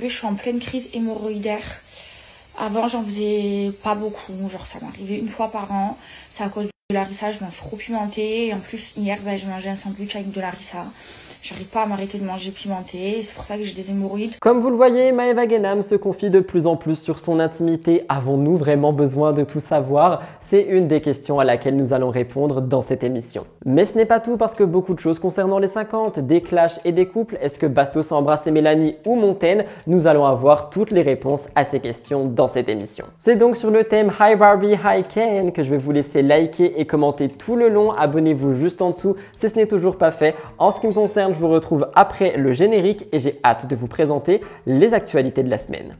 Aujourd'hui, je suis en pleine crise hémorroïdaire. Avant, j'en faisais pas beaucoup. Genre, ça m'arrivait une fois par an. C'est à cause de la harissa, je mange trop pimenté. Et en plus, hier, j'ai mangé un sandwich avec de la harissa. J'arrive pas à m'arrêter de manger pimenté, c'est pour ça que j'ai des hémorroïdes. Comme vous le voyez, Maeva Genam se confie de plus en plus sur son intimité. Avons-nous vraiment besoin de tout savoir? C'est une des questions à laquelle nous allons répondre dans cette émission. Mais ce n'est pas tout parce que beaucoup de choses concernant les 50, des clashs et des couples, est-ce que Bastos a embrassé Mélanie ou Montaigne? Nous allons avoir toutes les réponses à ces questions dans cette émission. C'est donc sur le thème Hi Barbie, Hi Ken que je vais vous laisser liker et commenter tout le long. Abonnez-vous juste en dessous si ce n'est toujours pas fait. En ce qui me concerne, je vous retrouve après le générique et j'ai hâte de vous présenter les actualités de la semaine.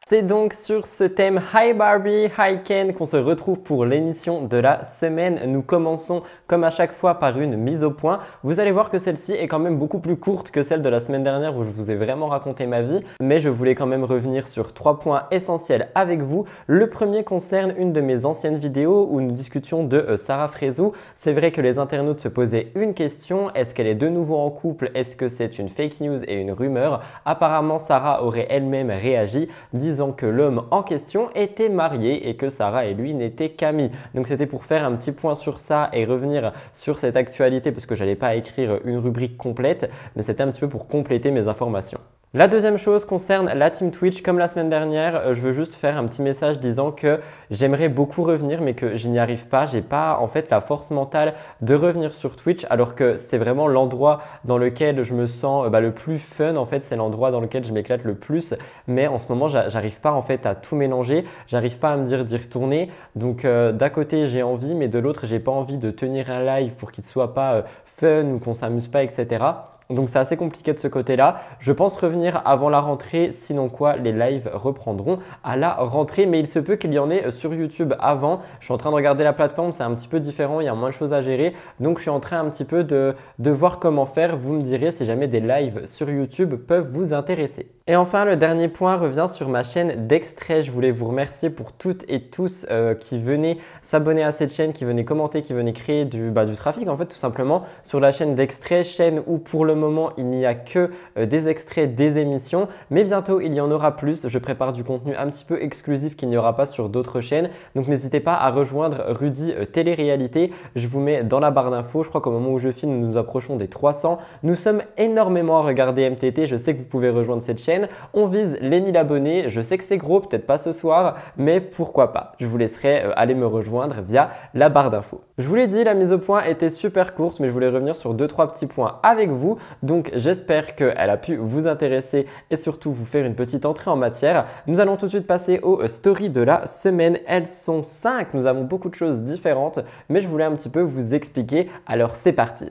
C'est donc sur ce thème Hi Barbie, Hi Ken qu'on se retrouve pour l'émission de la semaine. Nous commençons comme à chaque fois par une mise au point. Vous allez voir que celle-ci est quand même beaucoup plus courte que celle de la semaine dernière où je vous ai vraiment raconté ma vie. Mais je voulais quand même revenir sur 3 points essentiels avec vous. Le premier concerne une de mes anciennes vidéos où nous discutions de Sarah Frézou. C'est vrai que les internautes se posaient une question. Est-ce qu'elle est de nouveau en couple? Est-ce que c'est une fake news et une rumeur? Apparemment, Sarah aurait elle-même réagi disant que l'homme en question était marié et que Sarah et lui n'étaient qu'amis. Donc c'était pour faire un petit point sur ça et revenir sur cette actualité parce que j'allais pas écrire une rubrique complète, mais c'était un petit peu pour compléter mes informations. La deuxième chose concerne la team Twitch. Comme la semaine dernière, je veux juste faire un petit message disant que j'aimerais beaucoup revenir mais que je n'y arrive pas. J'ai pas en fait la force mentale de revenir sur Twitch alors que c'est vraiment l'endroit dans lequel je me sens le plus fun. En fait, c'est l'endroit dans lequel je m'éclate le plus. Mais en ce moment, j'arrive pas en fait à tout mélanger. J'arrive pas à me dire d'y retourner. Donc d'un côté, j'ai envie, mais de l'autre, j'ai pas envie de tenir un live pour qu'il ne soit pas fun ou qu'on s'amuse pas, etc. Donc c'est assez compliqué de ce côté-là. Je pense revenir avant la rentrée, sinon quoi, les lives reprendront à la rentrée. Mais il se peut qu'il y en ait sur YouTube avant. Je suis en train de regarder la plateforme, c'est un petit peu différent, il y a moins de choses à gérer. Donc je suis en train un petit peu de voir comment faire. Vous me direz si jamais des lives sur YouTube peuvent vous intéresser. Et enfin, le dernier point revient sur ma chaîne d'extrait. Je voulais vous remercier pour toutes et tous qui venaient s'abonner à cette chaîne, qui venaient commenter, qui venaient créer du trafic en fait tout simplement sur la chaîne d'extrait, chaîne où pour le moment il n'y a que des extraits des émissions, mais bientôt il y en aura plus. Je prépare du contenu un petit peu exclusif qu'il n'y aura pas sur d'autres chaînes, donc n'hésitez pas à rejoindre Rudy Télé-Réalité. Je vous mets dans la barre d'infos. Je crois qu'au moment où je filme, nous nous approchons des 300. Nous sommes énormément à regarder MTT. Je sais que vous pouvez rejoindre cette chaîne. On vise les 1000 abonnés. Je sais que c'est gros, peut-être pas ce soir, mais pourquoi pas. Je vous laisserai aller me rejoindre via la barre d'infos. Je vous l'ai dit, la mise au point était super courte, mais je voulais revenir sur 2-3 petits points avec vous. Donc j'espère qu'elle a pu vous intéresser et surtout vous faire une petite entrée en matière. Nous allons tout de suite passer aux stories de la semaine. Elles sont 5. Nous avons beaucoup de choses différentes, mais je voulais un petit peu vous expliquer. Alors c'est parti.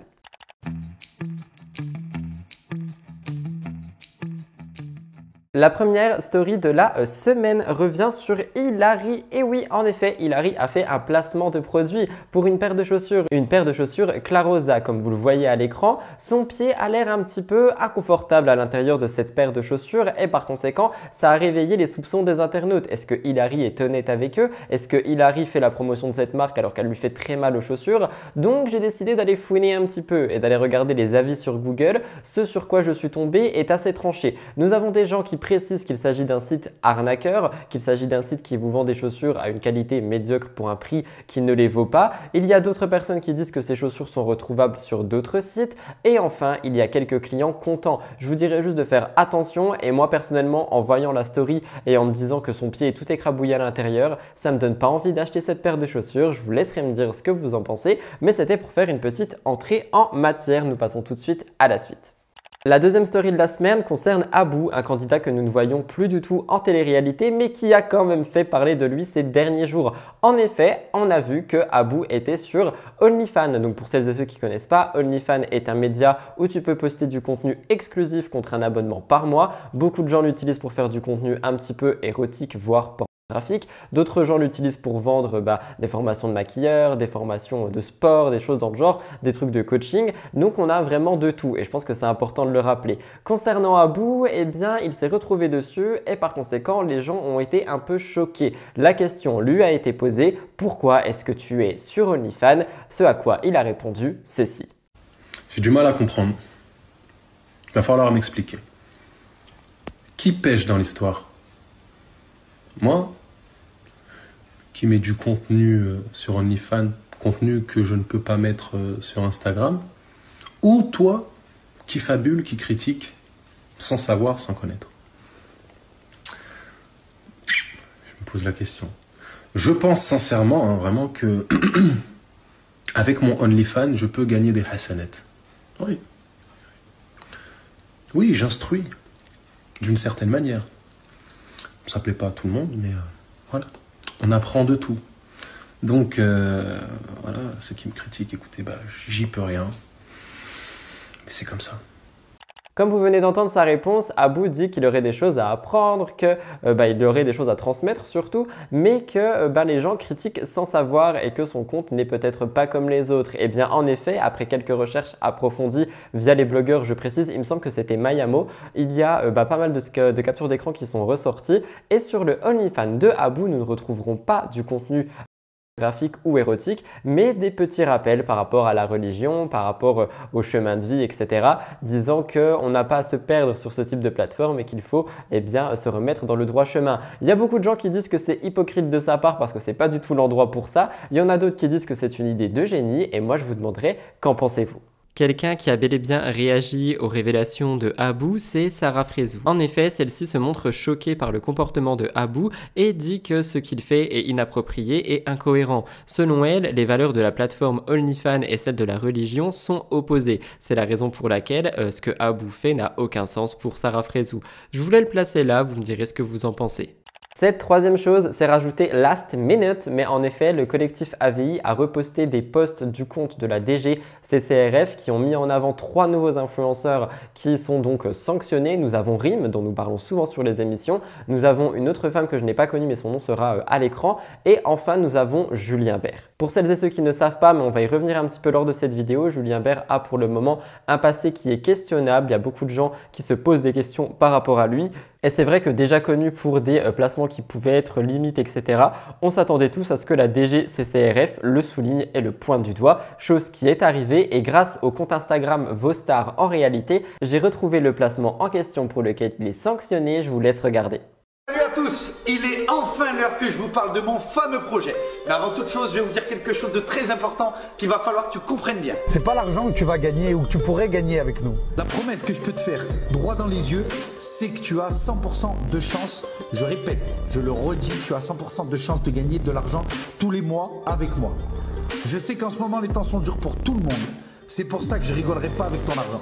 La première story de la semaine revient sur Hilary. Et oui, en effet, Hilary a fait un placement de produit pour une paire de chaussures. Une paire de chaussures Clarosa, comme vous le voyez à l'écran. Son pied a l'air un petit peu inconfortable à l'intérieur de cette paire de chaussures et par conséquent, ça a réveillé les soupçons des internautes. Est-ce que Hilary est honnête avec eux? Est-ce que Hilary fait la promotion de cette marque alors qu'elle lui fait très mal aux chaussures? Donc j'ai décidé d'aller fouiner un petit peu et d'aller regarder les avis sur Google. Ce sur quoi je suis tombé est assez tranché. Nous avons des gens qui précise qu'il s'agit d'un site arnaqueur, qu'il s'agit d'un site qui vous vend des chaussures à une qualité médiocre pour un prix qui ne les vaut pas. Il y a d'autres personnes qui disent que ces chaussures sont retrouvables sur d'autres sites. Et enfin, il y a quelques clients contents. Je vous dirais juste de faire attention et moi personnellement, en voyant la story et en me disant que son pied est tout écrabouillé à l'intérieur, ça ne me donne pas envie d'acheter cette paire de chaussures. Je vous laisserai me dire ce que vous en pensez, mais c'était pour faire une petite entrée en matière. Nous passons tout de suite à la suite. La deuxième story de la semaine concerne Abou, un candidat que nous ne voyons plus du tout en télé-réalité, mais qui a quand même fait parler de lui ces derniers jours. En effet, on a vu que Abou était sur OnlyFans. Donc pour celles et ceux qui ne connaissent pas, OnlyFans est un média où tu peux poster du contenu exclusif contre un abonnement par mois. Beaucoup de gens l'utilisent pour faire du contenu un petit peu érotique, voire graphique. D'autres gens l'utilisent pour vendre des formations de maquilleurs, des formations de sport, des choses dans le genre, des trucs de coaching. Donc on a vraiment de tout et je pense que c'est important de le rappeler. Concernant Abou, eh bien il s'est retrouvé dessus et par conséquent les gens ont été un peu choqués. La question lui a été posée: pourquoi est-ce que tu es sur OnlyFans? Ce à quoi il a répondu ceci. J'ai du mal à comprendre. Il va falloir m'expliquer. Qui pêche dans l'histoire? Moi, qui mets du contenu sur OnlyFans, contenu que je ne peux pas mettre sur Instagram, ou toi, qui fabule, qui critique, sans savoir, sans connaître? Je me pose la question. Je pense sincèrement, vraiment, que avec mon OnlyFans, je peux gagner des hasanettes. Oui. Oui, j'instruis, d'une certaine manière. Ça plaît pas à tout le monde, mais voilà. On apprend de tout. Donc, voilà, ceux qui me critiquent, écoutez, j'y peux rien. Mais c'est comme ça. Comme vous venez d'entendre sa réponse, Abou dit qu'il aurait des choses à apprendre, qu'il aurait des choses à transmettre surtout, mais que les gens critiquent sans savoir et que son compte n'est peut-être pas comme les autres. Et bien en effet, après quelques recherches approfondies via les blogueurs, je précise, il me semble que c'était Mayamo, il y a pas mal de captures d'écran qui sont ressorties. Et sur le OnlyFans de Abou, nous ne retrouverons pas du contenu graphique ou érotique, mais des petits rappels par rapport à la religion, par rapport au chemin de vie, etc. disant qu'on n'a pas à se perdre sur ce type de plateforme et qu'il faut se remettre dans le droit chemin. Il y a beaucoup de gens qui disent que c'est hypocrite de sa part parce que c'est pas du tout l'endroit pour ça. Il y en a d'autres qui disent que c'est une idée de génie et moi je vous demanderai, qu'en pensez-vous ? Quelqu'un qui a bel et bien réagi aux révélations de Abou, c'est Sarah Frézou. En effet, celle-ci se montre choquée par le comportement de Abou et dit que ce qu'il fait est inapproprié et incohérent. Selon elle, les valeurs de la plateforme OnlyFans et celles de la religion sont opposées. C'est la raison pour laquelle ce que Abou fait n'a aucun sens pour Sarah Frézou. Je voulais le placer là, vous me direz ce que vous en pensez. Cette troisième chose, c'est rajouté last minute, mais en effet, le collectif AVI a reposté des posts du compte de la DGCCRF qui ont mis en avant 3 nouveaux influenceurs qui sont donc sanctionnés. Nous avons Rim, dont nous parlons souvent sur les émissions. Nous avons une autre femme que je n'ai pas connue, mais son nom sera à l'écran. Et enfin, nous avons Julien Bert. Pour celles et ceux qui ne savent pas, mais on va y revenir un petit peu lors de cette vidéo, Julien Bert a pour le moment un passé qui est questionnable. Il y a beaucoup de gens qui se posent des questions par rapport à lui. Et c'est vrai que déjà connu pour des placements qui pouvaient être limites, etc., on s'attendait tous à ce que la DGCCRF le souligne et le pointe du doigt, chose qui est arrivée et grâce au compte Instagram Vostar en réalité, j'ai retrouvé le placement en question pour lequel il est sanctionné, je vous laisse regarder. Salut à tous, il est enfin l'heure que je vous parle de mon fameux projet. Mais avant toute chose, je vais vous dire quelque chose de très important qu'il va falloir que tu comprennes bien. C'est pas l'argent que tu vas gagner ou que tu pourrais gagner avec nous. La promesse que je peux te faire droit dans les yeux, c'est que tu as 100% de chance, je répète, je le redis, tu as 100% de chance de gagner de l'argent tous les mois avec moi. Je sais qu'en ce moment les temps sont durs pour tout le monde, c'est pour ça que je rigolerai pas avec ton argent.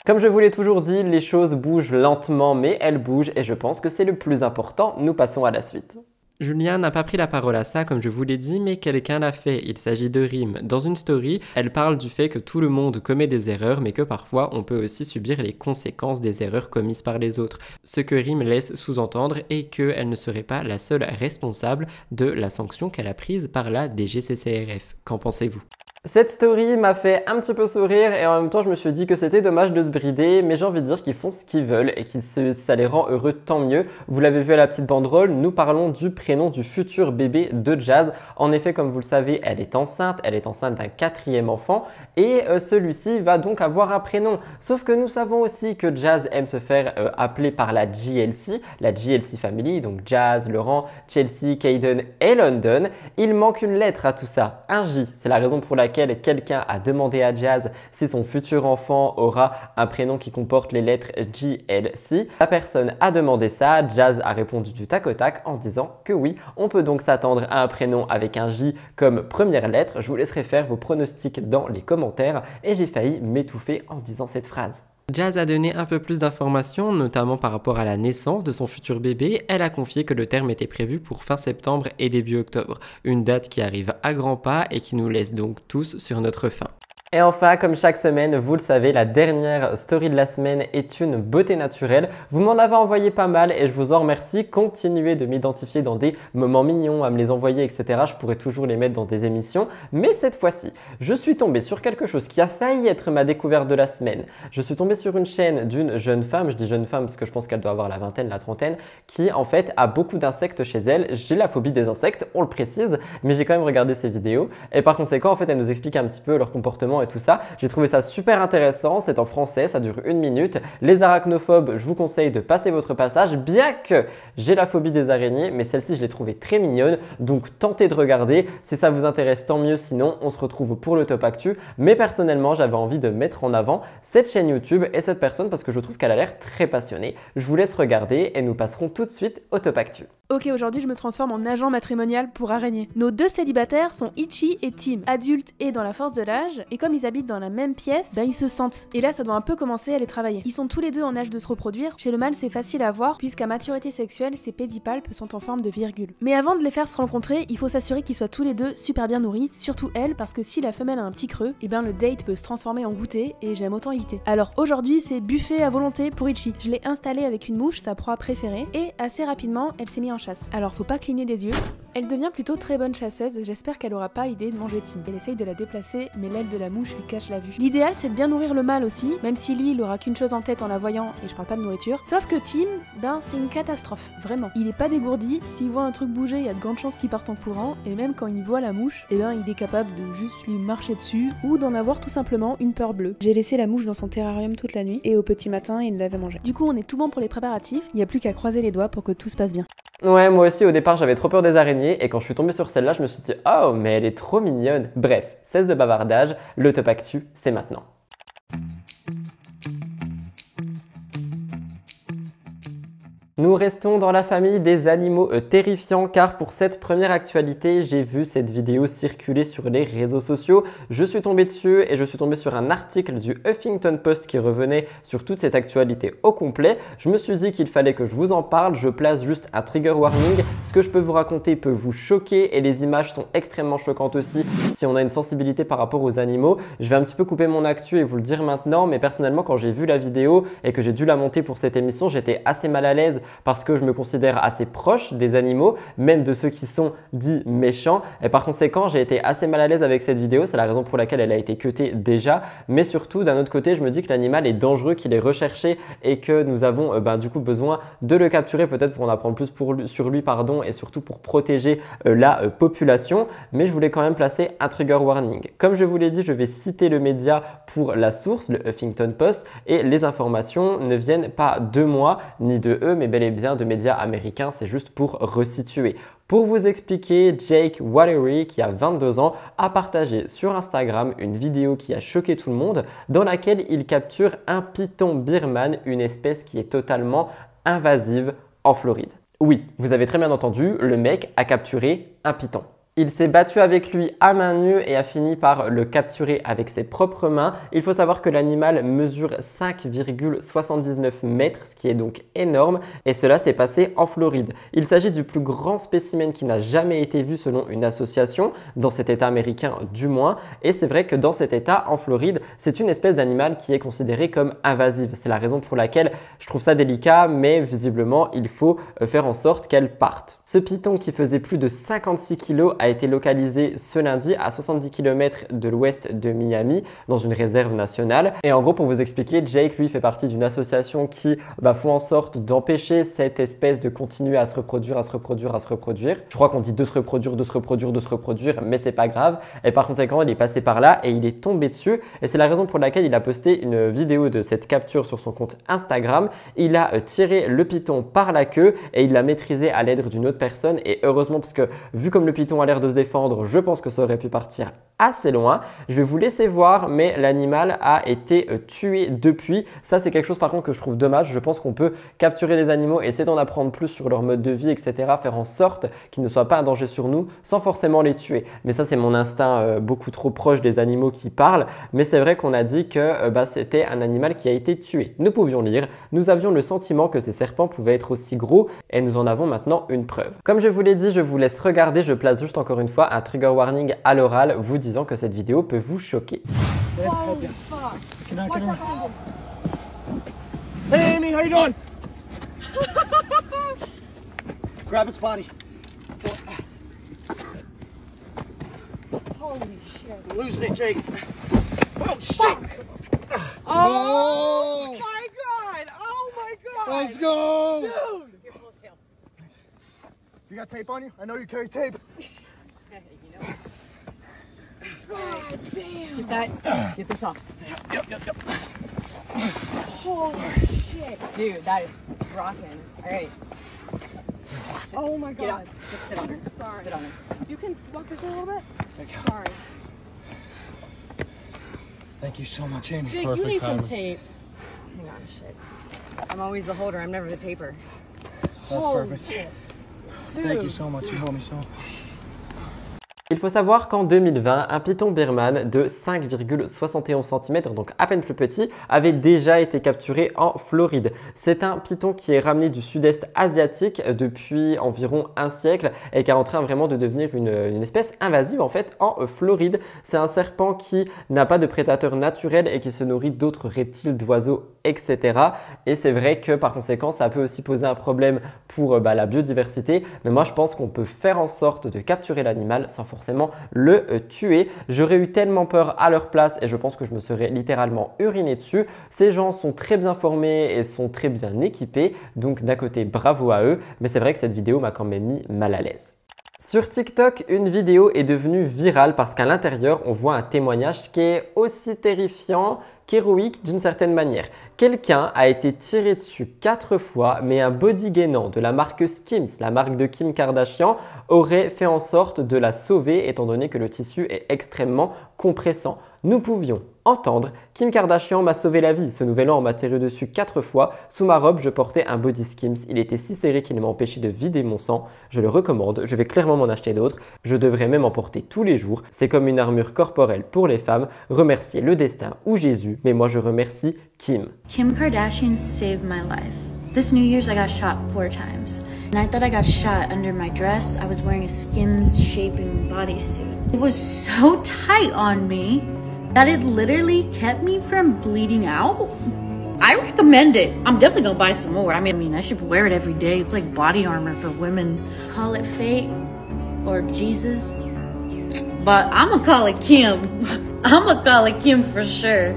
Comme je vous l'ai toujours dit, les choses bougent lentement, mais elles bougent et je pense que c'est le plus important. Nous passons à la suite. Julien n'a pas pris la parole à ça comme je vous l'ai dit, mais quelqu'un l'a fait. Il s'agit de Rim. Dans une story, elle parle du fait que tout le monde commet des erreurs, mais que parfois on peut aussi subir les conséquences des erreurs commises par les autres. Ce que Rim laisse sous-entendre est qu'elle ne serait pas la seule responsable de la sanction qu'elle a prise par la DGCCRF. Qu'en pensez-vous ? Cette story m'a fait un petit peu sourire et en même temps je me suis dit que c'était dommage de se brider, mais j'ai envie de dire qu'ils font ce qu'ils veulent et que ça les rend heureux, tant mieux. Vous l'avez vu à la petite banderole, nous parlons du prénom du futur bébé de Jazz. En effet, comme vous le savez, elle est enceinte d'un 4e enfant et celui-ci va donc avoir un prénom. Sauf que nous savons aussi que Jazz aime se faire appeler par la GLC Family, donc Jazz, Laurent, Chelsea, Kaden et London. Il manque une lettre à tout ça, un J. C'est la raison pour laquelle quelqu'un a demandé à Jazz si son futur enfant aura un prénom qui comporte les lettres JLC. La personne a demandé ça, Jazz a répondu du tac au tac en disant que oui, on peut donc s'attendre à un prénom avec un J comme première lettre. Je vous laisserai faire vos pronostics dans les commentaires et j'ai failli m'étouffer en disant cette phrase. Jazz a donné un peu plus d'informations, notamment par rapport à la naissance de son futur bébé. Elle a confié que le terme était prévu pour fin septembre et début octobre, une date qui arrive à grands pas et qui nous laisse donc tous sur notre faim. Et enfin, comme chaque semaine, vous le savez, la dernière story de la semaine est une beauté naturelle. Vous m'en avez envoyé pas mal et je vous en remercie. Continuez de m'identifier dans des moments mignons, à me les envoyer, etc. Je pourrais toujours les mettre dans des émissions. Mais cette fois-ci, je suis tombé sur quelque chose qui a failli être ma découverte de la semaine. Je suis tombé sur une chaîne d'une jeune femme, je dis jeune femme parce que je pense qu'elle doit avoir la vingtaine, la trentaine, qui en fait a beaucoup d'insectes chez elle. J'ai la phobie des insectes, on le précise, mais j'ai quand même regardé ses vidéos. Et par conséquent, en fait, elle nous explique un petit peu leur comportement et tout ça. J'ai trouvé ça super intéressant, c'est en français, ça dure 1 minute. Les arachnophobes, je vous conseille de passer votre passage, bien que j'ai la phobie des araignées, mais celle-ci je l'ai trouvée très mignonne, donc tentez de regarder. Si ça vous intéresse, tant mieux, sinon on se retrouve pour le Top Actu. Mais personnellement, j'avais envie de mettre en avant cette chaîne YouTube et cette personne parce que je trouve qu'elle a l'air très passionnée. Je vous laisse regarder et nous passerons tout de suite au Top Actu. Ok, aujourd'hui je me transforme en agent matrimonial pour araignées. Nos 2 célibataires sont Ichi et Tim, adultes et dans la force de l'âge, et comme ils habitent dans la même pièce, ils se sentent. Et là ça doit un peu commencer à les travailler. Ils sont tous les deux en âge de se reproduire. Chez le mâle c'est facile à voir, puisqu'à maturité sexuelle, ses pédipalpes sont en forme de virgule. Mais avant de les faire se rencontrer, il faut s'assurer qu'ils soient tous les deux super bien nourris, surtout elle, parce que si la femelle a un petit creux, et ben le date peut se transformer en goûter, et j'aime autant éviter. Alors aujourd'hui c'est buffet à volonté pour Ichi. Je l'ai installée avec une mouche, sa proie préférée, et assez rapidement elle s'est mise en chasse. Alors faut pas cligner des yeux. Elle devient plutôt très bonne chasseuse, j'espère qu'elle aura pas idée de manger Tim. Elle essaye de la déplacer, mais l'aile de la mouche lui cache la vue. L'idéal c'est de bien nourrir le mâle aussi, même si lui il aura qu'une chose en tête en la voyant, et je parle pas de nourriture. Sauf que Tim, c'est une catastrophe, vraiment. Il est pas dégourdi, s'il voit un truc bouger, il y a de grandes chances qu'il parte en courant, et même quand il voit la mouche, il est capable de juste lui marcher dessus, ou d'en avoir tout simplement une peur bleue. J'ai laissé la mouche dans son terrarium toute la nuit, et au petit matin il l'avait mangée. Du coup on est tout bon pour les préparatifs, il y a plus qu'à croiser les doigts pour que tout se passe bien. Ouais, moi aussi au départ j'avais trop peur des araignées et quand je suis tombé sur celle-là je me suis dit oh mais elle est trop mignonne. Bref, cesse de bavardage, le Top Actu c'est maintenant. Nous restons dans la famille des animaux terrifiants car pour cette première actualité, j'ai vu cette vidéo circuler sur les réseaux sociaux. Je suis tombé dessus et je suis tombé sur un article du Huffington Post qui revenait sur toute cette actualité au complet. Je me suis dit qu'il fallait que je vous en parle. Je place juste un trigger warning. Ce que je peux vous raconter peut vous choquer et les images sont extrêmement choquantes aussi si on a une sensibilité par rapport aux animaux. Je vais un petit peu couper mon actu et vous le dire maintenant, mais personnellement quand j'ai vu la vidéo et que j'ai dû la monter pour cette émission, j'étais assez mal à l'aise parce que je me considère assez proche des animaux, même de ceux qui sont dits méchants. Et par conséquent, j'ai été assez mal à l'aise avec cette vidéo. C'est la raison pour laquelle elle a été cutée déjà. Mais surtout, d'un autre côté, je me dis que l'animal est dangereux, qu'il est recherché et que nous avons du coup besoin de le capturer peut-être pour en apprendre plus sur lui et surtout pour protéger la population. Mais je voulais quand même placer un trigger warning. Comme je vous l'ai dit, je vais citer le média pour la source, le Huffington Post, et les informations ne viennent pas de moi ni de eux, mais bel et bien de médias américains, c'est juste pour resituer. Pour vous expliquer, Jake Watery, qui a 22 ans, a partagé sur Instagram une vidéo qui a choqué tout le monde, dans laquelle il capture un python birman, une espèce qui est totalement invasive en Floride. Oui, vous avez très bien entendu, le mec a capturé un python. Il s'est battu avec lui à main nue et a fini par le capturer avec ses propres mains. Il faut savoir que l'animal mesure 5,79 mètres, ce qui est donc énorme, et cela s'est passé en Floride. Il s'agit du plus grand spécimen qui n'a jamais été vu selon une association, dans cet état américain du moins, et c'est vrai que dans cet état, en Floride, c'est une espèce d'animal qui est considérée comme invasive. C'est la raison pour laquelle je trouve ça délicat, mais visiblement, il faut faire en sorte qu'elle parte. Ce python qui faisait plus de 56 kg a été localisé ce lundi à 70 km de l'ouest de Miami dans une réserve nationale. Et en gros, pour vous expliquer, Jake lui fait partie d'une association qui font en sorte d'empêcher cette espèce de continuer à se reproduire. Je crois qu'on dit de se reproduire, mais c'est pas grave. Et par conséquent, il est passé par là et il est tombé dessus. Et c'est la raison pour laquelle il a posté une vidéo de cette capture sur son compte Instagram. Il a tiré le python par la queue et il l'a maîtrisé à l'aide d'une autre personne. Et heureusement, parce que vu comme le python a l'air de se défendre, je pense que ça aurait pu partir assez loin. Je vais vous laisser voir, mais l'animal a été tué depuis. Ça, c'est quelque chose par contre que je trouve dommage. Je pense qu'on peut capturer des animaux, essayer d'en apprendre plus sur leur mode de vie, etc. Faire en sorte qu'ils ne soient pas un danger sur nous sans forcément les tuer. Mais ça, c'est mon instinct beaucoup trop proche des animaux qui parlent. Mais c'est vrai qu'on a dit que c'était un animal qui a été tué. Nous pouvions lire. Nous avions le sentiment que ces serpents pouvaient être aussi gros et nous en avons maintenant une preuve. Comme je vous l'ai dit, je vous laisse regarder. Je place juste juste encore une fois un trigger warning à l'oral vous disant que cette vidéo peut vous choquer. Hey Amy, how you doing? Grab its body. Holy shit. Losing it, Jake. Oh shit! Oh my god! Oh my god! Let's go! Dude! Here, pull his tail. You got tape on you? I know you carry tape. You know. God damn! Get that. Get this off. Yep. Holy shit! Dude, that is rocking. All right. Oh my god! Get up. Just sit on her. Sorry. Sit on her. You can walk us a little bit. Sorry. Thank you so much, Amy. Jake, you need some tape. Hang on, shit. I'm always the holder. I'm never the taper. That's Holy perfect. shit. Thank you so much. You helped me so. Il faut savoir qu'en 2020, un python birman de 5,71 cm, donc à peine plus petit, avait déjà été capturé en Floride. C'est un python qui est ramené du sud-est asiatique depuis environ un siècle et qui est en train vraiment de devenir une espèce invasive en fait en Floride. C'est un serpent qui n'a pas de prédateur naturel et qui se nourrit d'autres reptiles, d'oiseaux, etc. Et c'est vrai que par conséquent, ça peut aussi poser un problème pour la biodiversité. Mais moi, je pense qu'on peut faire en sorte de capturer l'animal sans forcément le tuer. J'aurais eu tellement peur à leur place et je pense que je me serais littéralement uriné dessus. Ces gens sont très bien formés et sont très bien équipés, donc d'un côté bravo à eux, mais c'est vrai que cette vidéo m'a quand même mis mal à l'aise. Sur TikTok, une vidéo est devenue virale parce qu'à l'intérieur, on voit un témoignage qui est aussi terrifiant qu'héroïque d'une certaine manière. Quelqu'un a été tiré dessus 4 fois, mais un body gainant de la marque Skims, la marque de Kim Kardashian, aurait fait en sorte de la sauver étant donné que le tissu est extrêmement compressant. Nous pouvions entendre « Kim Kardashian m'a sauvé la vie. Ce nouvel an, on m'a tiré dessus 4 fois. Sous ma robe, je portais un body Skims. Il était si serré qu'il m'a empêché de vider mon sang. Je le recommande. Je vais clairement m'en acheter d'autres. Je devrais même en porter tous les jours. C'est comme une armure corporelle pour les femmes. Remercier le destin ou Jésus. Mais moi, je remercie Kim. Kim Kardashian saved my life. This New Year's, I got shot 4 times. The night that I got shot under my dress, I was wearing a Skims shaping bodysuit. It was so tight on me that it literally kept me from bleeding out. I recommend it. I'm definitely gonna buy some more. I mean, I should wear it every day. It's like body armor for women. Call it fate or Jesus, but I'm gonna call it Kim. I'm gonna call it Kim for sure.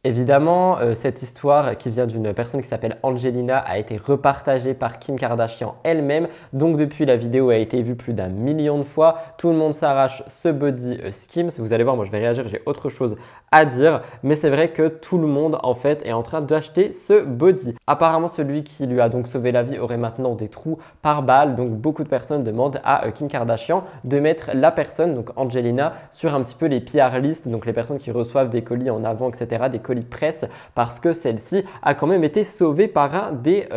Évidemment, cette histoire qui vient d'une personne qui s'appelle Angelina a été repartagée par Kim Kardashian elle-même. Donc depuis, la vidéo a été vue plus d'1 million de fois. Tout le monde s'arrache ce body Skims. Vous allez voir, moi je vais réagir, j'ai autre chose à dire. Mais c'est vrai que tout le monde en fait est en train d'acheter ce body. Apparemment, celui qui lui a donc sauvé la vie aurait maintenant des trous par balle. Donc beaucoup de personnes demandent à Kim Kardashian de mettre la personne, donc Angelina, sur un petit peu les PR list, donc les personnes qui reçoivent des colis en avant, etc., des colis presse, parce que celle-ci a quand même été sauvée par un des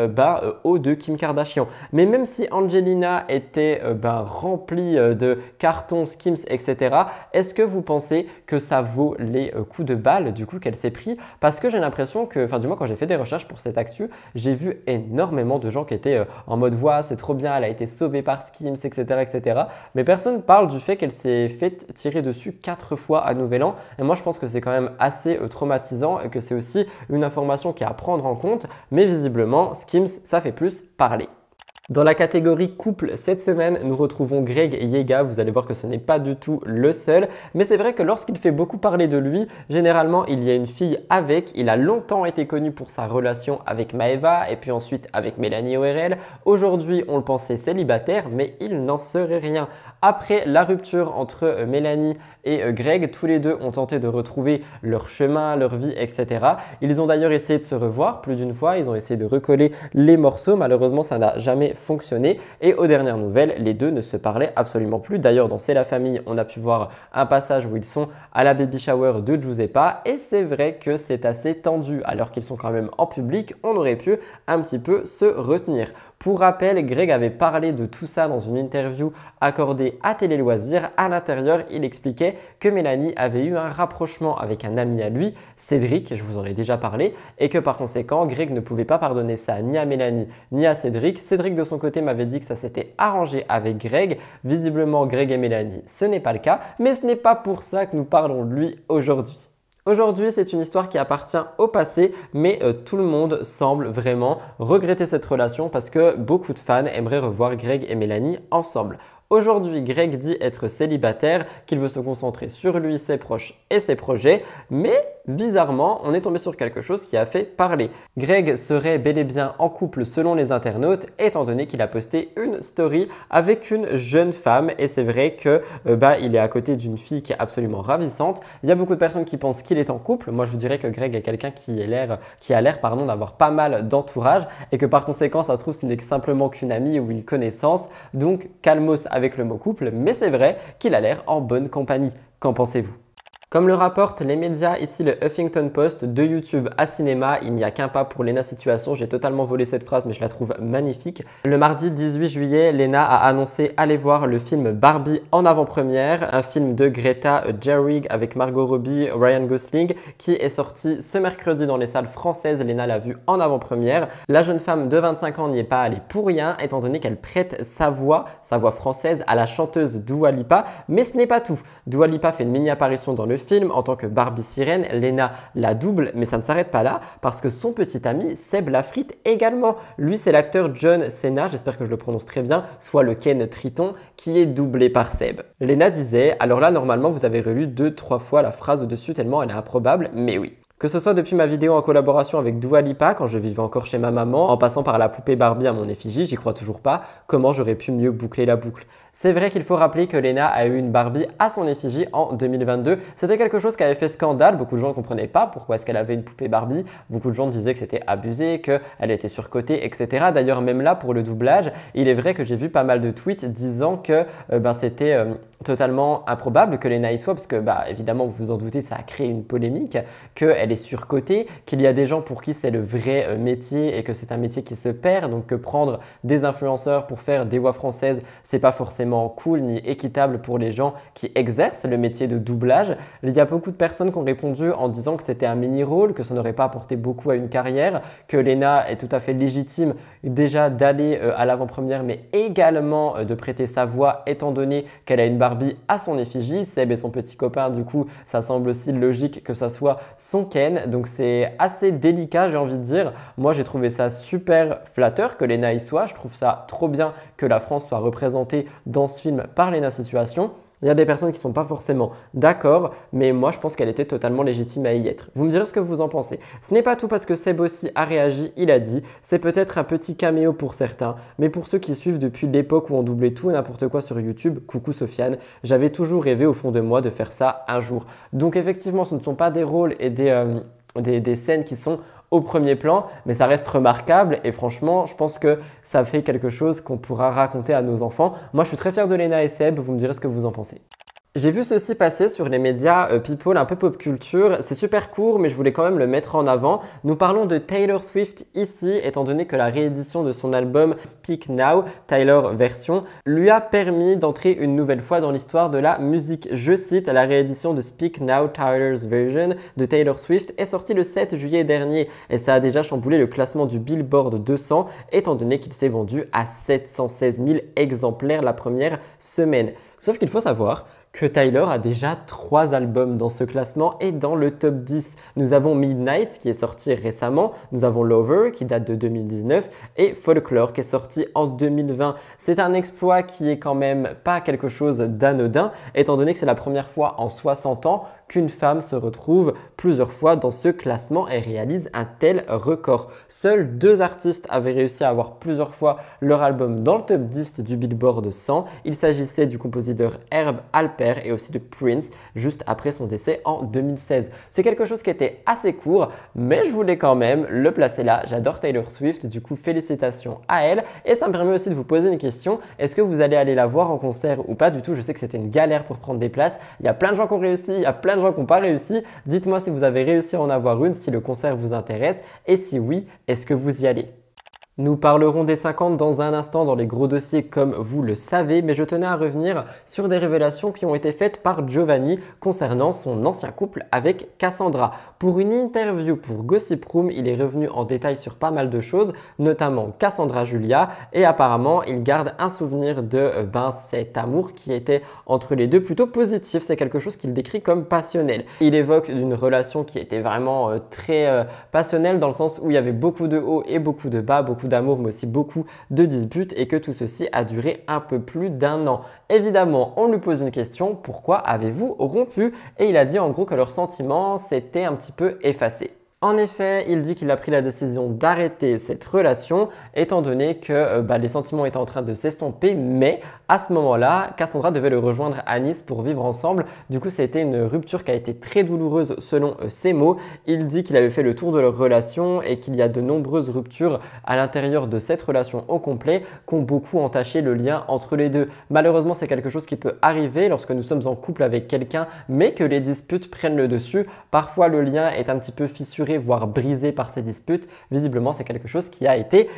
hauts de Kim Kardashian. Mais même si Angelina était remplie de cartons, Skims, etc., est-ce que vous pensez que ça vaut les coups de balle du coup qu'elle s'est pris? Parce que j'ai l'impression que, enfin du moins quand j'ai fait des recherches pour cette actu, j'ai vu énormément de gens qui étaient en mode « Ouah, c'est trop bien, elle a été sauvée par Skims, etc. etc. » Mais personne parle du fait qu'elle s'est fait tirer dessus 4 fois à Nouvel An. Et moi, je pense que c'est quand même assez traumatisant et que c'est aussi une information qui est à prendre en compte. Mais visiblement, Skims, ça fait plus parler. Dans la catégorie couple, cette semaine, nous retrouvons Greg Yega. Vous allez voir que ce n'est pas du tout le seul. Mais c'est vrai que lorsqu'il fait beaucoup parler de lui, généralement, il y a une fille avec. Il a longtemps été connu pour sa relation avec Maeva et puis ensuite avec Mélanie ORL. Aujourd'hui, on le pensait célibataire, mais il n'en serait rien. Après la rupture entre Mélanie et Greg, tous les deux ont tenté de retrouver leur chemin, leur vie, etc. Ils ont d'ailleurs essayé de se revoir plus d'une fois. Ils ont essayé de recoller les morceaux. Malheureusement, ça n'a jamais fonctionné. Et aux dernières nouvelles, les deux ne se parlaient absolument plus. D'ailleurs, dans C'est la famille, on a pu voir un passage où ils sont à la baby shower de Giuseppa. Et c'est vrai que c'est assez tendu. Alors qu'ils sont quand même en public, on aurait pu un petit peu se retenir. Pour rappel, Greg avait parlé de tout ça dans une interview accordée à Télé Loisirs. À l'intérieur, il expliquait que Mélanie avait eu un rapprochement avec un ami à lui, Cédric, je vous en ai déjà parlé, et que par conséquent, Greg ne pouvait pas pardonner ça ni à Mélanie ni à Cédric. Cédric de son côté m'avait dit que ça s'était arrangé avec Greg. Visiblement, Greg et Mélanie, ce n'est pas le cas, mais ce n'est pas pour ça que nous parlons de lui aujourd'hui. Aujourd'hui, c'est une histoire qui appartient au passé, mais tout le monde semble vraiment regretter cette relation parce que beaucoup de fans aimeraient revoir Greg et Mélanie ensemble. Aujourd'hui, Greg dit être célibataire, qu'il veut se concentrer sur lui, ses proches et ses projets, mais bizarrement, on est tombé sur quelque chose qui a fait parler. Greg serait bel et bien en couple selon les internautes, étant donné qu'il a posté une story avec une jeune femme et c'est vrai que il est à côté d'une fille qui est absolument ravissante. Il y a beaucoup de personnes qui pensent qu'il est en couple. Moi, je vous dirais que Greg est quelqu'un qui a l'air d'avoir pas mal d'entourage et que par conséquent, ça se trouve, ce n'est simplement qu'une amie ou une connaissance. Donc, calmos avec le mot couple, mais c'est vrai qu'il a l'air en bonne compagnie. Qu'en pensez-vous ? Comme le rapportent les médias, ici le Huffington Post, de YouTube à cinéma, il n'y a qu'un pas pour Lena Situation. J'ai totalement volé cette phrase, mais je la trouve magnifique. Le mardi 18 juillet, Lena a annoncé aller voir le film Barbie en avant-première, un film de Greta Gerwig avec Margot Robbie, Ryan Gosling, qui est sorti ce mercredi dans les salles françaises. Lena l'a vu en avant-première. La jeune femme de 25 ans n'y est pas allée pour rien, étant donné qu'elle prête sa voix française, à la chanteuse Dua Lipa. Mais ce n'est pas tout. Dua Lipa fait une mini-apparition dans le film en tant que Barbie sirène. Lena la double, mais ça ne s'arrête pas là parce que son petit ami Seb Lafrite également. Lui, c'est l'acteur John Cena, j'espère que je le prononce très bien, soit le Ken Triton, qui est doublé par Seb. Lena disait, alors là, normalement, vous avez relu 2-3 fois la phrase au-dessus tellement elle est improbable, mais oui. Que ce soit depuis ma vidéo en collaboration avec Dua Lipa quand je vivais encore chez ma maman, en passant par la poupée Barbie à mon effigie, j'y crois toujours pas, comment j'aurais pu mieux boucler la boucle. C'est vrai qu'il faut rappeler que Lena a eu une Barbie à son effigie en 2022. C'était quelque chose qui avait fait scandale, beaucoup de gens ne comprenaient pas pourquoi est-ce qu'elle avait une poupée Barbie. Beaucoup de gens disaient que c'était abusé, qu'elle était surcotée, etc. D'ailleurs, même là, pour le doublage, il est vrai que j'ai vu pas mal de tweets disant que c'était totalement improbable que Lena y soit, parce que évidemment, vous vous en doutez, ça a créé une polémique, qu'elle est surcotée, qu'il y a des gens pour qui c'est le vrai métier et que c'est un métier qui se perd, donc que prendre des influenceurs pour faire des voix françaises, c'est pas forcément cool ni équitable pour les gens qui exercent le métier de doublage. Il y a beaucoup de personnes qui ont répondu en disant que c'était un mini-rôle, que ça n'aurait pas apporté beaucoup à une carrière, que Lena est tout à fait légitime déjà d'aller à l'avant-première, mais également de prêter sa voix étant donné qu'elle a une Barbie à son effigie. Seb et son petit copain, du coup, ça semble aussi logique que ça soit son Ken. Donc c'est assez délicat, j'ai envie de dire. Moi, j'ai trouvé ça super flatteur que Lena y soit. Je trouve ça trop bien que la France soit représentée dans ce film par Lena Situation. Il y a des personnes qui ne sont pas forcément d'accord, mais moi je pense qu'elle était totalement légitime à y être. Vous me direz ce que vous en pensez. Ce n'est pas tout parce que Seb aussi a réagi, il a dit « C'est peut-être un petit caméo pour certains, mais pour ceux qui suivent depuis l'époque où on doublait tout et n'importe quoi sur YouTube, coucou Sofiane, j'avais toujours rêvé au fond de moi de faire ça un jour. » Donc effectivement, ce ne sont pas des rôles et des scènes qui sont au premier plan, mais ça reste remarquable et franchement, je pense que ça fait quelque chose qu'on pourra raconter à nos enfants. Moi, je suis très fier de Lena et Seb, vous me direz ce que vous en pensez. J'ai vu ceci passer sur les médias people, un peu pop culture. C'est super court, mais je voulais quand même le mettre en avant. Nous parlons de Taylor Swift ici, étant donné que la réédition de son album Speak Now, Taylor version, lui a permis d'entrer une nouvelle fois dans l'histoire de la musique. Je cite, la réédition de Speak Now, Taylor's version de Taylor Swift est sortie le 7 juillet dernier et ça a déjà chamboulé le classement du Billboard 200, étant donné qu'il s'est vendu à 716 000 exemplaires la première semaine. Sauf qu'il faut savoir que Tyler a déjà 3 albums dans ce classement et dans le top 10. Nous avons Midnight qui est sorti récemment, nous avons Lover qui date de 2019 et Folklore qui est sorti en 2020. C'est un exploit qui est quand même pas quelque chose d'anodin étant donné que c'est la première fois en 60 ans qu'une femme se retrouve plusieurs fois dans ce classement et réalise un tel record. Seuls 2 artistes avaient réussi à avoir plusieurs fois leur album dans le top 10 du Billboard 100. Il s'agissait du compositeur Herb Alpert et aussi de Prince juste après son décès en 2016. C'est quelque chose qui était assez court, mais je voulais quand même le placer là. J'adore Taylor Swift, du coup félicitations à elle et ça me permet aussi de vous poser une question. Est-ce que vous allez aller la voir en concert ou pas du tout? Je sais que c'était une galère pour prendre des places. Il y a plein de gens qui ont réussi, il y a plein de gens qui n'ont pas réussi. Dites-moi si vous avez réussi à en avoir une, si le concert vous intéresse et si oui, est-ce que vous y allez? Nous parlerons des 50 dans un instant dans les gros dossiers comme vous le savez, mais je tenais à revenir sur des révélations qui ont été faites par Giovanni concernant son ancien couple avec Cassandra. Pour une interview pour Gossip Room, il est revenu en détail sur pas mal de choses, notamment Cassandra Julia, et apparemment il garde un souvenir de cet amour qui était entre les deux plutôt positif. C'est quelque chose qu'il décrit comme passionnel. Il évoque une relation qui était vraiment très passionnelle dans le sens où il y avait beaucoup de hauts et beaucoup de bas, beaucoup d'amour mais aussi beaucoup de disputes et que tout ceci a duré un peu plus d'1 an. Évidemment, on lui pose une question, pourquoi avez-vous rompu? Et il a dit en gros que leurs sentiments s'étaient un petit peu effacés. En effet, il dit qu'il a pris la décision d'arrêter cette relation étant donné que les sentiments étaient en train de s'estomper, mais à ce moment-là, Cassandra devait le rejoindre à Nice pour vivre ensemble. Du coup, ça a été une rupture qui a été très douloureuse selon ses mots. Il dit qu'il avait fait le tour de leur relation et qu'il y a de nombreuses ruptures à l'intérieur de cette relation au complet qui ont beaucoup entaché le lien entre les deux. Malheureusement, c'est quelque chose qui peut arriver lorsque nous sommes en couple avec quelqu'un, mais que les disputes prennent le dessus. Parfois, le lien est un petit peu fissuré, voire brisé par ces disputes. Visiblement, c'est quelque chose qui a été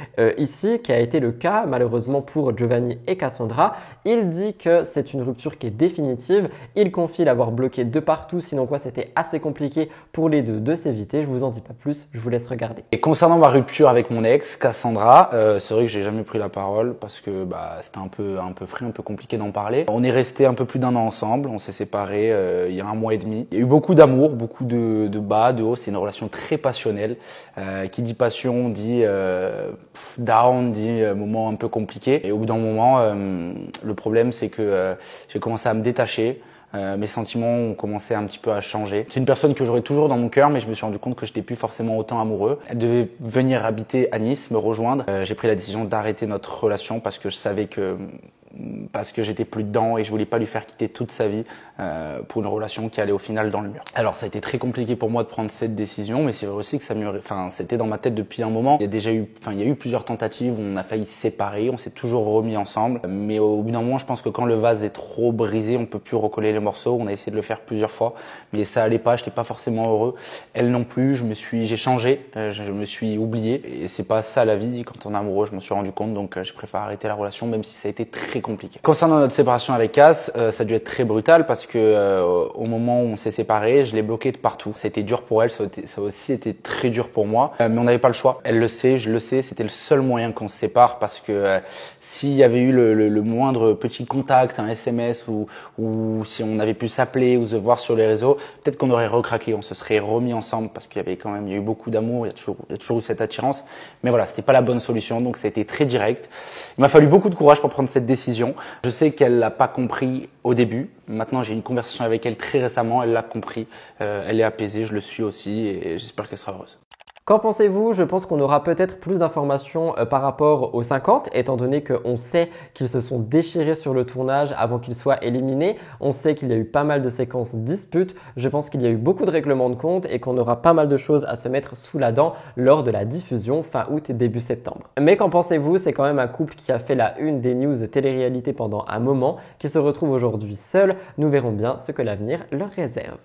qui a été le cas malheureusement pour Giovanni et Cassandra. Il dit que c'est une rupture qui est définitive. Il confie l'avoir bloqué de partout, sinon quoi, c'était assez compliqué pour les deux de s'éviter. Je vous en dis pas plus, je vous laisse regarder. Et concernant ma rupture avec mon ex, Cassandra, c'est vrai que j'ai jamais pris la parole parce que c'était un peu frais, un peu compliqué d'en parler. On est resté un peu plus d'1 an ensemble, on s'est séparés il y a 1 mois et demi. Il y a eu beaucoup d'amour, beaucoup de bas, de hauts, c'est une relation très passionnelle. Qui dit passion dit down, dit moment un peu compliqué. Et au bout d'un moment, le problème c'est que j'ai commencé à me détacher. Mes sentiments ont commencé un petit peu à changer. C'est une personne que j'aurais toujours dans mon cœur, mais je me suis rendu compte que je n'étais plus forcément autant amoureux. Elle devait venir habiter à Nice, me rejoindre. J'ai pris la décision d'arrêter notre relation parce que je savais que j'étais plus dedans et je voulais pas lui faire quitter toute sa vie pour une relation qui allait au final dans le mur. Alors ça a été très compliqué pour moi de prendre cette décision, mais c'est vrai aussi que c'était dans ma tête depuis un moment. Il y a eu plusieurs tentatives où on a failli se séparer, on s'est toujours remis ensemble, mais au bout d'un moment, je pense que quand le vase est trop brisé, on peut plus recoller les morceaux. On a essayé de le faire plusieurs fois, mais ça allait pas. J'étais pas forcément heureux. Elle non plus. J'ai changé, je me suis oublié et c'est pas ça la vie. Quand on est amoureux, je m'en suis rendu compte, donc je préfère arrêter la relation, même si ça a été très compliqué. Concernant notre séparation avec Cass, ça a dû être très brutal parce que au moment où on s'est séparés, je l'ai bloqué de partout. Ça a été dur pour elle, ça a aussi été très dur pour moi, mais on n'avait pas le choix. Elle le sait, je le sais, c'était le seul moyen qu'on se sépare parce que s'il y avait eu le moindre petit contact, un SMS ou si on avait pu s'appeler ou se voir sur les réseaux, peut-être qu'on aurait recraqué, on se serait remis ensemble parce qu'il y a eu beaucoup d'amour, il y a toujours eu cette attirance, mais voilà, c'était pas la bonne solution, donc ça a été très direct. Il m'a fallu beaucoup de courage pour prendre cette décision. Je sais qu'elle l'a pas compris au début. Maintenant, j'ai eu une conversation avec elle très récemment. Elle l'a compris. Elle est apaisée. Je le suis aussi et j'espère qu'elle sera heureuse. Qu'en pensez-vous? Je pense qu'on aura peut-être plus d'informations par rapport aux 50, étant donné qu'on sait qu'ils se sont déchirés sur le tournage avant qu'ils soient éliminés. On sait qu'il y a eu pas mal de séquences disputes. Je pense qu'il y a eu beaucoup de règlements de compte et qu'on aura pas mal de choses à se mettre sous la dent lors de la diffusion fin août et début septembre. Mais qu'en pensez-vous? C'est quand même un couple qui a fait la une des news télé-réalité pendant un moment, qui se retrouve aujourd'hui seul. Nous verrons bien ce que l'avenir leur réserve.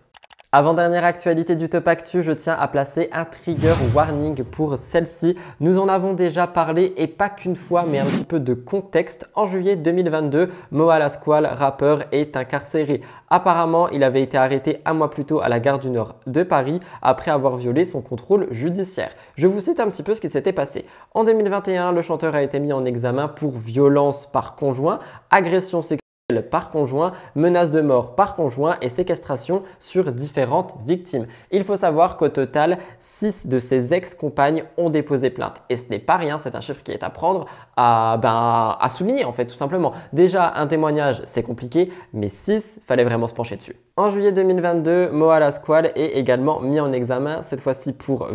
Avant-dernière actualité du Top Actu, je tiens à placer un trigger warning pour celle-ci. Nous en avons déjà parlé et pas qu'une fois, mais un petit peu de contexte. En juillet 2022, Moa Lasquale, rappeur, est incarcéré. Apparemment, il avait été arrêté 1 mois plus tôt à la gare du Nord de Paris après avoir violé son contrôle judiciaire. Je vous cite un petit peu ce qui s'était passé. En 2021, le chanteur a été mis en examen pour violence par conjoint, agression sexuelle par conjoint, menace de mort par conjoint et séquestration sur différentes victimes. Il faut savoir qu'au total, 6 de ses ex-compagnes ont déposé plainte. Et ce n'est pas rien, c'est un chiffre qui est à prendre à souligner en fait tout simplement. Déjà, un témoignage, c'est compliqué, mais 6, fallait vraiment se pencher dessus. En juillet 2022, Moa Lasquale est également mis en examen, cette fois-ci pour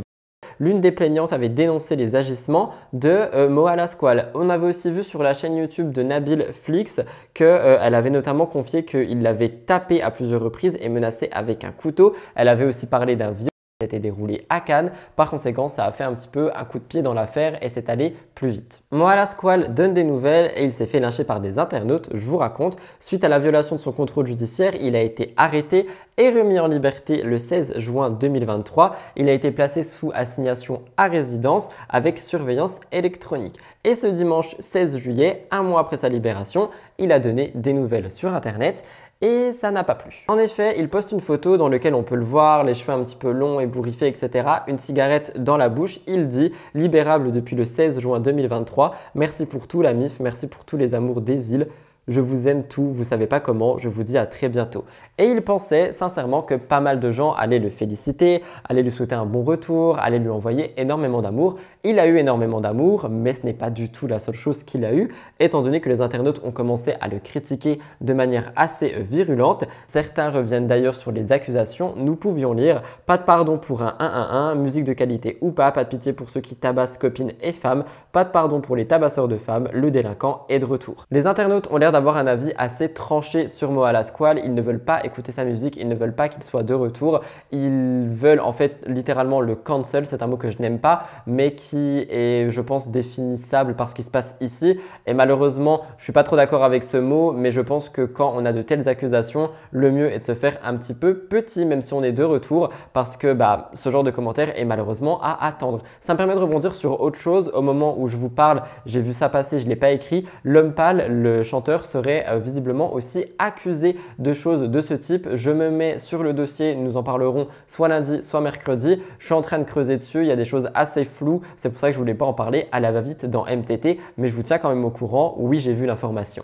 l'une des plaignantes avait dénoncé les agissements de Moa Lasquale. On avait aussi vu sur la chaîne YouTube de Nabil Flix qu'elle avait notamment confié qu'il l'avait tapé à plusieurs reprises et menacé avec un couteau. Elle avait aussi parlé d'un viol s'était déroulé à Cannes. Par conséquent, ça a fait un petit peu un coup de pied dans l'affaire et c'est allé plus vite. Moala Squal donne des nouvelles et il s'est fait lyncher par des internautes, je vous raconte. Suite à la violation de son contrôle judiciaire, il a été arrêté et remis en liberté le 16 juin 2023. Il a été placé sous assignation à résidence avec surveillance électronique. Et ce dimanche 16 juillet, un mois après sa libération, il a donné des nouvelles sur internet. Et ça n'a pas plu. En effet, il poste une photo dans laquelle on peut le voir, les cheveux un petit peu longs, ébouriffés, etc. Une cigarette dans la bouche. Il dit « Libérable depuis le 16 juin 2023. Merci pour tout la MIF, merci pour tous les amours des îles. Je vous aime tout, vous savez pas comment, je vous dis à très bientôt. » Et il pensait sincèrement que pas mal de gens allaient le féliciter, allaient lui souhaiter un bon retour, allaient lui envoyer énormément d'amour. Il a eu énormément d'amour, mais ce n'est pas du tout la seule chose qu'il a eue, étant donné que les internautes ont commencé à le critiquer de manière assez virulente. Certains reviennent d'ailleurs sur les accusations. Nous pouvions lire « Pas de pardon pour un 111, musique de qualité ou pas de pitié pour ceux qui tabassent copines et femmes, pas de pardon pour les tabasseurs de femmes, le délinquant est de retour ». Les internautes ont l'air d'avoir un avis assez tranché sur Moala Squal. Ils ne veulent pas écouter sa musique, ils ne veulent pas qu'il soit de retour. Ils veulent en fait littéralement le cancel, c'est un mot que je n'aime pas, mais qui est, je pense, définissable par ce qui se passe ici. Et malheureusement, je suis pas trop d'accord avec ce mot, mais je pense que quand on a de telles accusations, le mieux est de se faire un petit peu petit, même si on est de retour, parce que ce genre de commentaire est malheureusement à attendre. Ça me permet de rebondir sur autre chose. Au moment où je vous parle, j'ai vu ça passer, je ne l'ai pas écrit. L'homme pâle, le chanteur, serait visiblement aussi accusé de choses de ce type. Je me mets sur le dossier, nous en parlerons soit lundi, soit mercredi. Je suis en train de creuser dessus, il y a des choses assez floues. C'est pour ça que je ne voulais pas en parler à la va-vite dans MTT, mais je vous tiens quand même au courant. Oui, j'ai vu l'information.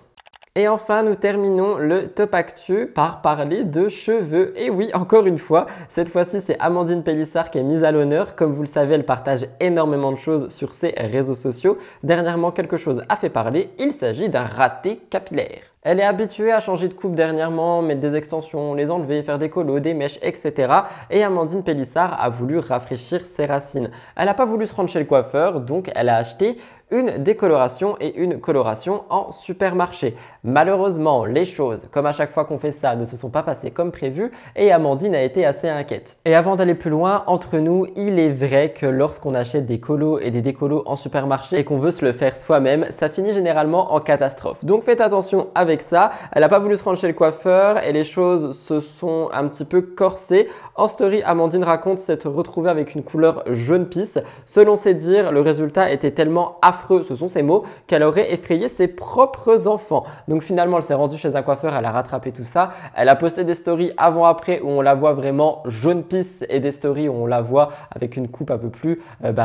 Et enfin, nous terminons le top actu par parler de cheveux. Et oui, encore une fois, cette fois-ci, c'est Amandine Pélissard qui est mise à l'honneur. Comme vous le savez, elle partage énormément de choses sur ses réseaux sociaux. Dernièrement, quelque chose a fait parler. Il s'agit d'un raté capillaire. Elle est habituée à changer de coupe dernièrement, mettre des extensions, les enlever, faire des colos, des mèches, etc. Et Amandine Pélissard a voulu rafraîchir ses racines. Elle n'a pas voulu se rendre chez le coiffeur, donc elle a acheté une décoloration et une coloration en supermarché. Malheureusement, les choses, comme à chaque fois qu'on fait ça, ne se sont pas passées comme prévu et Amandine a été assez inquiète. Et avant d'aller plus loin, entre nous, il est vrai que lorsqu'on achète des colos et des décolos en supermarché et qu'on veut se le faire soi-même, ça finit généralement en catastrophe. Donc faites attention avec ça. Elle n'a pas voulu se rendre chez le coiffeur et les choses se sont un petit peu corsées. En story, Amandine raconte s'être retrouvée avec une couleur jaune pisse. Selon ses dires, le résultat était tellement affreux, ce sont ses mots, qu'elle aurait effrayé ses propres enfants. Donc finalement, elle s'est rendue chez un coiffeur, elle a rattrapé tout ça. Elle a posté des stories avant-après où on la voit vraiment jaune pisse et des stories où on la voit avec une coupe un peu plus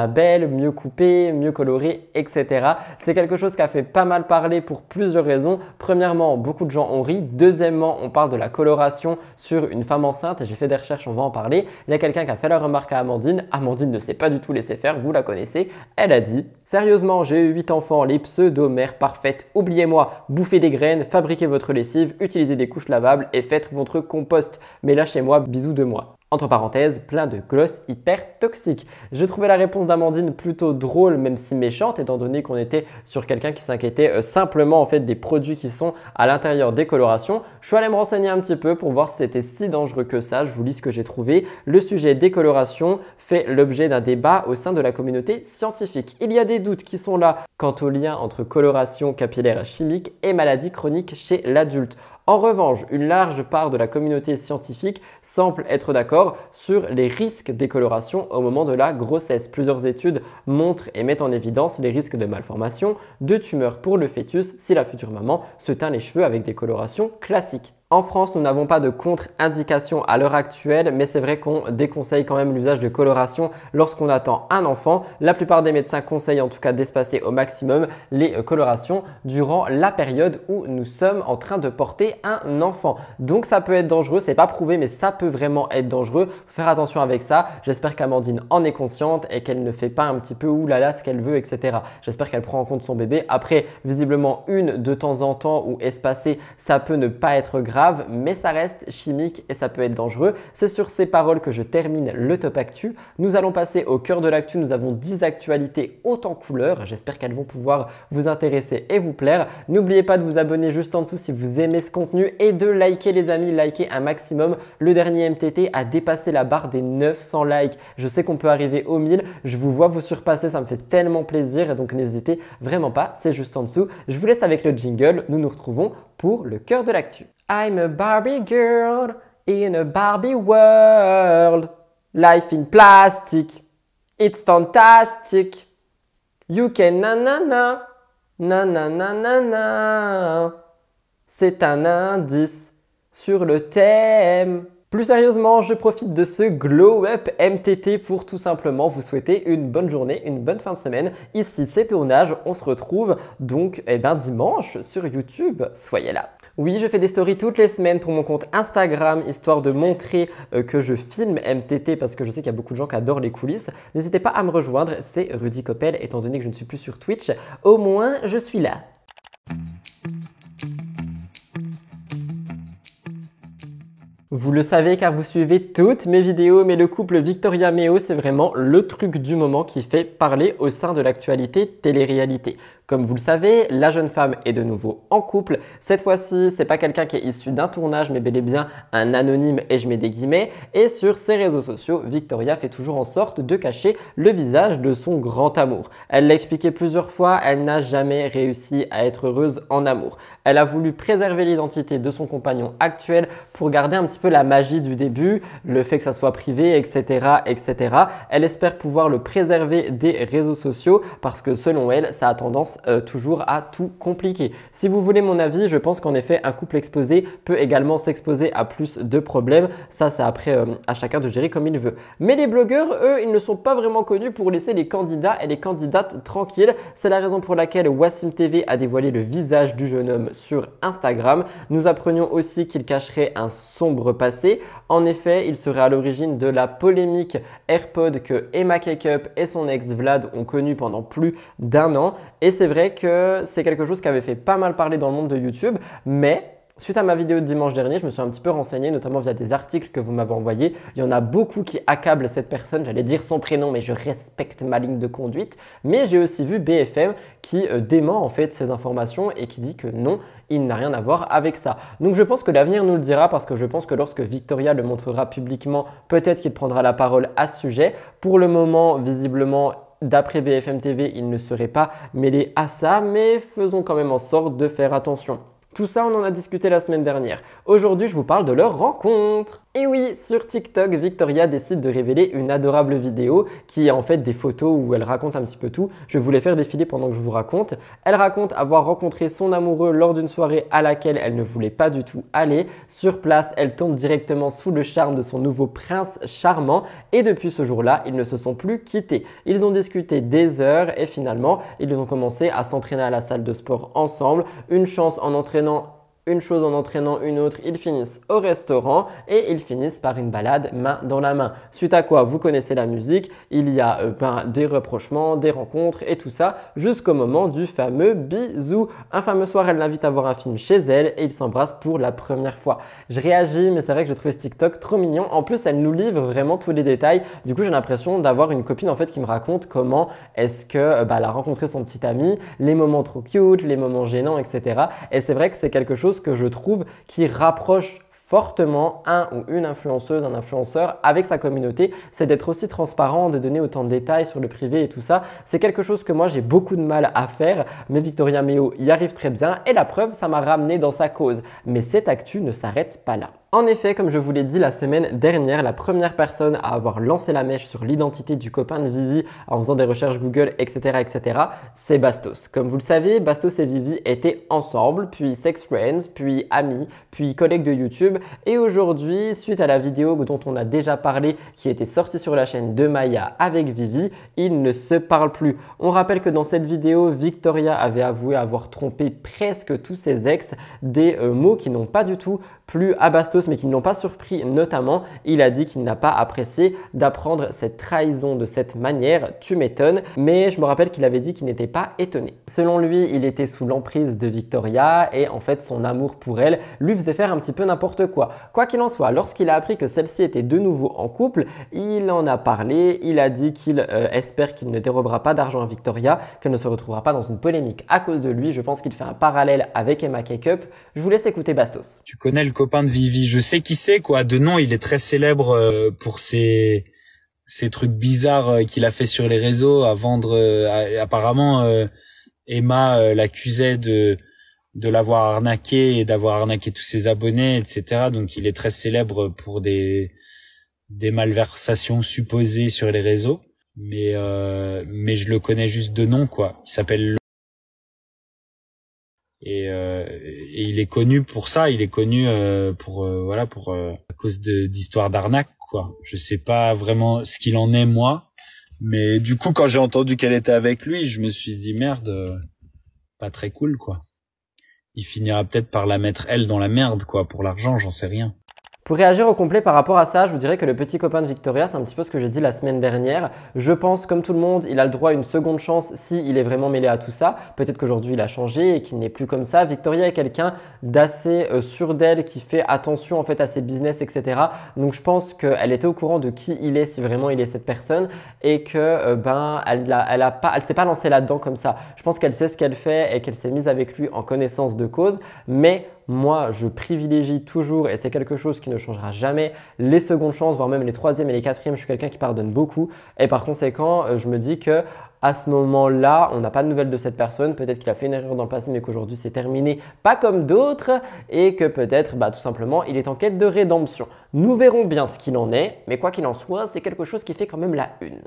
belle, mieux coupée, mieux colorée, etc. C'est quelque chose qui a fait pas mal parler pour plusieurs raisons. Premièrement, beaucoup de gens ont ri. Deuxièmement, on parle de la coloration sur une femme enceinte. J'ai fait des recherches, on va en parler. Il y a quelqu'un qui a fait la remarque à Amandine. Amandine ne s'est pas du tout laissé faire, vous la connaissez. Elle a dit « Sérieusement, j'ai eu 8 enfants, les pseudo-mères parfaites. Oubliez-moi, bouffez des graines, fabriquez votre lessive, utilisez des couches lavables et faites votre compost. Mais lâchez-moi, bisous de moi. » Entre parenthèses, plein de gloss hyper toxiques. Je trouvais la réponse d'Amandine plutôt drôle, même si méchante, étant donné qu'on était sur quelqu'un qui s'inquiétait simplement en fait des produits qui sont à l'intérieur des colorations. Je suis allé me renseigner un petit peu pour voir si c'était si dangereux que ça. Je vous lis ce que j'ai trouvé. Le sujet des colorations fait l'objet d'un débat au sein de la communauté scientifique. Il y a des doutes qui sont là quant au lien entre coloration capillaire chimique et maladie chronique chez l'adulte. En revanche, une large part de la communauté scientifique semble être d'accord sur les risques des colorations au moment de la grossesse. Plusieurs études montrent et mettent en évidence les risques de malformation, de tumeurs pour le fœtus si la future maman se teint les cheveux avec des colorations classiques. En France, nous n'avons pas de contre-indication à l'heure actuelle, mais c'est vrai qu'on déconseille quand même l'usage de coloration lorsqu'on attend un enfant. La plupart des médecins conseillent en tout cas d'espacer au maximum les colorations durant la période où nous sommes en train de porter un enfant. Donc ça peut être dangereux, c'est pas prouvé, mais ça peut vraiment être dangereux. Faut faire attention avec ça. J'espère qu'Amandine en est consciente et qu'elle ne fait pas un petit peu oulala ce qu'elle veut, etc. J'espère qu'elle prend en compte son bébé. Après, visiblement, une de temps en temps ou espacée, ça peut ne pas être grave. grave, mais ça reste chimique et ça peut être dangereux. C'est sur ces paroles que je termine le Top Actu. Nous allons passer au cœur de l'actu. Nous avons 10 actualités hautes en couleurs. J'espère qu'elles vont pouvoir vous intéresser et vous plaire. N'oubliez pas de vous abonner juste en dessous si vous aimez ce contenu et de liker les amis, liker un maximum. Le dernier MTT a dépassé la barre des 900 likes. Je sais qu'on peut arriver aux 1000. Je vous vois vous surpasser, ça me fait tellement plaisir et donc n'hésitez vraiment pas, c'est juste en dessous. Je vous laisse avec le jingle. Nous nous retrouvons pour le cœur de l'actu. I'm a Barbie girl in a Barbie world. Life in plastic. It's fantastic. You can na na na. Na na na na na. C'est un indice sur le thème. Plus sérieusement, je profite de ce Glow Up MTT pour tout simplement vous souhaiter une bonne journée, une bonne fin de semaine. Ici, c'est tournage. On se retrouve donc dimanche sur YouTube. Soyez là. Oui, je fais des stories toutes les semaines pour mon compte Instagram, histoire de montrer que je filme MTT parce que je sais qu'il y a beaucoup de gens qui adorent les coulisses. N'hésitez pas à me rejoindre, c'est Rudy Coppel, étant donné que je ne suis plus sur Twitch. Au moins, je suis là. Vous le savez car vous suivez toutes mes vidéos, mais le couple Victoria Meo, c'est vraiment le truc du moment qui fait parler au sein de l'actualité télé-réalité. Comme vous le savez, la jeune femme est de nouveau en couple. Cette fois-ci, c'est pas quelqu'un qui est issu d'un tournage, mais bel et bien un anonyme, et je mets des guillemets. Et sur ses réseaux sociaux, Victoria fait toujours en sorte de cacher le visage de son grand amour. Elle l'a expliqué plusieurs fois, elle n'a jamais réussi à être heureuse en amour. Elle a voulu préserver l'identité de son compagnon actuel pour garder un petit peu la magie du début, le fait que ça soit privé, etc., etc. Elle espère pouvoir le préserver des réseaux sociaux parce que selon elle, ça a tendance toujours à tout compliquer. Si vous voulez mon avis, je pense qu'en effet, un couple exposé peut également s'exposer à plus de problèmes. Ça, c'est après à chacun de gérer comme il veut. Mais les blogueurs, eux, ils ne sont pas vraiment connus pour laisser les candidats et les candidates tranquilles. C'est la raison pour laquelle Wassim TV a dévoilé le visage du jeune homme sur Instagram. Nous apprenions aussi qu'il cacherait un sombre passé. En effet, il serait à l'origine de la polémique AirPod que Emma Cakeup et son ex Vlad ont connu pendant plus d'1 an. Et c'est vrai que c'est quelque chose qui avait fait pas mal parler dans le monde de YouTube, mais suite à ma vidéo de dimanche dernier, je me suis un petit peu renseigné, notamment via des articles que vous m'avez envoyés. Il y en a beaucoup qui accablent cette personne. J'allais dire son prénom, mais je respecte ma ligne de conduite. Mais j'ai aussi vu BFM qui dément en fait ces informations et qui dit que non, il n'a rien à voir avec ça. Donc je pense que l'avenir nous le dira parce que je pense que lorsque Victoria le montrera publiquement, peut-être qu'il prendra la parole à ce sujet. Pour le moment, visiblement, d'après BFM TV, il ne serait pas mêlé à ça, mais faisons quand même en sorte de faire attention. Tout ça, on en a discuté la semaine dernière. Aujourd'hui, je vous parle de leur rencontre. Et oui, sur TikTok, Victoria décide de révéler une adorable vidéo qui est en fait des photos où elle raconte un petit peu tout. Je vais vous les faire défiler pendant que je vous raconte. Elle raconte avoir rencontré son amoureux lors d'une soirée à laquelle elle ne voulait pas du tout aller. Sur place, elle tombe directement sous le charme de son nouveau prince charmant et depuis ce jour-là, ils ne se sont plus quittés. Ils ont discuté des heures et finalement, ils ont commencé à s'entraîner à la salle de sport ensemble. Une chance en entraînant une chose en entraînant une autre, ils finissent au restaurant et ils finissent par une balade main dans la main. Suite à quoi, vous connaissez la musique, il y a des rapprochements, des rencontres et tout ça jusqu'au moment du fameux bisou. Un fameux soir, elle l'invite à voir un film chez elle et ils s'embrassent pour la première fois. Je réagis, mais c'est vrai que j'ai trouvé ce TikTok trop mignon. En plus, elle nous livre vraiment tous les détails. Du coup, j'ai l'impression d'avoir une copine en fait qui me raconte comment est-ce que elle a rencontré son petit ami, les moments trop cute, les moments gênants, etc. Et c'est vrai que c'est quelque chose que je trouve qui rapproche fortement un ou une influenceuse, un influenceur avec sa communauté, c'est d'être aussi transparent, de donner autant de détails sur le privé et tout ça. C'est quelque chose que moi j'ai beaucoup de mal à faire, mais Victoria Meo y arrive très bien et la preuve, ça m'a ramené dans sa cause. Mais cette actu ne s'arrête pas là. En effet, comme je vous l'ai dit la semaine dernière, la première personne à avoir lancé la mèche sur l'identité du copain de Vivi en faisant des recherches Google, etc., c'est Bastos. Comme vous le savez, Bastos et Vivi étaient ensemble, puis sex friends, puis amis, puis collègues de YouTube. Et aujourd'hui, suite à la vidéo dont on a déjà parlé, qui était sortie sur la chaîne de Maya avec Vivi, ils ne se parlent plus. On rappelle que dans cette vidéo, Victoria avait avoué avoir trompé presque tous ses ex, des mots qui n'ont pas du tout plu à Bastos Bastos, mais qui ne l'ont pas surpris. Notamment, il a dit qu'il n'a pas apprécié d'apprendre cette trahison de cette manière. Tu m'étonnes, mais je me rappelle qu'il avait dit qu'il n'était pas étonné. Selon lui, il était sous l'emprise de Victoria et en fait, son amour pour elle lui faisait faire un petit peu n'importe quoi. Quoi qu'il en soit, lorsqu'il a appris que celle-ci était de nouveau en couple, il en a parlé. Il a dit qu'il espère qu'il ne dérobera pas d'argent à Victoria, qu'elle ne se retrouvera pas dans une polémique à cause de lui. Je pense qu'il fait un parallèle avec Emma Cakeup. Je vous laisse écouter Bastos. Tu connais le copain de Vivi, je sais qui c'est quoi. De nom, il est très célèbre pour ses trucs bizarres qu'il a fait sur les réseaux à vendre. Apparemment, Emma l'accusait de l'avoir arnaqué et d'avoir arnaqué tous ses abonnés, etc. Donc il est très célèbre pour des malversations supposées sur les réseaux. Mais je le connais juste de nom, quoi. Il s'appelle et il est connu pour ça. Il est connu à cause d'histoires d'arnaque, quoi. Je sais pas vraiment ce qu'il en est, moi. Mais du coup, quand j'ai entendu qu'elle était avec lui, je me suis dit merde, pas très cool, quoi. Il finira peut-être par la mettre elle dans la merde, quoi, pour l'argent, j'en sais rien. Pour réagir au complet par rapport à ça, je vous dirais que le petit copain de Victoria, c'est un petit peu ce que j'ai dit la semaine dernière. Je pense, comme tout le monde, il a le droit à une seconde chance s'il est vraiment mêlé à tout ça. Peut-être qu'aujourd'hui, il a changé et qu'il n'est plus comme ça. Victoria est quelqu'un d'assez sûr d'elle, qui fait attention en fait à ses business, etc. Donc, je pense qu'elle était au courant de qui il est, si vraiment il est cette personne, et que elle s'est pas lancée là-dedans comme ça. Je pense qu'elle sait ce qu'elle fait et qu'elle s'est mise avec lui en connaissance de cause, mais moi, je privilégie toujours, et c'est quelque chose qui ne changera jamais, les secondes chances, voire même les troisièmes et les quatrièmes. Je suis quelqu'un qui pardonne beaucoup et par conséquent, je me dis que à ce moment-là, on n'a pas de nouvelles de cette personne. Peut-être qu'il a fait une erreur dans le passé, mais qu'aujourd'hui, c'est terminé, pas comme d'autres, et que peut-être, tout simplement, il est en quête de rédemption. Nous verrons bien ce qu'il en est, mais quoi qu'il en soit, c'est quelque chose qui fait quand même la une.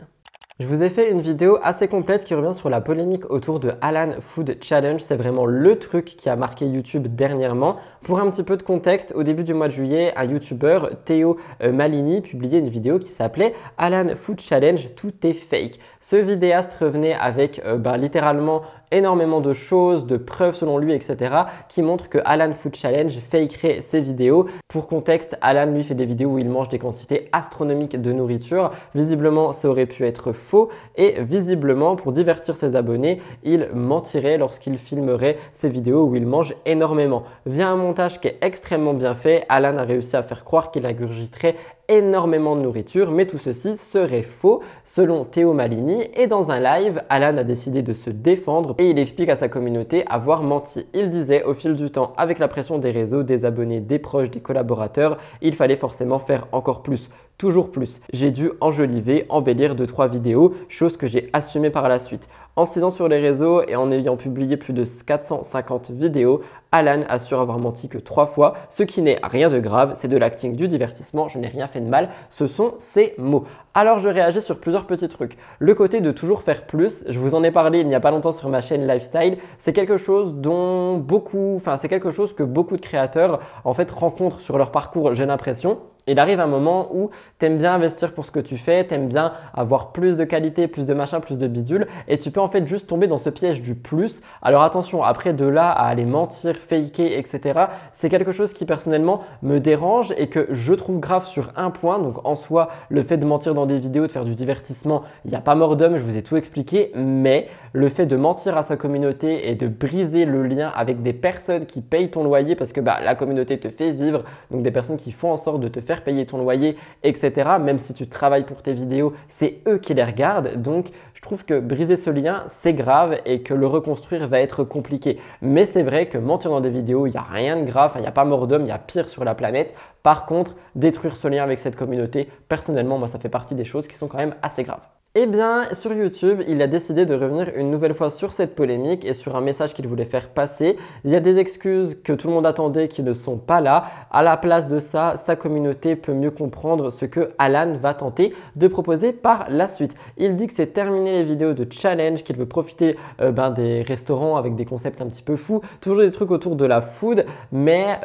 Je vous ai fait une vidéo assez complète qui revient sur la polémique autour de Alan Food Challenge. C'est vraiment le truc qui a marqué YouTube dernièrement. Pour un petit peu de contexte, au début du mois de juillet, un YouTuber, Théo Malini, publiait une vidéo qui s'appelait Alan Food Challenge, tout est fake. Ce vidéaste revenait avec littéralement énormément de choses, de preuves selon lui, etc. qui montrent que Alan Food Challenge fakerait ses vidéos. Pour contexte, Alan lui fait des vidéos où il mange des quantités astronomiques de nourriture. Visiblement, ça aurait pu être faux et visiblement, pour divertir ses abonnés, il mentirait lorsqu'il filmerait ses vidéos où il mange énormément. Via un montage qui est extrêmement bien fait, Alan a réussi à faire croire qu'il ingurgiterait énormément de nourriture, mais tout ceci serait faux selon Théo Malini. Et dans un live, Alan a décidé de se défendre et il explique à sa communauté avoir menti. Il disait au fil du temps, avec la pression des réseaux, des abonnés, des proches, des collaborateurs, il fallait forcément faire encore plus. Toujours plus. J'ai dû enjoliver, embellir 2-3 vidéos, chose que j'ai assumée par la suite. En 6 ans sur les réseaux et en ayant publié plus de 450 vidéos, Alan assure avoir menti que 3 fois, ce qui n'est rien de grave, c'est de l'acting, du divertissement, je n'ai rien fait de mal, ce sont ses mots. Alors je réagis sur plusieurs petits trucs. Le côté de toujours faire plus, je vous en ai parlé il n'y a pas longtemps sur ma chaîne Lifestyle, c'est quelque chose c'est quelque chose que beaucoup de créateurs en fait rencontrent sur leur parcours, j'ai l'impression. Il arrive un moment où tu aimes bien investir pour ce que tu fais, tu aimes bien avoir plus de qualité, plus de machin, plus de bidule et tu peux en fait juste tomber dans ce piège du plus. Alors attention, après de là à aller mentir, faker, etc. c'est quelque chose qui personnellement me dérange et que je trouve grave sur un point. Donc en soi, le fait de mentir dans des vidéos, de faire du divertissement, il n'y a pas mort d'homme, je vous ai tout expliqué, mais le fait de mentir à sa communauté et de briser le lien avec des personnes qui payent ton loyer parce que la communauté te fait vivre, donc des personnes qui font en sorte de te faire payer ton loyer, etc. Même si tu travailles pour tes vidéos, c'est eux qui les regardent. Donc, je trouve que briser ce lien, c'est grave et que le reconstruire va être compliqué. Mais c'est vrai que mentir dans des vidéos, il n'y a rien de grave, il n'y a pas mort d'homme, il y a pire sur la planète. Par contre, détruire ce lien avec cette communauté, personnellement, moi, ça fait partie des choses qui sont quand même assez graves. Eh bien, sur YouTube, il a décidé de revenir une nouvelle fois sur cette polémique et sur un message qu'il voulait faire passer. Il y a des excuses que tout le monde attendait qui ne sont pas là. À la place de ça, sa communauté peut mieux comprendre ce que Alan va tenter de proposer par la suite. Il dit que c'est terminé les vidéos de challenge, qu'il veut profiter des restaurants avec des concepts un petit peu fous. Toujours des trucs autour de la food, mais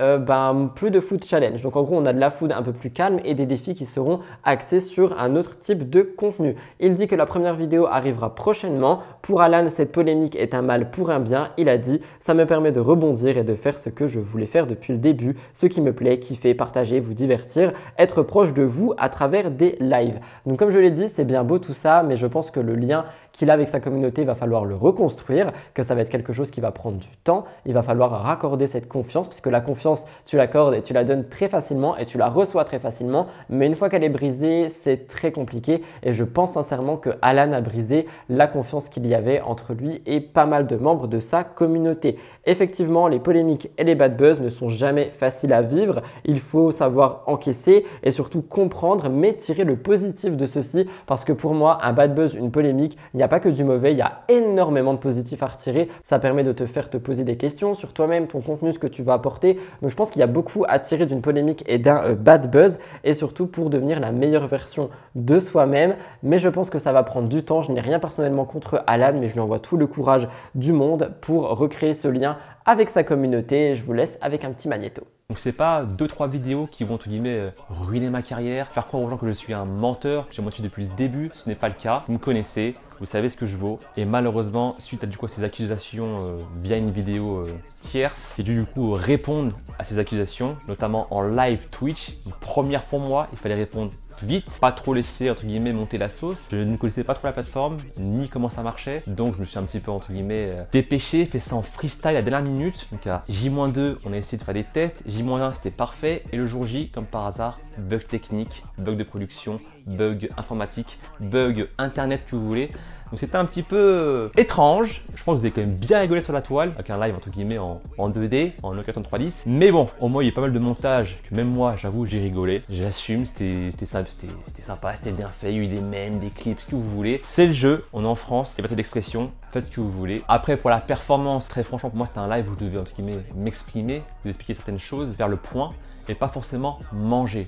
plus de food challenge. Donc en gros, on a de la food un peu plus calme et des défis qui seront axés sur un autre type de contenu. Il dit que la première vidéo arrivera prochainement. Pour Alan, cette polémique est un mal pour un bien. Il a dit « Ça me permet de rebondir et de faire ce que je voulais faire depuis le début, ce qui me plaît, kiffer, partager, vous divertir, être proche de vous à travers des lives. » Donc comme je l'ai dit, c'est bien beau tout ça, mais je pense que le lien qu'il a avec sa communauté, va falloir le reconstruire, que ça va être quelque chose qui va prendre du temps. Il va falloir raccorder cette confiance, puisque la confiance, tu l'accordes et tu la donnes très facilement et tu la reçois très facilement. Mais une fois qu'elle est brisée, c'est très compliqué et je pense sincèrement que Alan a brisé la confiance qu'il y avait entre lui et pas mal de membres de sa communauté. Effectivement, les polémiques et les bad buzz ne sont jamais faciles à vivre. Il faut savoir encaisser et surtout comprendre, mais tirer le positif de ceci, parce que pour moi, un bad buzz, une polémique, il n'y a pas que du mauvais, il y a énormément de positifs à retirer. Ça permet de te faire te poser des questions sur toi-même, ton contenu, ce que tu vas apporter. Donc je pense qu'il y a beaucoup à tirer d'une polémique et d'un bad buzz, et surtout pour devenir la meilleure version de soi-même. Mais je pense que ça va prendre du temps. Je n'ai rien personnellement contre Alan, mais je lui envoie tout le courage du monde pour recréer ce lien avec sa communauté. Je vous laisse avec un petit magnéto. Donc c'est pas 2-3 vidéos qui vont entre guillemets ruiner ma carrière, faire croire aux gens que je suis un menteur, j'ai menti depuis le début, ce n'est pas le cas. Vous me connaissez, vous savez ce que je vaux. Et malheureusement, suite à ces accusations via une vidéo tierce, j'ai dû du coup répondre à ces accusations, notamment en live Twitch. Une première pour moi, il fallait répondre vite, pas trop laisser entre guillemets monter la sauce. Je ne connaissais pas trop la plateforme, ni comment ça marchait. Donc je me suis un petit peu entre guillemets dépêché, fait ça en freestyle à la dernière minute. Donc à J-2, on a essayé de faire des tests. J-1, c'était parfait. Et le jour J, comme par hasard, bug technique, bug de production, bug informatique, bug internet que vous voulez. Donc c'était un petit peu étrange. Je pense que vous avez quand même bien rigolé sur la toile, avec un live entre guillemets en 2D, en Nokia 3310. Mais bon, au moins il y a pas mal de montage que même moi, j'avoue, j'ai rigolé. J'assume, c'était sympa, c'était bien fait. Il y a eu des mèmes, des clips, ce que vous voulez. C'est le jeu, on est en France, il y a pas d'expression, faites ce que vous voulez. Après, pour la performance, très franchement, pour moi c'était un live où je devais entre guillemets m'exprimer, vous expliquer certaines choses, faire le point, et pas forcément manger.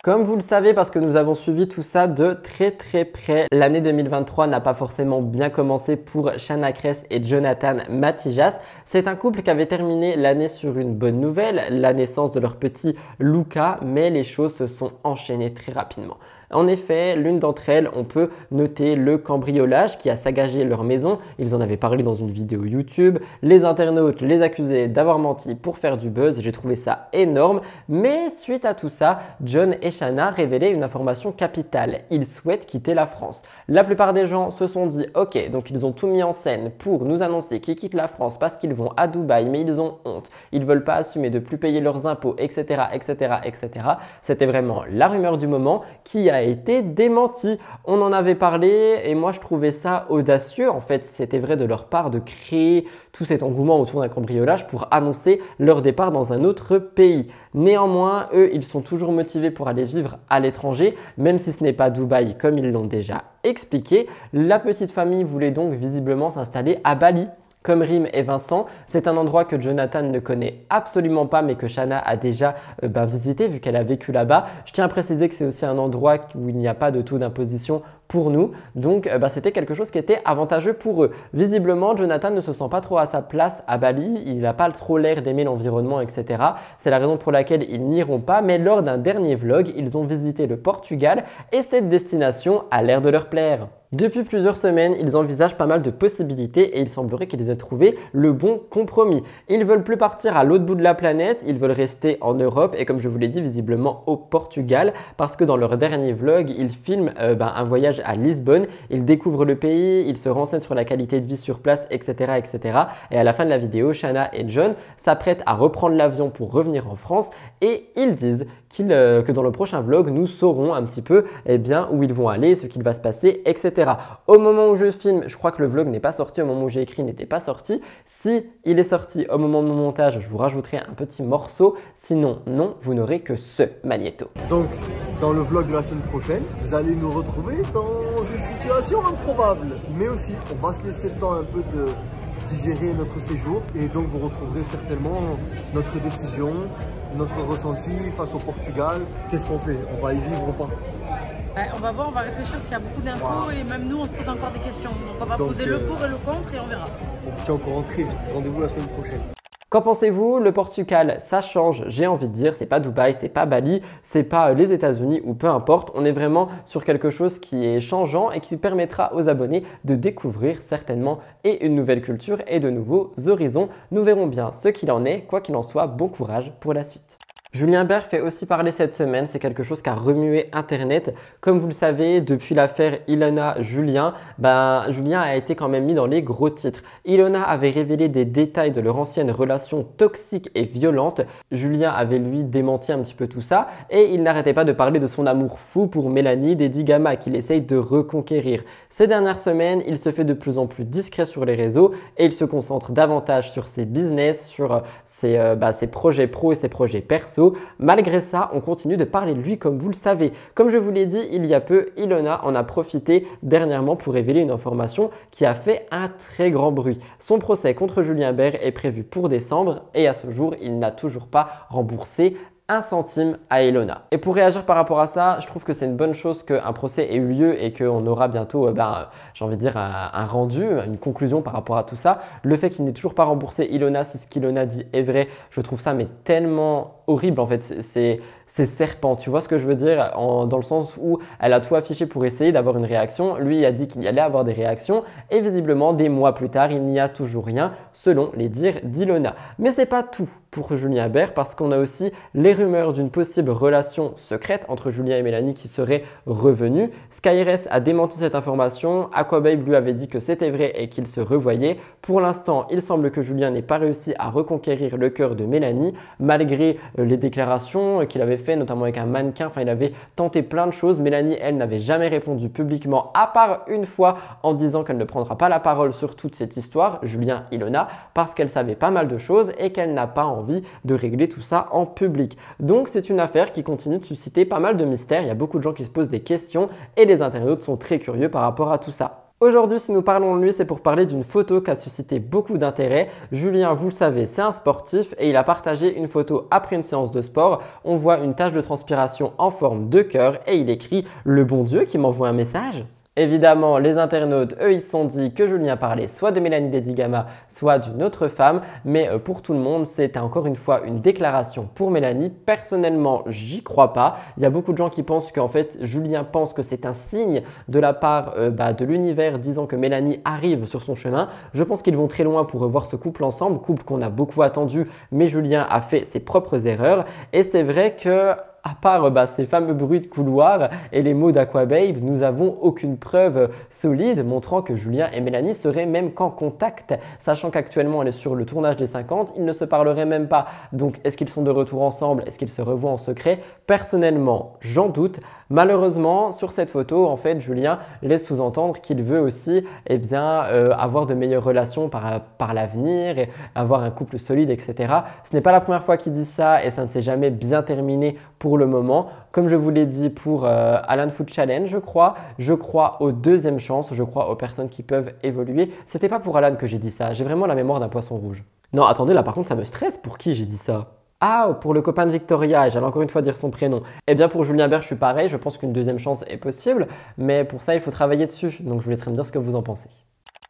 Comme vous le savez, parce que nous avons suivi tout ça de très près, l'année 2023 n'a pas forcément bien commencé pour Shanna Kress et Jonathan Matijas. C'est un couple qui avait terminé l'année sur une bonne nouvelle, la naissance de leur petit Luca, mais les choses se sont enchaînées très rapidement. En effet, l'une d'entre elles, on peut noter le cambriolage qui a saccagé leur maison. Ils en avaient parlé dans une vidéo YouTube. Les internautes les accusaient d'avoir menti pour faire du buzz. J'ai trouvé ça énorme. Mais suite à tout ça, John et Shanna révélaient une information capitale. Ils souhaitent quitter la France. La plupart des gens se sont dit « Ok, donc ils ont tout mis en scène pour nous annoncer qu'ils quittent la France parce qu'ils vont à Dubaï, mais ils ont honte. Ils ne veulent pas assumer de plus payer leurs impôts, etc. etc., etc. » C'était vraiment la rumeur du moment qui a été démenti. On en avait parlé et moi je trouvais ça audacieux. En fait, c'était vrai de leur part de créer tout cet engouement autour d'un cambriolage pour annoncer leur départ dans un autre pays. Néanmoins, eux, ils sont toujours motivés pour aller vivre à l'étranger, même si ce n'est pas Dubaï comme ils l'ont déjà expliqué. La petite famille voulait donc visiblement s'installer à Bali. Comme Rim et Vincent, c'est un endroit que Jonathan ne connaît absolument pas mais que Shanna a déjà visité vu qu'elle a vécu là-bas. Je tiens à préciser que c'est aussi un endroit où il n'y a pas de taux d'imposition pour nous. Donc c'était quelque chose qui était avantageux pour eux. Visiblement, Jonathan ne se sent pas trop à sa place à Bali. Il n'a pas trop l'air d'aimer l'environnement, etc. C'est la raison pour laquelle ils n'iront pas. Mais lors d'un dernier vlog, ils ont visité le Portugal et cette destination a l'air de leur plaire. Depuis plusieurs semaines, ils envisagent pas mal de possibilités et il semblerait qu'ils aient trouvé le bon compromis. Ils veulent plus partir à l'autre bout de la planète, ils veulent rester en Europe et comme je vous l'ai dit, visiblement au Portugal parce que dans leur dernier vlog, ils filment un voyage à Lisbonne, ils découvrent le pays, ils se renseignent sur la qualité de vie sur place, etc. etc. Et à la fin de la vidéo, Shanna et John s'apprêtent à reprendre l'avion pour revenir en France et ils disent que dans le prochain vlog, nous saurons un petit peu où ils vont aller, ce qu'il va se passer, etc. Au moment où je filme, je crois que le vlog n'est pas sorti, au moment où j'ai écrit, il n'était pas sorti. Si il est sorti au moment de mon montage, je vous rajouterai un petit morceau. Sinon, non, vous n'aurez que ce magnéto. Donc, dans le vlog de la semaine prochaine, vous allez nous retrouver dans une situation improbable. Mais aussi, on va se laisser le temps un peu de digérer notre séjour. Et donc, vous retrouverez certainement notre décision, notre ressenti face au Portugal. Qu'est-ce qu'on fait? On va y vivre ou pas? On va voir, on va réfléchir parce qu'il y a beaucoup d'infos et même nous on se pose encore des questions. Donc on va poser le pour et le contre et on verra. On vous tient au courant très vite. Rendez-vous la semaine prochaine. Qu'en pensez-vous? Le Portugal, ça change, j'ai envie de dire, c'est pas Dubaï, c'est pas Bali, c'est pas les États-Unis ou peu importe. On est vraiment sur quelque chose qui est changeant et qui permettra aux abonnés de découvrir certainement et une nouvelle culture et de nouveaux horizons. Nous verrons bien ce qu'il en est. Quoi qu'il en soit, bon courage pour la suite. Julien Bert fait aussi parler cette semaine, c'est quelque chose qui a remué Internet. Comme vous le savez, depuis l'affaire Ilona-Julien, Julien a été quand même mis dans les gros titres. Ilona avait révélé des détails de leur ancienne relation toxique et violente. Julien avait lui démenti un petit peu tout ça et il n'arrêtait pas de parler de son amour fou pour Mélanie d'Eddie Gama qu'il essaye de reconquérir. Ces dernières semaines, il se fait de plus en plus discret sur les réseaux et il se concentre davantage sur ses business, sur ses projets pro et ses projets perso. Malgré ça, on continue de parler de lui comme vous le savez. Comme je vous l'ai dit il y a peu, Ilona en a profité dernièrement pour révéler une information qui a fait un très grand bruit. Son procès contre Julien Bert est prévu pour décembre et à ce jour, il n'a toujours pas remboursé 1 centime à Ilona. Et pour réagir par rapport à ça, je trouve que c'est une bonne chose qu'un procès ait eu lieu et qu'on aura bientôt, j'ai envie de dire, un rendu, une conclusion par rapport à tout ça. Le fait qu'il n'ait toujours pas remboursé Ilona, si ce qu'Ilona dit est vrai, je trouve ça mais tellement horrible en fait, c'est serpent, tu vois ce que je veux dire, dans le sens où elle a tout affiché pour essayer d'avoir une réaction, lui il a dit qu'il y allait avoir des réactions et visiblement des mois plus tard il n'y a toujours rien selon les dires d'Ilona. Mais c'est pas tout pour Julien Bert parce qu'on a aussi les rumeurs d'une possible relation secrète entre Julien et Mélanie qui serait revenue. SkyRS a démenti cette information, Aquababe lui avait dit que c'était vrai et qu'ils se revoyaient. Pour l'instant, il semble que Julien n'ait pas réussi à reconquérir le cœur de Mélanie malgré les déclarations qu'il avait fait notamment avec un mannequin, il avait tenté plein de choses. Mélanie, elle, n'avait jamais répondu publiquement à part une fois en disant qu'elle ne prendra pas la parole sur toute cette histoire, Julien Ilona, parce qu'elle savait pas mal de choses et qu'elle n'a pas envie de régler tout ça en public. Donc c'est une affaire qui continue de susciter pas mal de mystères, il y a beaucoup de gens qui se posent des questions et les internautes sont très curieux par rapport à tout ça. Aujourd'hui, si nous parlons de lui, c'est pour parler d'une photo qui a suscité beaucoup d'intérêt. Julien, vous le savez, c'est un sportif et il a partagé une photo après une séance de sport. On voit une tache de transpiration en forme de cœur et il écrit « Le bon Dieu qui m'envoie un message ». Évidemment, les internautes, eux, ils se sont dit que Julien parlait soit de Mélanie d'Eddie Gama, soit d'une autre femme. Mais pour tout le monde, c'est encore une fois une déclaration pour Mélanie. Personnellement, j'y crois pas. Il y a beaucoup de gens qui pensent qu'en fait, Julien pense que c'est un signe de la part de l'univers disant que Mélanie arrive sur son chemin. Je pense qu'ils vont très loin pour revoir ce couple ensemble, couple qu'on a beaucoup attendu, mais Julien a fait ses propres erreurs. Et c'est vrai que à part ces fameux bruits de couloir et les mots d'Aquababe, nous n'avons aucune preuve solide montrant que Julien et Mélanie seraient même qu'en contact. Sachant qu'actuellement elle est sur le tournage des 50, ils ne se parleraient même pas. Donc est-ce qu'ils sont de retour ensemble? Est-ce qu'ils se revoient en secret? Personnellement, j'en doute. Malheureusement, sur cette photo, en fait, Julien laisse sous-entendre qu'il veut aussi avoir de meilleures relations par l'avenir et avoir un couple solide, etc. Ce n'est pas la première fois qu'il dit ça et ça ne s'est jamais bien terminé pour le moment. Comme je vous l'ai dit pour Alan Food Challenge, je crois aux deuxièmes chances, je crois aux personnes qui peuvent évoluer. C'était pas pour Alan que j'ai dit ça, j'ai vraiment la mémoire d'un poisson rouge. Non, attendez, là par contre ça me stresse, pour qui j'ai dit ça? Ah, pour le copain de Victoria, j'allais encore une fois dire son prénom. Eh bien pour Julien Bert, je suis pareil, je pense qu'une deuxième chance est possible, mais pour ça il faut travailler dessus, donc je vous laisserai me dire ce que vous en pensez.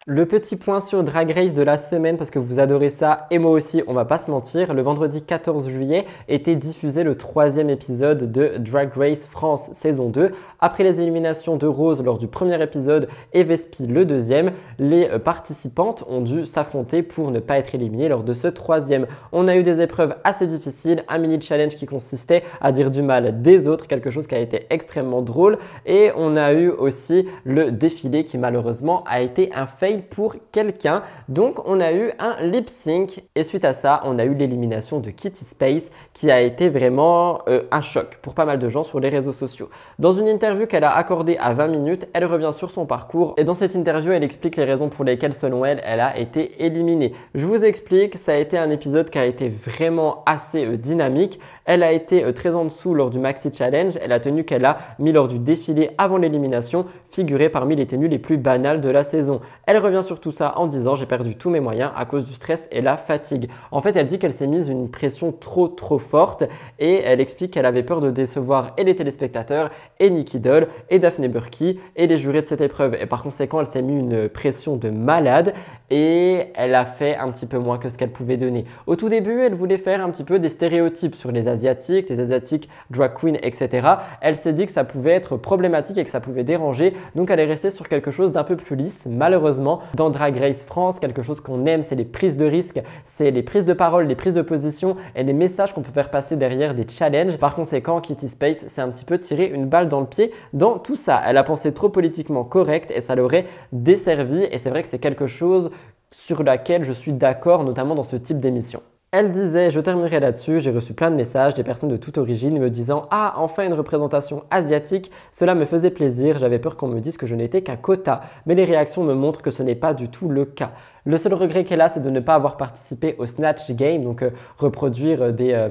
Le petit point sur Drag Race de la semaine parce que vous adorez ça et moi aussi, on va pas se mentir. Le vendredi 14 juillet était diffusé le 3e épisode de Drag Race France saison 2. Après les éliminations de Rose lors du premier épisode et Vespi le 2e, les participantes ont dû s'affronter pour ne pas être éliminées lors de ce 3e. On a eu des épreuves assez difficiles, un mini challenge qui consistait à dire du mal des autres, quelque chose qui a été extrêmement drôle et on a eu aussi le défilé qui malheureusement a été un fail pour quelqu'un. Donc on a eu un lip sync et suite à ça on a eu l'élimination de Kitty Space qui a été vraiment un choc pour pas mal de gens sur les réseaux sociaux. Dans une interview qu'elle a accordée à 20 minutes, elle revient sur son parcours et dans cette interview elle explique les raisons pour lesquelles selon elle, elle a été éliminée. Je vous explique, ça a été un épisode qui a été vraiment assez dynamique. Elle a été très en dessous lors du Maxi Challenge, elle a tenu qu'elle a mis lors du défilé avant l'élimination, figuré parmi les tenues les plus banales de la saison. Elle revient sur tout ça en disant j'ai perdu tous mes moyens à cause du stress et la fatigue. En fait, elle dit qu'elle s'est mise une pression trop forte et elle explique qu'elle avait peur de décevoir et les téléspectateurs et Nicky Doll et Daphne Burki et les jurés de cette épreuve. Et par conséquent, elle s'est mis une pression de malade et elle a fait un petit peu moins que ce qu'elle pouvait donner. Au tout début, elle voulait faire un petit peu des stéréotypes sur les asiatiques drag queens, etc. Elle s'est dit que ça pouvait être problématique et que ça pouvait déranger, donc elle est restée sur quelque chose d'un peu plus lisse. Malheureusement, dans Drag Race France, quelque chose qu'on aime, c'est les prises de risque, c'est les prises de parole, les prises de position et les messages qu'on peut faire passer derrière des challenges. Par conséquent, Kitty Space s'est un petit peu tiré une balle dans le pied dans tout ça. Elle a pensé trop politiquement correct et ça l'aurait desservi, et c'est vrai que c'est quelque chose sur laquelle je suis d'accord, notamment dans ce type d'émission. Elle disait, je terminerai là-dessus, j'ai reçu plein de messages des personnes de toute origine me disant « Ah, enfin une représentation asiatique, cela me faisait plaisir, j'avais peur qu'on me dise que je n'étais qu'un quota, mais les réactions me montrent que ce n'est pas du tout le cas. » Le seul regret qu'elle a, c'est de ne pas avoir participé au Snatch Game, donc reproduire des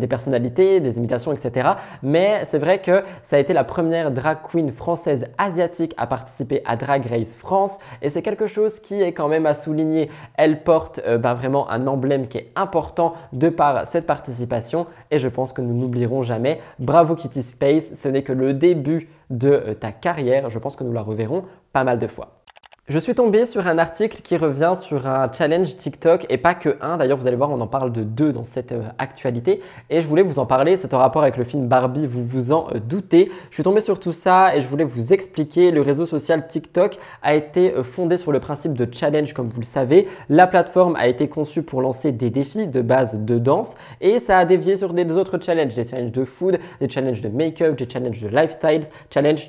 personnalités, des imitations, etc. Mais c'est vrai que ça a été la première drag queen française asiatique à participer à Drag Race France et c'est quelque chose qui est quand même à souligner. Elle porte vraiment un emblème qui est important de par cette participation et je pense que nous n'oublierons jamais. Bravo Kitty Space, ce n'est que le début de ta carrière, je pense que nous la reverrons pas mal de fois. Je suis tombé sur un article qui revient sur un challenge TikTok et pas que un. D'ailleurs, vous allez voir, on en parle de deux dans cette actualité. Et je voulais vous en parler, c'est en rapport avec le film Barbie, vous vous en doutez. Je suis tombé sur tout ça et je voulais vous expliquer. Le réseau social TikTok a été fondé sur le principe de challenge, comme vous le savez. La plateforme a été conçue pour lancer des défis de base de danse et ça a dévié sur des autres challenges. Des challenges de food, des challenges de make-up, des challenges de lifestyles, challenge.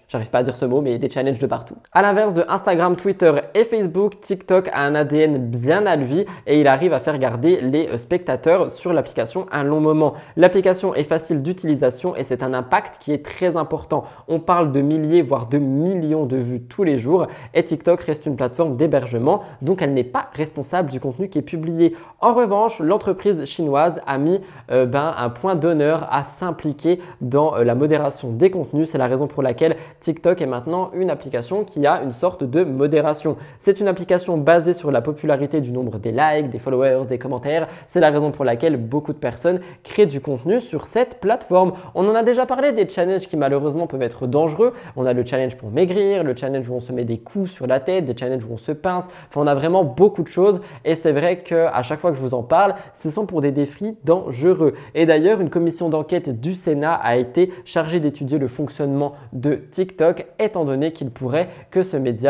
J'arrive pas à dire ce mot, mais des challenges de partout. À l'inverse de Instagram, Twitter et Facebook, TikTok a un ADN bien à lui et il arrive à faire garder les spectateurs sur l'application un long moment. L'application est facile d'utilisation et c'est un impact qui est très important. On parle de milliers voire de millions de vues tous les jours et TikTok reste une plateforme d'hébergement, donc elle n'est pas responsable du contenu qui est publié. En revanche, l'entreprise chinoise a mis un point d'honneur à s'impliquer dans la modération des contenus. C'est la raison pour laquelle TikTok est maintenant une application qui a une sorte de modération. C'est une application basée sur la popularité du nombre des likes, des followers, des commentaires. C'est la raison pour laquelle beaucoup de personnes créent du contenu sur cette plateforme. On en a déjà parlé des challenges qui malheureusement peuvent être dangereux. On a le challenge pour maigrir, le challenge où on se met des coups sur la tête, des challenges où on se pince. Enfin, on a vraiment beaucoup de choses et c'est vrai qu'à chaque fois que je vous en parle, ce sont pour des défis dangereux. Et d'ailleurs, une commission d'enquête du Sénat a été chargée d'étudier le fonctionnement de TikTok étant donné qu'il pourrait que ce média,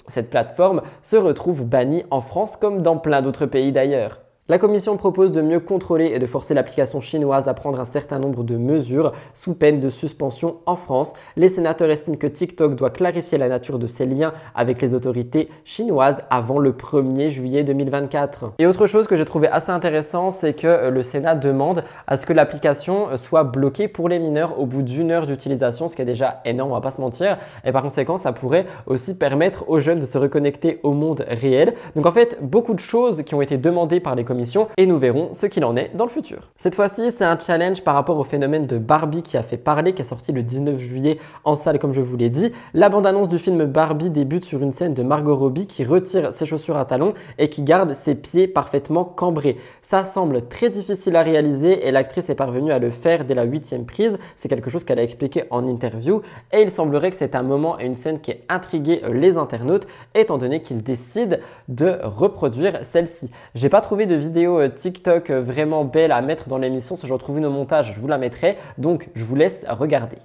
cette plateforme se retrouve bannie en France comme dans plein d'autres pays d'ailleurs. La commission propose de mieux contrôler et de forcer l'application chinoise à prendre un certain nombre de mesures sous peine de suspension en France. Les sénateurs estiment que TikTok doit clarifier la nature de ses liens avec les autorités chinoises avant le 1er juillet 2024. Et autre chose que j'ai trouvé assez intéressant, c'est que le Sénat demande à ce que l'application soit bloquée pour les mineurs au bout d'1 heure d'utilisation, ce qui est déjà énorme, on va pas se mentir. Et par conséquent, ça pourrait aussi permettre aux jeunes de se reconnecter au monde réel. Donc en fait, beaucoup de choses qui ont été demandées par les et nous verrons ce qu'il en est dans le futur. Cette fois-ci, c'est un challenge par rapport au phénomène de Barbie qui a fait parler, qui est sorti le 19 juillet en salle comme je vous l'ai dit. La bande-annonce du film Barbie débute sur une scène de Margot Robbie qui retire ses chaussures à talons et qui garde ses pieds parfaitement cambrés. Ça semble très difficile à réaliser et l'actrice est parvenue à le faire dès la 8e prise. C'est quelque chose qu'elle a expliqué en interview et il semblerait que c'est un moment et une scène qui a intrigué les internautes étant donné qu'ils décident de reproduire celle-ci. J'ai pas trouvé de vidéo TikTok vraiment belle à mettre dans l'émission. Si j'en trouve une au montage, je vous la mettrai. Donc, je vous laisse regarder.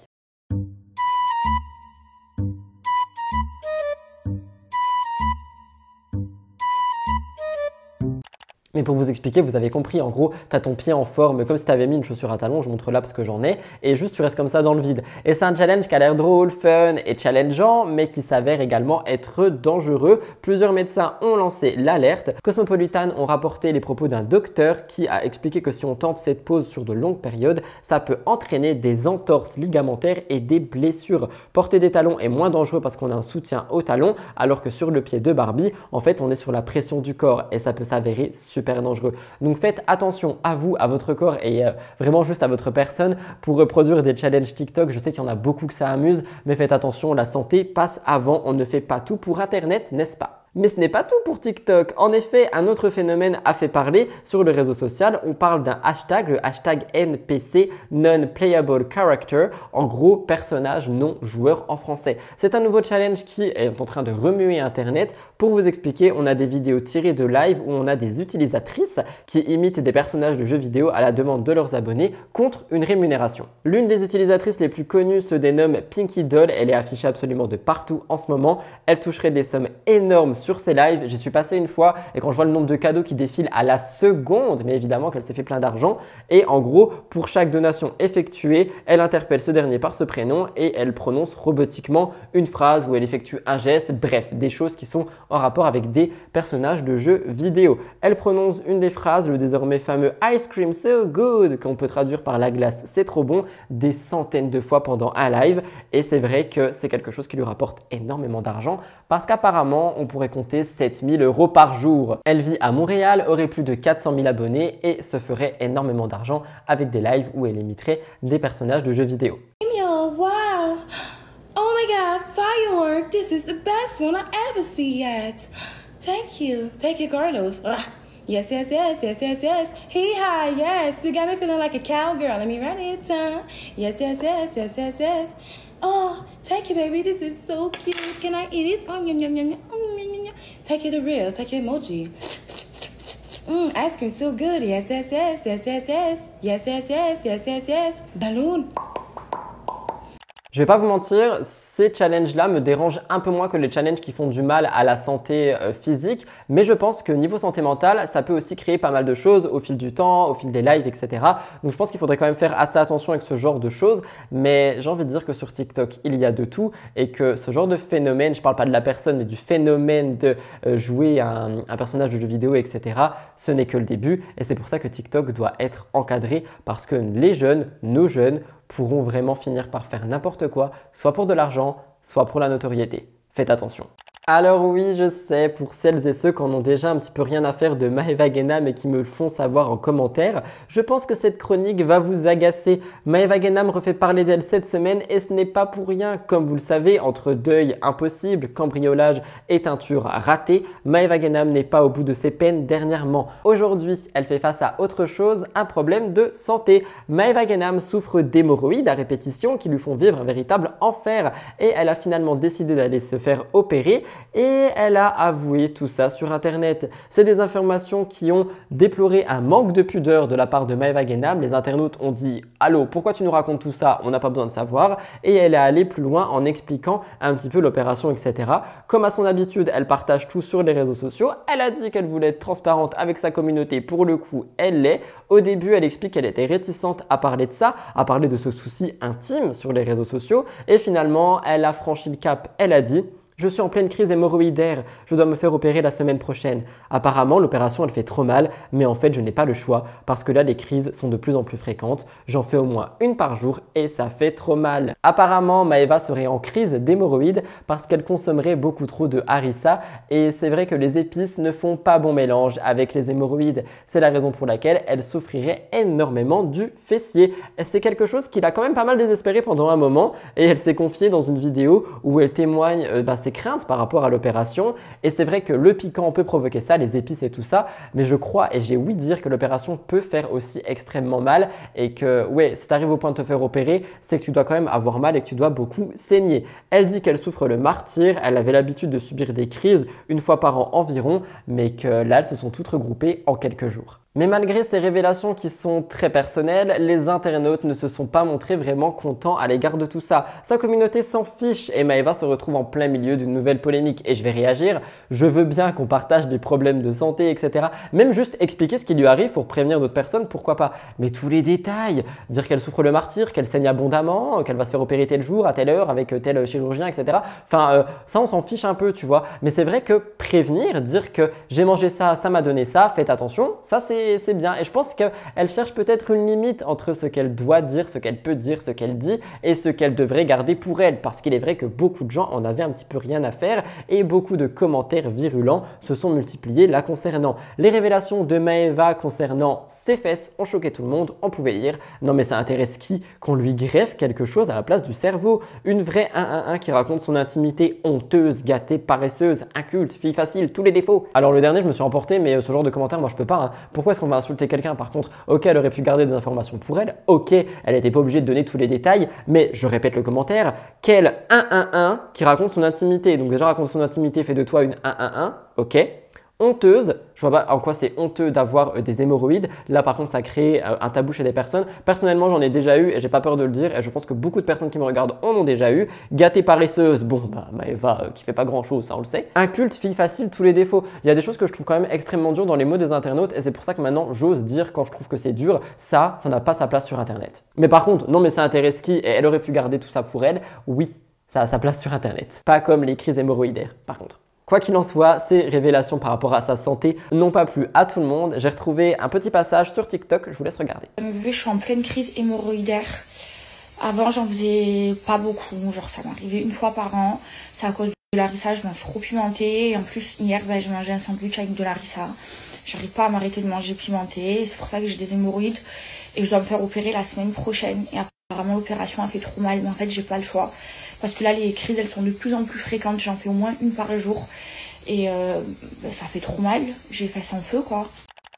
Mais pour vous expliquer, vous avez compris, en gros, tu as ton pied en forme comme si tu avais mis une chaussure à talons, je montre là parce que j'en ai, et juste tu restes comme ça dans le vide. Et c'est un challenge qui a l'air drôle, fun et challengeant, mais qui s'avère également être dangereux. Plusieurs médecins ont lancé l'alerte. Cosmopolitan ont rapporté les propos d'un docteur qui a expliqué que si on tente cette pose sur de longues périodes, ça peut entraîner des entorses ligamentaires et des blessures. Porter des talons est moins dangereux parce qu'on a un soutien au talon, alors que sur le pied de Barbie, en fait, on est sur la pression du corps et ça peut s'avérer super super dangereux. Donc faites attention à vous, à votre corps et vraiment juste à votre personne pour reproduire des challenges TikTok. Je sais qu'il y en a beaucoup que ça amuse, mais faites attention, la santé passe avant. On ne fait pas tout pour Internet, n'est-ce pas? Mais ce n'est pas tout pour TikTok. En effet, un autre phénomène a fait parler sur le réseau social. On parle d'un hashtag, le hashtag NPC, Non-Playable Character, en gros personnage non joueur en français. C'est un nouveau challenge qui est en train de remuer Internet. Pour vous expliquer, on a des vidéos tirées de live où on a des utilisatrices qui imitent des personnages de jeux vidéo à la demande de leurs abonnés contre une rémunération. L'une des utilisatrices les plus connues se dénomme Pinky Doll. Elle est affichée absolument de partout en ce moment. Elle toucherait des sommes énormes sur ses lives. J'y suis passé une fois et quand je vois le nombre de cadeaux qui défilent à la seconde, mais évidemment qu'elle s'est fait plein d'argent. Et en gros, pour chaque donation effectuée, elle interpelle ce dernier par ce prénom et elle prononce robotiquement une phrase où elle effectue un geste. Bref, des choses qui sont en rapport avec des personnages de jeux vidéo. Elle prononce une des phrases, le désormais fameux Ice cream so good, qu'on peut traduire par la glace c'est trop bon, des centaines de fois pendant un live. Et c'est vrai que c'est quelque chose qui lui rapporte énormément d'argent parce qu'apparemment, on pourrait compter 7 000 € par jour. Elle vit à Montréal, aurait plus de 400 000 abonnés et se ferait énormément d'argent avec des lives où elle imiterait des personnages de jeux vidéo. Wow! Oh my god, firework! This is the best one I ever see yet. Thank you, Carlos. Yes, yes, yes, yes, yes, yes. Hee ha, yes. You got me feeling like a cowgirl. Let me write it down. Yes, yes, yes, yes, yes, yes. Oh, thank you, baby. This is so cute. Can I eat it? Oh, yum, yum, yum, yum. Take you the real. Take your emoji. Ice cream so good. Yes, yes, yes, yes, yes, yes. Yes, yes, yes, yes, yes, yes. Balloon. Je vais pas vous mentir, ces challenges-là me dérangent un peu moins que les challenges qui font du mal à la santé physique, mais je pense que niveau santé mentale, ça peut aussi créer pas mal de choses au fil du temps, au fil des lives, etc. Donc je pense qu'il faudrait quand même faire assez attention avec ce genre de choses, mais j'ai envie de dire que sur TikTok, il y a de tout et que ce genre de phénomène, je parle pas de la personne, mais du phénomène de jouer un personnage de jeu vidéo, etc., ce n'est que le début et c'est pour ça que TikTok doit être encadré parce que les jeunes, nos jeunes, pourront vraiment finir par faire n'importe quoi, soit pour de l'argent, soit pour la notoriété. Faites attention. Alors oui, je sais, pour celles et ceux qui en ont déjà un petit peu rien à faire de Maeva Genam et qui me le font savoir en commentaire, je pense que cette chronique va vous agacer. Maeva Genam refait parler d'elle cette semaine et ce n'est pas pour rien. Comme vous le savez, entre deuil impossible, cambriolage et teinture ratée, Maeva Genam n'est pas au bout de ses peines dernièrement. Aujourd'hui, elle fait face à autre chose, un problème de santé. Maeva Genam souffre d'hémorroïdes à répétition qui lui font vivre un véritable enfer et elle a finalement décidé d'aller se faire opérer. Et elle a avoué tout ça sur internet. C'est des informations qui ont déploré un manque de pudeur de la part de Maeva Genam. Les internautes ont dit « Allô, pourquoi tu nous racontes tout ça? On n'a pas besoin de savoir. » Et elle est allée plus loin en expliquant un petit peu l'opération, etc. Comme à son habitude, elle partage tout sur les réseaux sociaux. Elle a dit qu'elle voulait être transparente avec sa communauté. Pour le coup, elle l'est. Au début, elle explique qu'elle était réticente à parler de ça, à parler de ce souci intime sur les réseaux sociaux. Et finalement, elle a franchi le cap. Elle a dit: je suis en pleine crise hémorroïdaire, je dois me faire opérer la semaine prochaine. Apparemment, l'opération elle fait trop mal, mais en fait je n'ai pas le choix parce que là les crises sont de plus en plus fréquentes. J'en fais au moins une par jour et ça fait trop mal. Apparemment, Maeva serait en crise d'hémorroïdes parce qu'elle consommerait beaucoup trop de harissa et c'est vrai que les épices ne font pas bon mélange avec les hémorroïdes. C'est la raison pour laquelle elle souffrirait énormément du fessier. C'est quelque chose qui l'a quand même pas mal désespérée pendant un moment et elle s'est confiée dans une vidéo où elle témoigne ses craintes par rapport à l'opération et c'est vrai que le piquant peut provoquer ça, les épices et tout ça, mais je crois et j'ai ouï dire que l'opération peut faire aussi extrêmement mal et que ouais, si tu arrives au point de te faire opérer, c'est que tu dois quand même avoir mal et que tu dois beaucoup saigner. Elle dit qu'elle souffre le martyre, elle avait l'habitude de subir des crises une fois par an environ, mais que là elles se sont toutes regroupées en quelques jours. Mais malgré ces révélations qui sont très personnelles, les internautes ne se sont pas montrés vraiment contents à l'égard de tout ça. Sa communauté s'en fiche et Maeva se retrouve en plein milieu d'une nouvelle polémique. Et je vais réagir, je veux bien qu'on partage des problèmes de santé, etc. Même juste expliquer ce qui lui arrive pour prévenir d'autres personnes, pourquoi pas. Mais tous les détails, dire qu'elle souffre le martyre, qu'elle saigne abondamment, qu'elle va se faire opérer tel jour, à telle heure, avec tel chirurgien, etc. Enfin, ça on s'en fiche un peu, tu vois. Mais c'est vrai que prévenir, dire que j'ai mangé ça, ça m'a donné ça, faites attention, ça c'est c'est bien. Et je pense qu'elle cherche peut-être une limite entre ce qu'elle doit dire, ce qu'elle peut dire, ce qu'elle dit et ce qu'elle devrait garder pour elle. Parce qu'il est vrai que beaucoup de gens en avaient un petit peu rien à faire et beaucoup de commentaires virulents se sont multipliés la concernant. Les révélations de Maeva concernant ses fesses ont choqué tout le monde. On pouvait lire « Non mais ça intéresse qui qu'on lui greffe quelque chose à la place du cerveau ?» Une vraie 111 qui raconte son intimité honteuse, gâtée, paresseuse, inculte, fille facile, tous les défauts. Alors le dernier, je me suis emporté, mais ce genre de commentaires, moi je peux pas. Hein. Pourquoi est-ce qu'on va insulter quelqu'un? Par contre, ok, elle aurait pu garder des informations pour elle, ok, elle n'était pas obligée de donner tous les détails, mais je répète le commentaire, quel 111 qui raconte son intimité. Donc déjà, raconter son intimité fait de toi une 111, ok. Honteuse, je vois pas en quoi c'est honteux d'avoir des hémorroïdes. Là par contre ça crée un tabou chez des personnes. Personnellement j'en ai déjà eu et j'ai pas peur de le dire et je pense que beaucoup de personnes qui me regardent en ont déjà eu. Gâtée paresseuse, bon bah Maeva qui fait pas grand chose, ça on le sait. Inculte, fille facile, tous les défauts. Il y a des choses que je trouve quand même extrêmement dures dans les mots des internautes et c'est pour ça que maintenant j'ose dire quand je trouve que c'est dur, ça n'a pas sa place sur internet. Mais par contre, non mais ça intéresse qui et elle aurait pu garder tout ça pour elle, oui, ça a sa place sur internet. Pas comme les crises hémorroïdaires par contre. Quoi qu'il en soit, ces révélations par rapport à sa santé n'ont pas plu à tout le monde. J'ai retrouvé un petit passage sur TikTok, je vous laisse regarder. Je suis en pleine crise hémorroïdaire. Avant, j'en faisais pas beaucoup, genre ça m'arrivait une fois par an. C'est à cause de Larissa, je mange trop pimenté. Et en plus, hier, je mangeais un sandwich avec de Larissa. J'arrive pas à m'arrêter de manger pimenté. C'est pour ça que j'ai des hémorroïdes. Et je dois me faire opérer la semaine prochaine. Et apparemment, l'opération a fait trop mal. Mais en fait, j'ai pas le choix. Parce que là, les crises, elles sont de plus en plus fréquentes. J'en fais au moins une par jour. Et ça fait trop mal. J'ai fait sans feu, quoi.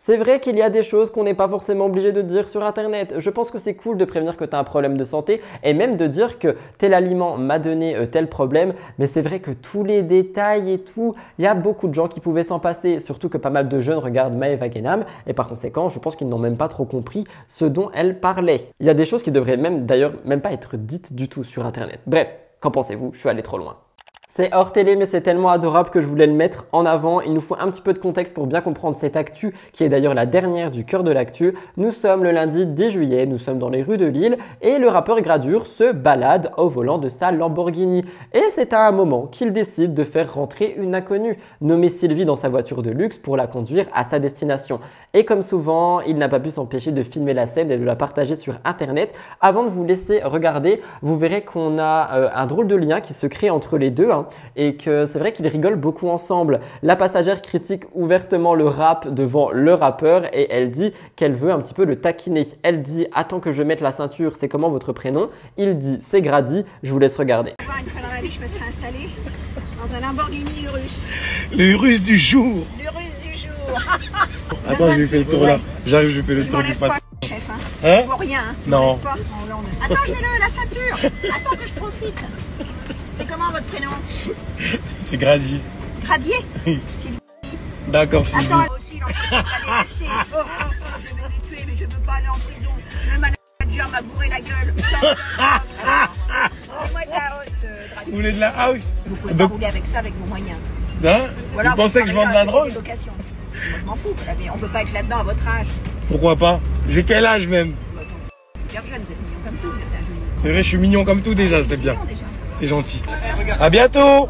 C'est vrai qu'il y a des choses qu'on n'est pas forcément obligé de dire sur internet. Je pense que c'est cool de prévenir que tu as un problème de santé et même de dire que tel aliment m'a donné tel problème. Mais c'est vrai que tous les détails et tout, il y a beaucoup de gens qui pouvaient s'en passer. Surtout que pas mal de jeunes regardent Maeva Genam et par conséquent, je pense qu'ils n'ont même pas trop compris ce dont elle parlait. Il y a des choses qui devraient d'ailleurs même pas être dites du tout sur internet. Bref, qu'en pensez-vous? Je suis allé trop loin. C'est hors télé mais c'est tellement adorable que je voulais le mettre en avant. Il nous faut un petit peu de contexte pour bien comprendre cette actu qui est d'ailleurs la dernière du cœur de l'actu. Nous sommes le lundi 10 juillet, nous sommes dans les rues de Lille et le rappeur Gradure se balade au volant de sa Lamborghini. Et c'est à un moment qu'il décide de faire rentrer une inconnue, nommée Sylvie dans sa voiture de luxe pour la conduire à sa destination. Et comme souvent, il n'a pas pu s'empêcher de filmer la scène et de la partager sur internet. Avant de vous laisser regarder, vous verrez qu'on a un drôle de lien qui se crée entre les deux. Et que c'est vrai qu'ils rigolent beaucoup ensemble. La passagère critique ouvertement le rap devant le rappeur et elle dit qu'elle veut un petit peu le taquiner. Elle dit « Attends que je mette la ceinture, c'est comment votre prénom ?» Il dit « C'est Grady, je vous laisse regarder. » Une fois dans ma vie, je me serais installée dans un Lamborghini Urus. Le Urus du jour. L'Urus du jour. Attends, je lui fais le tour là. J'arrive, je fais le tour du patron. Chef, hein. Hein? Pour rien. Hein. Non. Attends, je mets la ceinture. Attends que je profite. C'est comment votre prénom? C'est Grady. Gradier? Oui. Sylvie. D'accord, Sylvie. Attends, aussi, l'enfant va les rester. Oh, je vais les tuer, mais je veux pas aller en prison. Le manager m'a bourré la gueule. Fais-moi de la hausse, Grady. Vous voulez de la house? Vous pouvez pas rouler avec ça avec vos moyens. Hein? Voilà, vous pensez que je vends de la drogue? Moi, je m'en fous, mais on peut pas être là-dedans à votre âge. Pourquoi pas? J'ai quel âge même? Super jeune, vous êtes mignon comme tout. Vous êtes un jeune. C'est vrai, je suis mignon comme tout déjà, c'est bien. C'est gentil. À bientôt.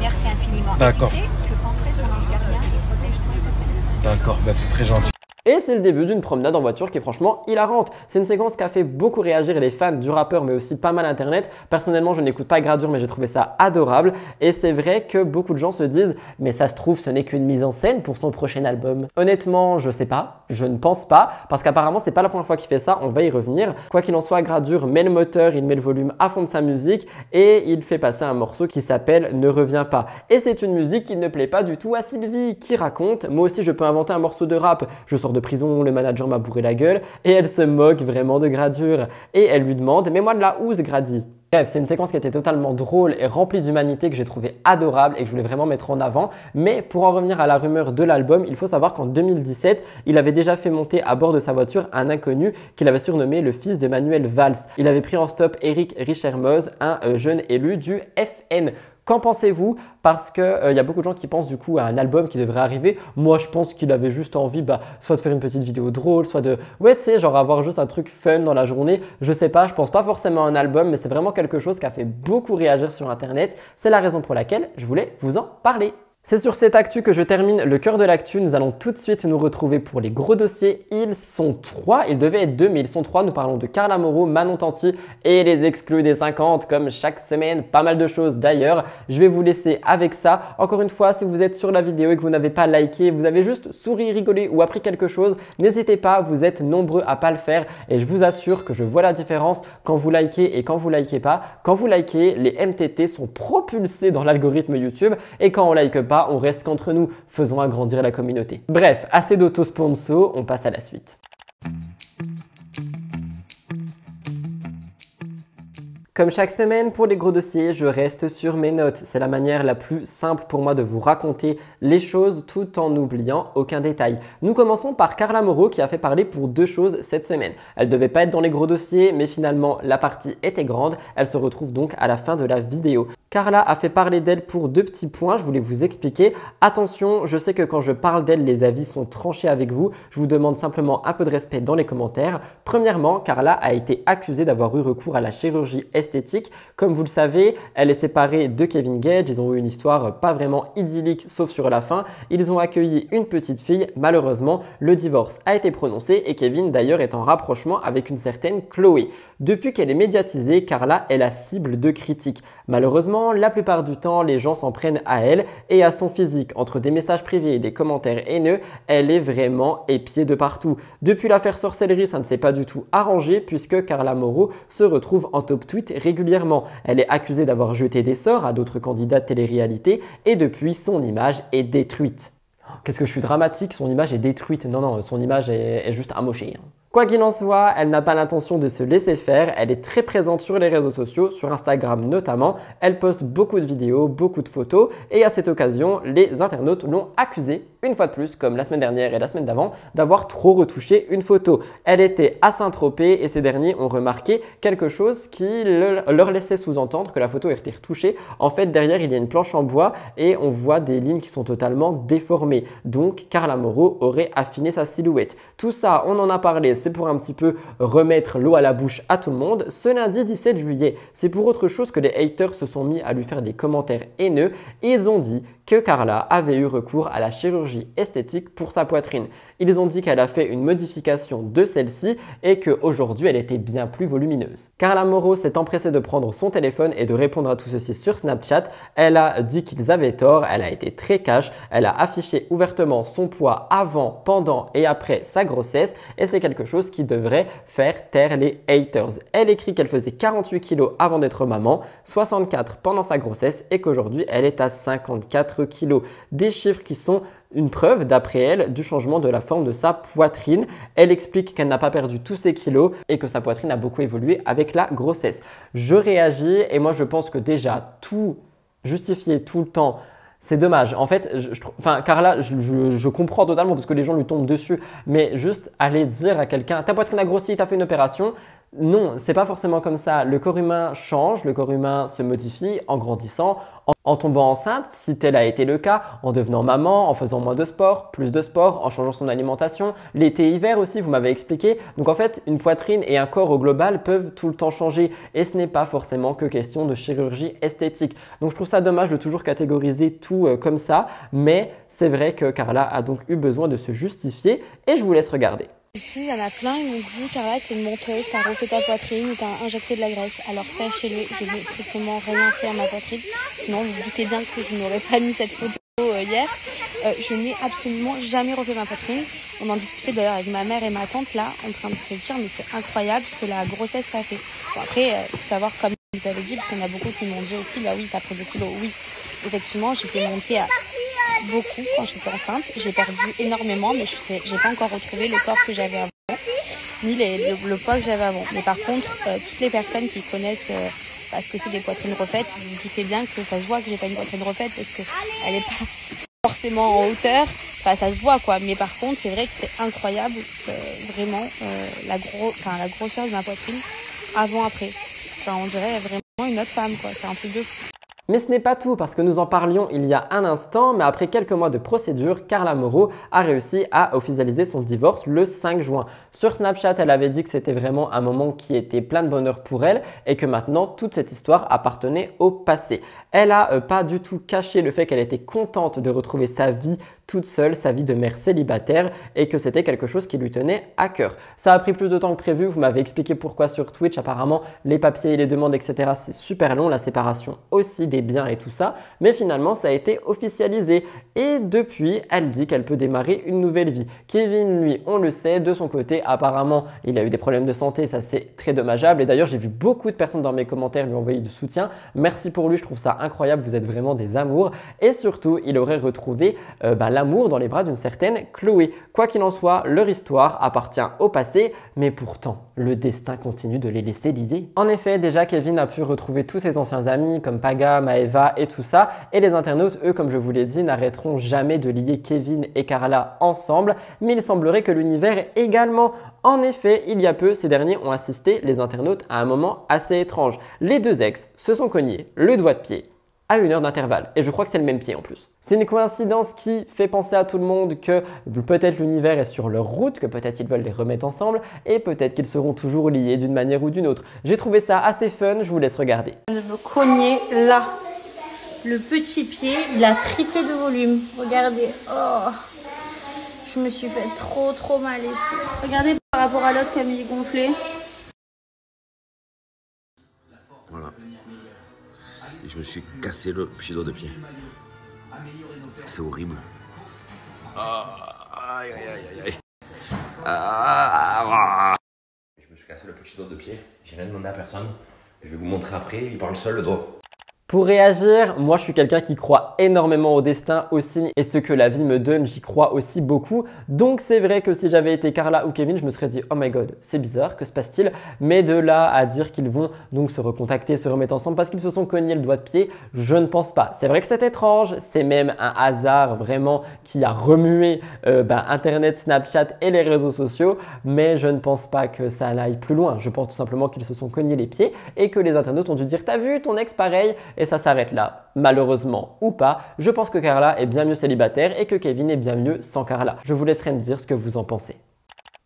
Merci infiniment. D'accord. Je penserai sur l'Algérien et protège-toi et ta famille. D'accord, bah c'est très gentil. Et c'est le début d'une promenade en voiture qui est franchement hilarante. C'est une séquence qui a fait beaucoup réagir les fans du rappeur mais aussi pas mal internet. Personnellement, je n'écoute pas Gradure mais j'ai trouvé ça adorable. Et c'est vrai que beaucoup de gens se disent « Mais ça se trouve, ce n'est qu'une mise en scène pour son prochain album ». Honnêtement, je sais pas. Je ne pense pas parce qu'apparemment, c'est pas la première fois qu'il fait ça. On va y revenir. Quoi qu'il en soit, Gradure met le moteur, il met le volume à fond de sa musique et il fait passer un morceau qui s'appelle « Ne reviens pas ». Et c'est une musique qui ne plaît pas du tout à Sylvie qui raconte « Moi aussi, je peux inventer un morceau de rap. Je sors de prison, le manager m'a bourré la gueule et elle se moque vraiment de Gradure. Et elle lui demande « Mets-moi de la housse, Grady ». Bref, c'est une séquence qui était totalement drôle et remplie d'humanité que j'ai trouvé adorable et que je voulais vraiment mettre en avant. Mais pour en revenir à la rumeur de l'album, il faut savoir qu'en 2017, il avait déjà fait monter à bord de sa voiture un inconnu qu'il avait surnommé le fils de Manuel Valls. Il avait pris en stop Eric Richermoz, un jeune élu du FN. Qu'en pensez-vous? Parce qu'il y a beaucoup de gens qui pensent du coup à un album qui devrait arriver. Moi, je pense qu'il avait juste envie soit de faire une petite vidéo drôle, soit de, ouais, tu sais, genre avoir juste un truc fun dans la journée. Je sais pas, je pense pas forcément à un album, mais c'est vraiment quelque chose qui a fait beaucoup réagir sur Internet. C'est la raison pour laquelle je voulais vous en parler. C'est sur cette actu que je termine le cœur de l'actu. Nous allons tout de suite nous retrouver pour les gros dossiers. Ils sont 3, ils devaient être 2 mais ils sont 3. Nous parlons de Carla Moreau, Manon Tanti et les exclus des 50 comme chaque semaine. Pas mal de choses d'ailleurs. Je vais vous laisser avec ça. Encore une fois, si vous êtes sur la vidéo et que vous n'avez pas liké, vous avez juste souri, rigolé ou appris quelque chose, n'hésitez pas, vous êtes nombreux à pas le faire et je vous assure que je vois la différence quand vous likez et quand vous likez pas. Quand vous likez, les MTT sont propulsés dans l'algorithme YouTube et quand on like pas, on reste qu'entre nous, faisons agrandir la communauté. Bref, assez d'auto-sponsor, on passe à la suite. Comme chaque semaine pour les gros dossiers, je reste sur mes notes. C'est la manière la plus simple pour moi de vous raconter les choses tout en n'oubliant aucun détail. Nous commençons par Carla Moreau qui a fait parler pour 2 choses cette semaine. Elle devait pas être dans les gros dossiers, mais finalement la partie était grande. Elle se retrouve donc à la fin de la vidéo. Carla a fait parler d'elle pour 2 petits points, je voulais vous expliquer. Attention, je sais que quand je parle d'elle, les avis sont tranchés avec vous. Je vous demande simplement un peu de respect dans les commentaires. Premièrement, Carla a été accusée d'avoir eu recours à la chirurgie esthétique. Comme vous le savez, elle est séparée de Kevin Gage. Ils ont eu une histoire pas vraiment idyllique, sauf sur la fin. Ils ont accueilli une petite fille. Malheureusement, le divorce a été prononcé et Kevin d'ailleurs est en rapprochement avec une certaine Chloé. Depuis qu'elle est médiatisée, Carla est la cible de critiques. Malheureusement, la plupart du temps, les gens s'en prennent à elle et à son physique. Entre des messages privés et des commentaires haineux, elle est vraiment épiée de partout. Depuis l'affaire sorcellerie, ça ne s'est pas du tout arrangé puisque Carla Moreau se retrouve en top tweet régulièrement. Elle est accusée d'avoir jeté des sorts à d'autres candidats de télé-réalité et depuis, son image est détruite. Qu'est-ce que je suis dramatique, son image est détruite. Non, son image est juste amochée. Quoi qu'il en soit, elle n'a pas l'intention de se laisser faire, elle est très présente sur les réseaux sociaux, sur Instagram notamment, elle poste beaucoup de vidéos, beaucoup de photos et à cette occasion, les internautes l'ont accusée, une fois de plus, comme la semaine dernière et la semaine d'avant, d'avoir trop retouché une photo. Elle était à Saint-Tropez et ces derniers ont remarqué quelque chose qui leur laissait sous-entendre que la photo était retouchée. En fait, derrière, il y a une planche en bois et on voit des lignes qui sont totalement déformées. Donc, Carla Moreau aurait affiné sa silhouette. Tout ça, on en a parlé, c'est pour un petit peu remettre l'eau à la bouche à tout le monde. Ce lundi 17 juillet, c'est pour autre chose que les haters se sont mis à lui faire des commentaires haineux et ils ont dit que Carla avait eu recours à la chirurgie esthétique pour sa poitrine. Ils ont dit qu'elle a fait une modification de celle-ci et qu'aujourd'hui elle était bien plus volumineuse. Carla Moreau s'est empressée de prendre son téléphone et de répondre à tout ceci sur Snapchat. Elle a dit qu'ils avaient tort, elle a été très cash, elle a affiché ouvertement son poids avant, pendant et après sa grossesse et c'est quelque chose qui devrait faire taire les haters. Elle écrit qu'elle faisait 48 kg avant d'être maman, 64 pendant sa grossesse et qu'aujourd'hui elle est à 54 kg. Des chiffres qui sont une preuve, d'après elle, du changement de la forme de sa poitrine. Elle explique qu'elle n'a pas perdu tous ses kilos et que sa poitrine a beaucoup évolué avec la grossesse. Je réagis et moi je pense que déjà tout justifier tout le temps, c'est dommage. En fait, Carla, je comprends totalement parce que les gens lui tombent dessus, mais juste aller dire à quelqu'un « ta poitrine a grossi, tu as fait une opération », non, c'est pas forcément comme ça. Le corps humain change, le corps humain se modifie en grandissant, en tombant enceinte, si tel a été le cas, en devenant maman, en faisant moins de sport, plus de sport, en changeant son alimentation, l'été-hiver aussi, vous m'avez expliqué. Donc en fait, une poitrine et un corps au global peuvent tout le temps changer et ce n'est pas forcément que question de chirurgie esthétique. Donc je trouve ça dommage de toujours catégoriser tout comme ça, mais c'est vrai que Carla a donc eu besoin de se justifier et je vous laisse regarder. Ici, il y en a plein, ils m'ont dit Carla, t'es une menteuse, t'as refait ta poitrine, t'as injecté de la graisse. Alors sachez-le, je n'ai strictement rien fait à ma poitrine. Sinon, vous doutez bien que je n'aurais pas mis cette photo hier. Je n'ai absolument jamais refait ma poitrine. On en discutait d'ailleurs avec ma mère et ma tante là, en train de se dire mais c'est incroyable ce que la grossesse a fait. Bon, après, faut savoir comme vous avez dit, parce qu'il y en a beaucoup qui m'ont dit aussi, bah oui, t'as pris des kilos, oui. Effectivement, j'étais montée à beaucoup quand j'étais enceinte. J'ai perdu énormément, mais j'ai pas encore retrouvé le corps que j'avais avant, ni le poids que j'avais avant. Mais par contre, toutes les personnes qui connaissent parce que c'est des poitrines refaites, vous vous doutez bien que ça se voit que j'ai pas une poitrine refaite parce que elle est pas forcément en hauteur. Enfin, ça se voit quoi. Mais par contre, c'est vrai que c'est incroyable, vraiment la grosseur de ma poitrine avant après. Enfin, on dirait vraiment une autre femme quoi. C'est un truc de fou. Mais ce n'est pas tout parce que nous en parlions il y a un instant, mais après quelques mois de procédure, Carla Moreau a réussi à officialiser son divorce le 5 juin. Sur Snapchat, elle avait dit que c'était vraiment un moment qui était plein de bonheur pour elle et que maintenant toute cette histoire appartenait au passé. Elle n'a pas du tout caché le fait qu'elle était contente de retrouver sa vie toute seule, sa vie de mère célibataire et que c'était quelque chose qui lui tenait à cœur. Ça a pris plus de temps que prévu, vous m'avez expliqué pourquoi sur Twitch, apparemment les papiers et les demandes etc. c'est super long, la séparation aussi des biens et tout ça, mais finalement ça a été officialisé et depuis elle dit qu'elle peut démarrer une nouvelle vie. Kevin lui on le sait, de son côté apparemment il a eu des problèmes de santé, ça c'est très dommageable et d'ailleurs j'ai vu beaucoup de personnes dans mes commentaires lui envoyer du soutien, merci pour lui, je trouve ça incroyable, vous êtes vraiment des amours et surtout il aurait retrouvé l'amour dans les bras d'une certaine Chloé. Quoi qu'il en soit, leur histoire appartient au passé, mais pourtant, le destin continue de les laisser liés. En effet, déjà Kevin a pu retrouver tous ses anciens amis comme Paga, Maeva et tout ça, et les internautes, eux, comme je vous l'ai dit, n'arrêteront jamais de lier Kevin et Carla ensemble, mais il semblerait que l'univers également. En effet, il y a peu, ces derniers ont assisté, les internautes, à un moment assez étrange. Les deux ex se sont cognés le doigt de pied à 1 heure d'intervalle. Et je crois que c'est le même pied en plus. C'est une coïncidence qui fait penser à tout le monde que peut-être l'univers est sur leur route, que peut-être ils veulent les remettre ensemble et peut-être qu'ils seront toujours liés d'une manière ou d'une autre. J'ai trouvé ça assez fun, je vous laisse regarder. Je me cognais là. Le petit pied, il a triplé de volume. Regardez. Oh, je me suis fait trop mal ici. Regardez par rapport à l'autre qui a mis gonflé. Voilà. Et je me suis cassé le petit doigt de pied. C'est horrible. Aïe, aïe, aïe, aïe. Je me suis cassé le petit doigt de pied. J'ai rien demandé à personne. Je vais vous montrer après. Il parle seul le doigt. Pour réagir, moi je suis quelqu'un qui croit énormément au destin, aux signes et ce que la vie me donne, j'y crois aussi beaucoup. Donc c'est vrai que si j'avais été Carla ou Kevin, je me serais dit oh my god, c'est bizarre, que se passe-t-il? Mais de là à dire qu'ils vont donc se recontacter, se remettre ensemble parce qu'ils se sont cognés le doigt de pied, je ne pense pas. C'est vrai que c'est étrange, c'est même un hasard vraiment qui a remué Internet, Snapchat et les réseaux sociaux, mais je ne pense pas que ça n'aille plus loin. Je pense tout simplement qu'ils se sont cognés les pieds et que les internautes ont dû dire t'as vu ton ex pareil? Et ça s'arrête là. Malheureusement ou pas, je pense que Carla est bien mieux célibataire et que Kevin est bien mieux sans Carla. Je vous laisserai me dire ce que vous en pensez.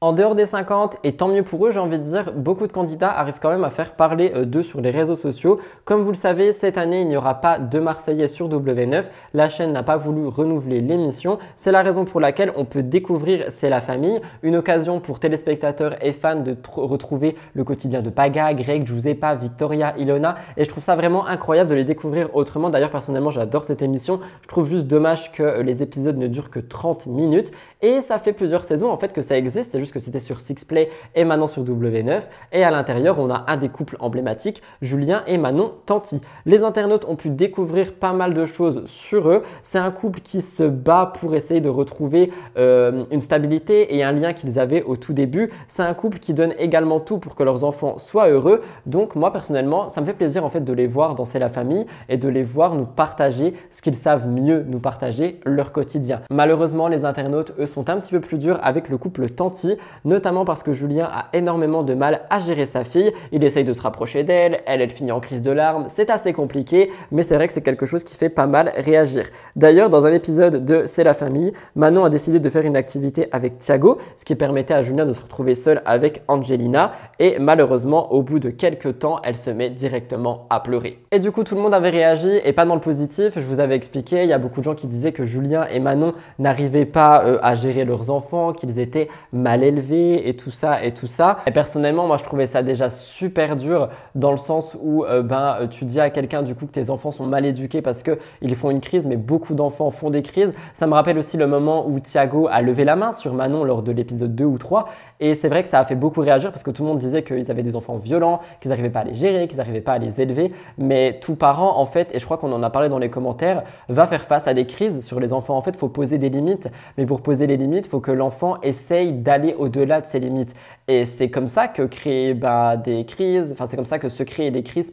En dehors des 50, et tant mieux pour eux, j'ai envie de dire, beaucoup de candidats arrivent quand même à faire parler d'eux sur les réseaux sociaux. Comme vous le savez, cette année, il n'y aura pas de Marseillais sur W9. La chaîne n'a pas voulu renouveler l'émission. C'est la raison pour laquelle on peut découvrir C'est la famille, une occasion pour téléspectateurs et fans de retrouver le quotidien de Paga, Greg, Giuseppa, Victoria, Ilona. Et je trouve ça vraiment incroyable de les découvrir autrement. D'ailleurs, personnellement, j'adore cette émission. Je trouve juste dommage que les épisodes ne durent que 30 minutes. Et ça fait plusieurs saisons en fait que ça existe. C'est juste que c'était sur Sixplay et maintenant sur W9. Et à l'intérieur, on a un des couples emblématiques, Julien et Manon Tanti. Les internautes ont pu découvrir pas mal de choses sur eux. C'est un couple qui se bat pour essayer de retrouver une stabilité et un lien qu'ils avaient au tout début. C'est un couple qui donne également tout pour que leurs enfants soient heureux. Donc moi personnellement, ça me fait plaisir en fait de les voir dans C'est la famille et de les voir nous partager ce qu'ils savent mieux nous partager, leur quotidien. Malheureusement, les internautes, eux, sont un petit peu plus durs avec le couple Tanti, notamment parce que Julien a énormément de mal à gérer sa fille. Il essaye de se rapprocher d'elle, elle finit en crise de larmes. C'est assez compliqué, mais c'est vrai que c'est quelque chose qui fait pas mal réagir. D'ailleurs, dans un épisode de C'est la famille, Manon a décidé de faire une activité avec Thiago, ce qui permettait à Julien de se retrouver seul avec Angelina. Et malheureusement, au bout de quelques temps, elle se met directement à pleurer. Et du coup, tout le monde avait réagi et pas dans le positif. Je vous avais expliqué, il y a beaucoup de gens qui disaient que Julien et Manon n'arrivaient pas à gérer leurs enfants, qu'ils étaient mal élevés et tout ça et tout ça. Et personnellement, moi, je trouvais ça déjà super dur dans le sens où tu dis à quelqu'un du coup que tes enfants sont mal éduqués parce qu'ils font une crise, mais beaucoup d'enfants font des crises. Ça me rappelle aussi le moment où Thiago a levé la main sur Manon lors de l'épisode 2 ou 3. Et c'est vrai que ça a fait beaucoup réagir parce que tout le monde disait qu'ils avaient des enfants violents, qu'ils n'arrivaient pas à les gérer, qu'ils n'arrivaient pas à les élever. Mais tout parent, en fait, et je crois qu'on en a parlé dans les commentaires, va faire face à des crises sur les enfants. En fait, il faut poser des limites. Mais pour poser les limites, il faut que l'enfant essaye d'aller au-delà de ses limites. Et c'est comme ça que créer des crises, enfin c'est comme ça que se créent des crises,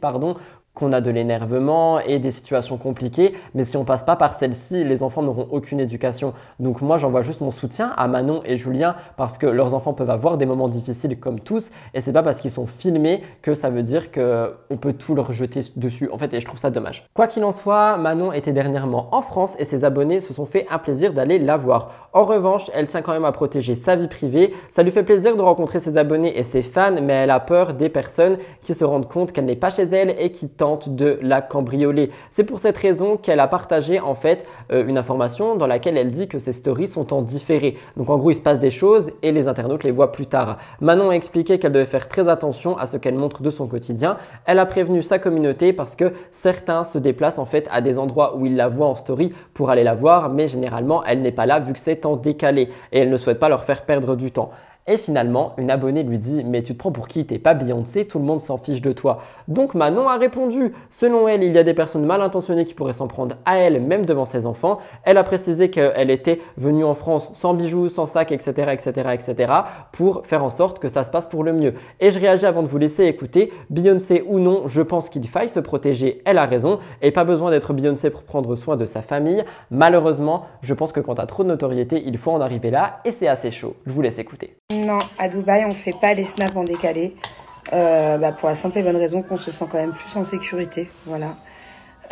qu'on a de l'énervement et des situations compliquées, mais si on passe pas par celle-ci, les enfants n'auront aucune éducation. Donc moi, j'envoie juste mon soutien à Manon et Julien parce que leurs enfants peuvent avoir des moments difficiles comme tous, et c'est pas parce qu'ils sont filmés que ça veut dire qu'on peut tout leur jeter dessus, en fait, et je trouve ça dommage. Quoi qu'il en soit, Manon était dernièrement en France et ses abonnés se sont fait un plaisir d'aller la voir. En revanche, elle tient quand même à protéger sa vie privée. Ça lui fait plaisir de rencontrer ses abonnés et ses fans, mais elle a peur des personnes qui se rendent compte qu'elle n'est pas chez elle et qui tentent de la cambrioler. C'est pour cette raison qu'elle a partagé en fait une information dans laquelle elle dit que ses stories sont en différé. Donc en gros, il se passe des choses et les internautes les voient plus tard. Manon a expliqué qu'elle devait faire très attention à ce qu'elle montre de son quotidien. Elle a prévenu sa communauté parce que certains se déplacent en fait à des endroits où ils la voient en story pour aller la voir, mais généralement elle n'est pas là vu que c'est en décalé et elle ne souhaite pas leur faire perdre du temps. Et finalement, une abonnée lui dit « Mais tu te prends pour qui? T'es pas Beyoncé, tout le monde s'en fiche de toi. » Donc Manon a répondu. Selon elle, il y a des personnes mal intentionnées qui pourraient s'en prendre à elle, même devant ses enfants. Elle a précisé qu'elle était venue en France sans bijoux, sans sac, etc., etc., etc. pour faire en sorte que ça se passe pour le mieux. Et je réagis avant de vous laisser écouter. Beyoncé ou non, je pense qu'il faille se protéger. Elle a raison. Et pas besoin d'être Beyoncé pour prendre soin de sa famille. Malheureusement, je pense que quand t'as trop de notoriété, il faut en arriver là. Et c'est assez chaud. Je vous laisse écouter. Non, à Dubaï, on fait pas les snaps en décalé. Pour la simple et bonne raison qu'on se sent quand même plus en sécurité. Voilà.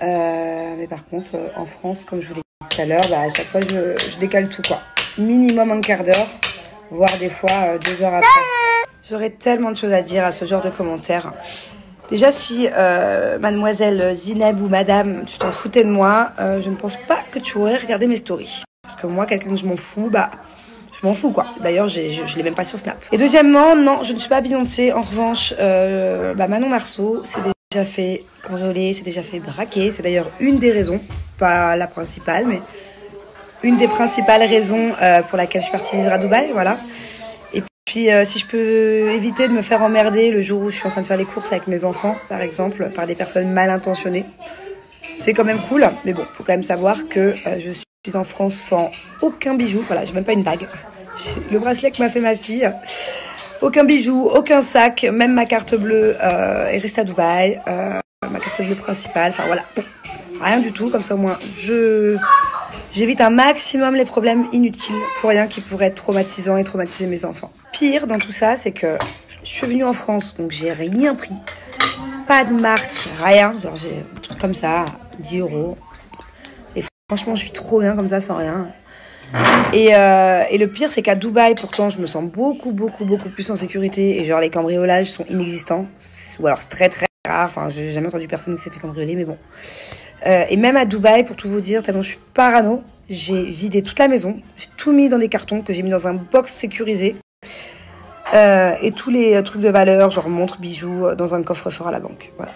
Mais par contre, en France, comme je vous l'ai dit tout à l'heure, à chaque fois, je décale tout, quoi. Minimum un quart d'heure, voire des fois 2 heures après. J'aurais tellement de choses à dire à ce genre de commentaires. Déjà, si mademoiselle Zineb ou madame, tu t'en foutais de moi, je ne pense pas que tu aurais regardé mes stories. Parce que moi, quelqu'un que je m'en fous, je m'en fous, quoi. D'ailleurs, je l'ai même pas sur Snap. Et deuxièmement, non, je ne suis pas Beyoncé. En revanche, Manon Marceau, c'est déjà fait cambrioler, c'est déjà fait braquer. C'est d'ailleurs une des raisons, pas la principale, mais une des principales raisons pour laquelle je suis partie vivre à Dubaï, voilà. Et puis, si je peux éviter de me faire emmerder le jour où je suis en train de faire les courses avec mes enfants, par exemple, par des personnes mal intentionnées, c'est quand même cool. Mais bon, faut quand même savoir que je suis en France sans aucun bijou, voilà, j'ai même pas une bague. Le bracelet que m'a fait ma fille, aucun bijou, aucun sac, même ma carte bleue est restée à Dubaï, ma carte bleue principale, enfin voilà, rien du tout, comme ça au moins j'évite un maximum les problèmes inutiles pour rien qui pourraient être traumatisants et traumatiser mes enfants. Pire dans tout ça, c'est que je suis venue en France, donc j'ai rien pris, pas de marque, rien, genre j'ai un truc comme ça, 10 €. Franchement, je suis trop bien comme ça, sans rien. Et le pire, c'est qu'à Dubaï, pourtant, je me sens beaucoup plus en sécurité. Et genre, les cambriolages sont inexistants. Ou alors, c'est très rare. Enfin, j'ai jamais entendu personne qui s'est fait cambrioler, mais bon. Et même à Dubaï, pour tout vous dire, tellement je suis parano, j'ai vidé toute la maison. J'ai tout mis dans des cartons que j'ai mis dans un box sécurisé. Et tous les trucs de valeur, genre montres, bijoux, dans un coffre-fort à la banque. Voilà.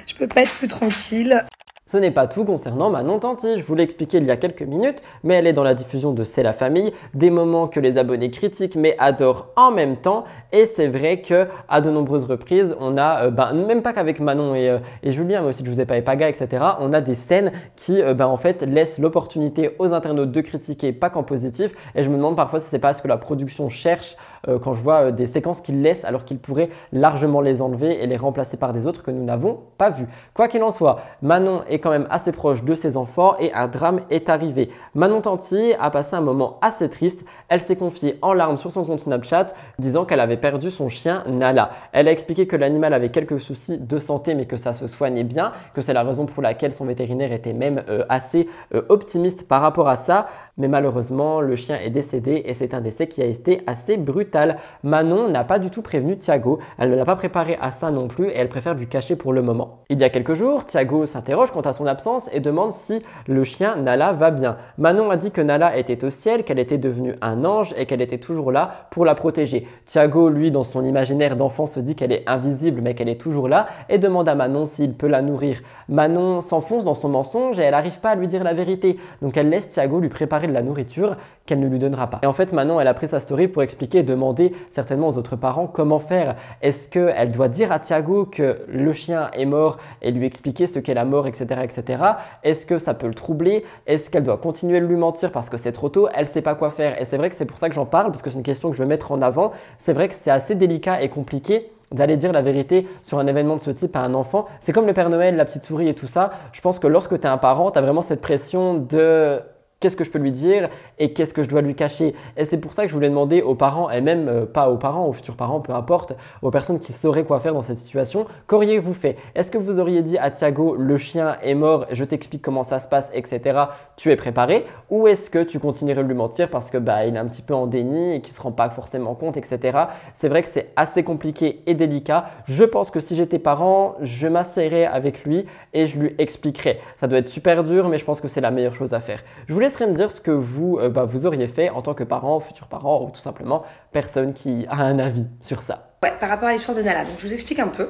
Je peux pas être plus tranquille. Ce n'est pas tout concernant Manon Tanti, je vous l'ai expliqué il y a quelques minutes, mais elle est dans la diffusion de C'est la famille, des moments que les abonnés critiquent mais adorent en même temps. Et c'est vrai que à de nombreuses reprises, on a, même pas qu'avec Manon et Julien, mais aussi Je vous ai pas et Paga, etc. On a des scènes qui en fait laissent l'opportunité aux internautes de critiquer, pas qu'en positif. Et je me demande parfois si c'est pas ce que la production cherche quand je vois des séquences qu'ils laissent alors qu'ils pourraient largement les enlever et les remplacer par des autres que nous n'avons pas vues. Quoi qu'il en soit, Manon est quand même assez proche de ses enfants et un drame est arrivé. Manon Tanti a passé un moment assez triste. Elle s'est confiée en larmes sur son compte Snapchat disant qu'elle avait perdu son chien Nala. Elle a expliqué que l'animal avait quelques soucis de santé mais que ça se soignait bien, que c'est la raison pour laquelle son vétérinaire était même assez optimiste par rapport à ça. Mais malheureusement, le chien est décédé et c'est un décès qui a été assez brutal. Manon n'a pas du tout prévenu Thiago, elle ne l'a pas préparé à ça non plus et elle préfère lui cacher pour le moment. Il y a quelques jours, Thiago s'interroge quant à son absence et demande si le chien Nala va bien. Manon a dit que Nala était au ciel, qu'elle était devenue un ange et qu'elle était toujours là pour la protéger. Thiago, lui, dans son imaginaire d'enfant, se dit qu'elle est invisible mais qu'elle est toujours là et demande à Manon s'il peut la nourrir. Manon s'enfonce dans son mensonge et elle n'arrive pas à lui dire la vérité. Donc elle laisse Thiago lui préparer de la nourriture qu'elle ne lui donnera pas. Et en fait, Manon, elle a pris sa story pour expliquer et demander certainement aux autres parents comment faire. Est-ce qu'elle doit dire à Thiago que le chien est mort et lui expliquer ce qu'est la mort, etc. etc. Est-ce que ça peut le troubler? Est-ce qu'elle doit continuer de lui mentir parce que c'est trop tôt? Elle ne sait pas quoi faire. Et c'est vrai que c'est pour ça que j'en parle, parce que c'est une question que je veux mettre en avant. C'est vrai que c'est assez délicat et compliqué d'aller dire la vérité sur un événement de ce type à un enfant. C'est comme le Père Noël, la petite souris et tout ça. Je pense que lorsque tu es un parent, tu as vraiment cette pression de qu'est-ce que je peux lui dire et qu'est-ce que je dois lui cacher. Et c'est pour ça que je voulais demander aux parents, et même pas aux parents, aux futurs parents, peu importe, aux personnes qui sauraient quoi faire dans cette situation, qu'auriez-vous fait? Est-ce que vous auriez dit à Thiago, le chien est mort, je t'explique comment ça se passe, etc. Tu es préparé? Ou est-ce que tu continuerais de lui mentir parce que il est un petit peu en déni et qu'il ne se rend pas forcément compte, etc. C'est vrai que c'est assez compliqué et délicat. Je pense que si j'étais parent, je m'asserais avec lui et je lui expliquerais. Ça doit être super dur, mais je pense que c'est la meilleure chose à faire. Je vous laisserai me dire ce que vous auriez fait en tant que parent, futur parent ou tout simplement personne qui a un avis sur ça. Ouais, par rapport à l'histoire de Nala, donc je vous explique un peu.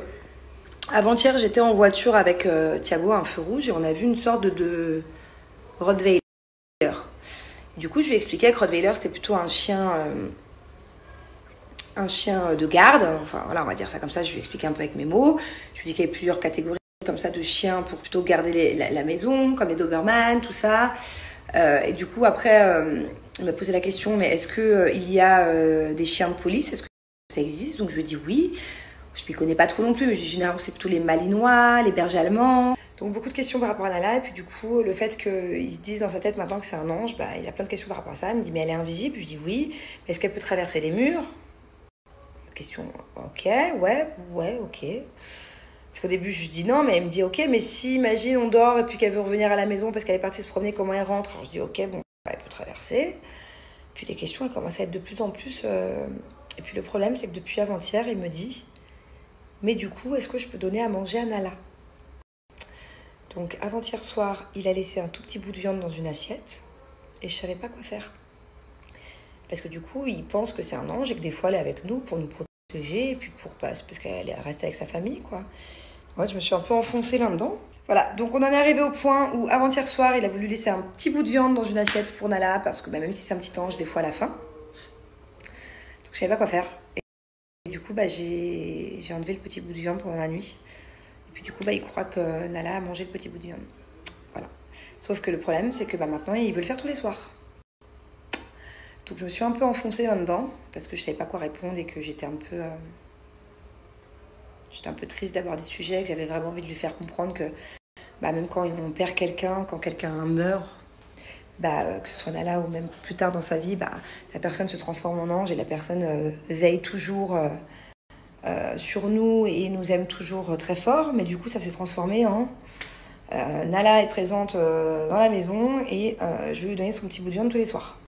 Avant-hier, j'étais en voiture avec Thiago à un feu rouge et on a vu une sorte de Rottweiler. Du coup, je lui ai expliqué que Rottweiler, c'était plutôt un chien de garde. Enfin, voilà, on va dire ça comme ça. Je lui ai expliqué un peu avec mes mots. Je lui ai dit qu'il y avait plusieurs catégories comme ça de chiens pour plutôt garder la maison, comme les Doberman, tout ça. Et du coup, après, il m'a posé la question, mais est-ce qu'il y a des chiens de police? Est-ce que ça existe? Donc, je lui ai dit oui. Je ne m'y connais pas trop non plus. Généralement, c'est plutôt les Malinois, les bergers allemands. Donc, beaucoup de questions par rapport à Nala. Et puis, du coup, le fait qu'il se dise dans sa tête maintenant que c'est un ange, il a plein de questions par rapport à ça. Il me dit, mais elle est invisible? Je dis oui. Mais est-ce qu'elle peut traverser les murs? Question, ok, ouais, ok. Parce qu'au début, je lui dis non, mais elle me dit ok, mais si, imagine, on dort et puis qu'elle veut revenir à la maison parce qu'elle est partie se promener, comment elle rentre? Alors, je dis ok, bon, elle peut traverser. Puis les questions, elles commencent à être de plus en plus. Et puis le problème, c'est que depuis avant-hier, il me dit, mais du coup, est-ce que je peux donner à manger à Nala? Donc avant-hier soir, il a laissé un tout petit bout de viande dans une assiette et je savais pas quoi faire. Parce que du coup, il pense que c'est un ange et que des fois, elle est avec nous pour nous protéger et puis parce qu'elle reste avec sa famille, quoi. Ouais, je me suis un peu enfoncée là-dedans. Voilà, donc on en est arrivé au point où avant-hier soir, il a voulu laisser un petit bout de viande dans une assiette pour Nala parce que même si c'est un petit ange, des fois elle a faim. Donc je savais pas quoi faire. Et du coup, j'ai enlevé le petit bout de viande pendant la nuit. Et puis du coup, il croit que Nala a mangé le petit bout de viande. Voilà. Sauf que le problème, c'est que maintenant, il veut le faire tous les soirs. Donc je me suis un peu enfoncée là-dedans parce que je savais pas quoi répondre et que j'étais un peu triste d'avoir des sujets, que j'avais vraiment envie de lui faire comprendre que même quand on perd quelqu'un, quand quelqu'un meurt, que ce soit Nala ou même plus tard dans sa vie, la personne se transforme en ange et la personne veille toujours sur nous et nous aime toujours très fort. Mais du coup, ça s'est transformé en Nala est présente dans la maison et je vais lui donner son petit bout de viande tous les soirs.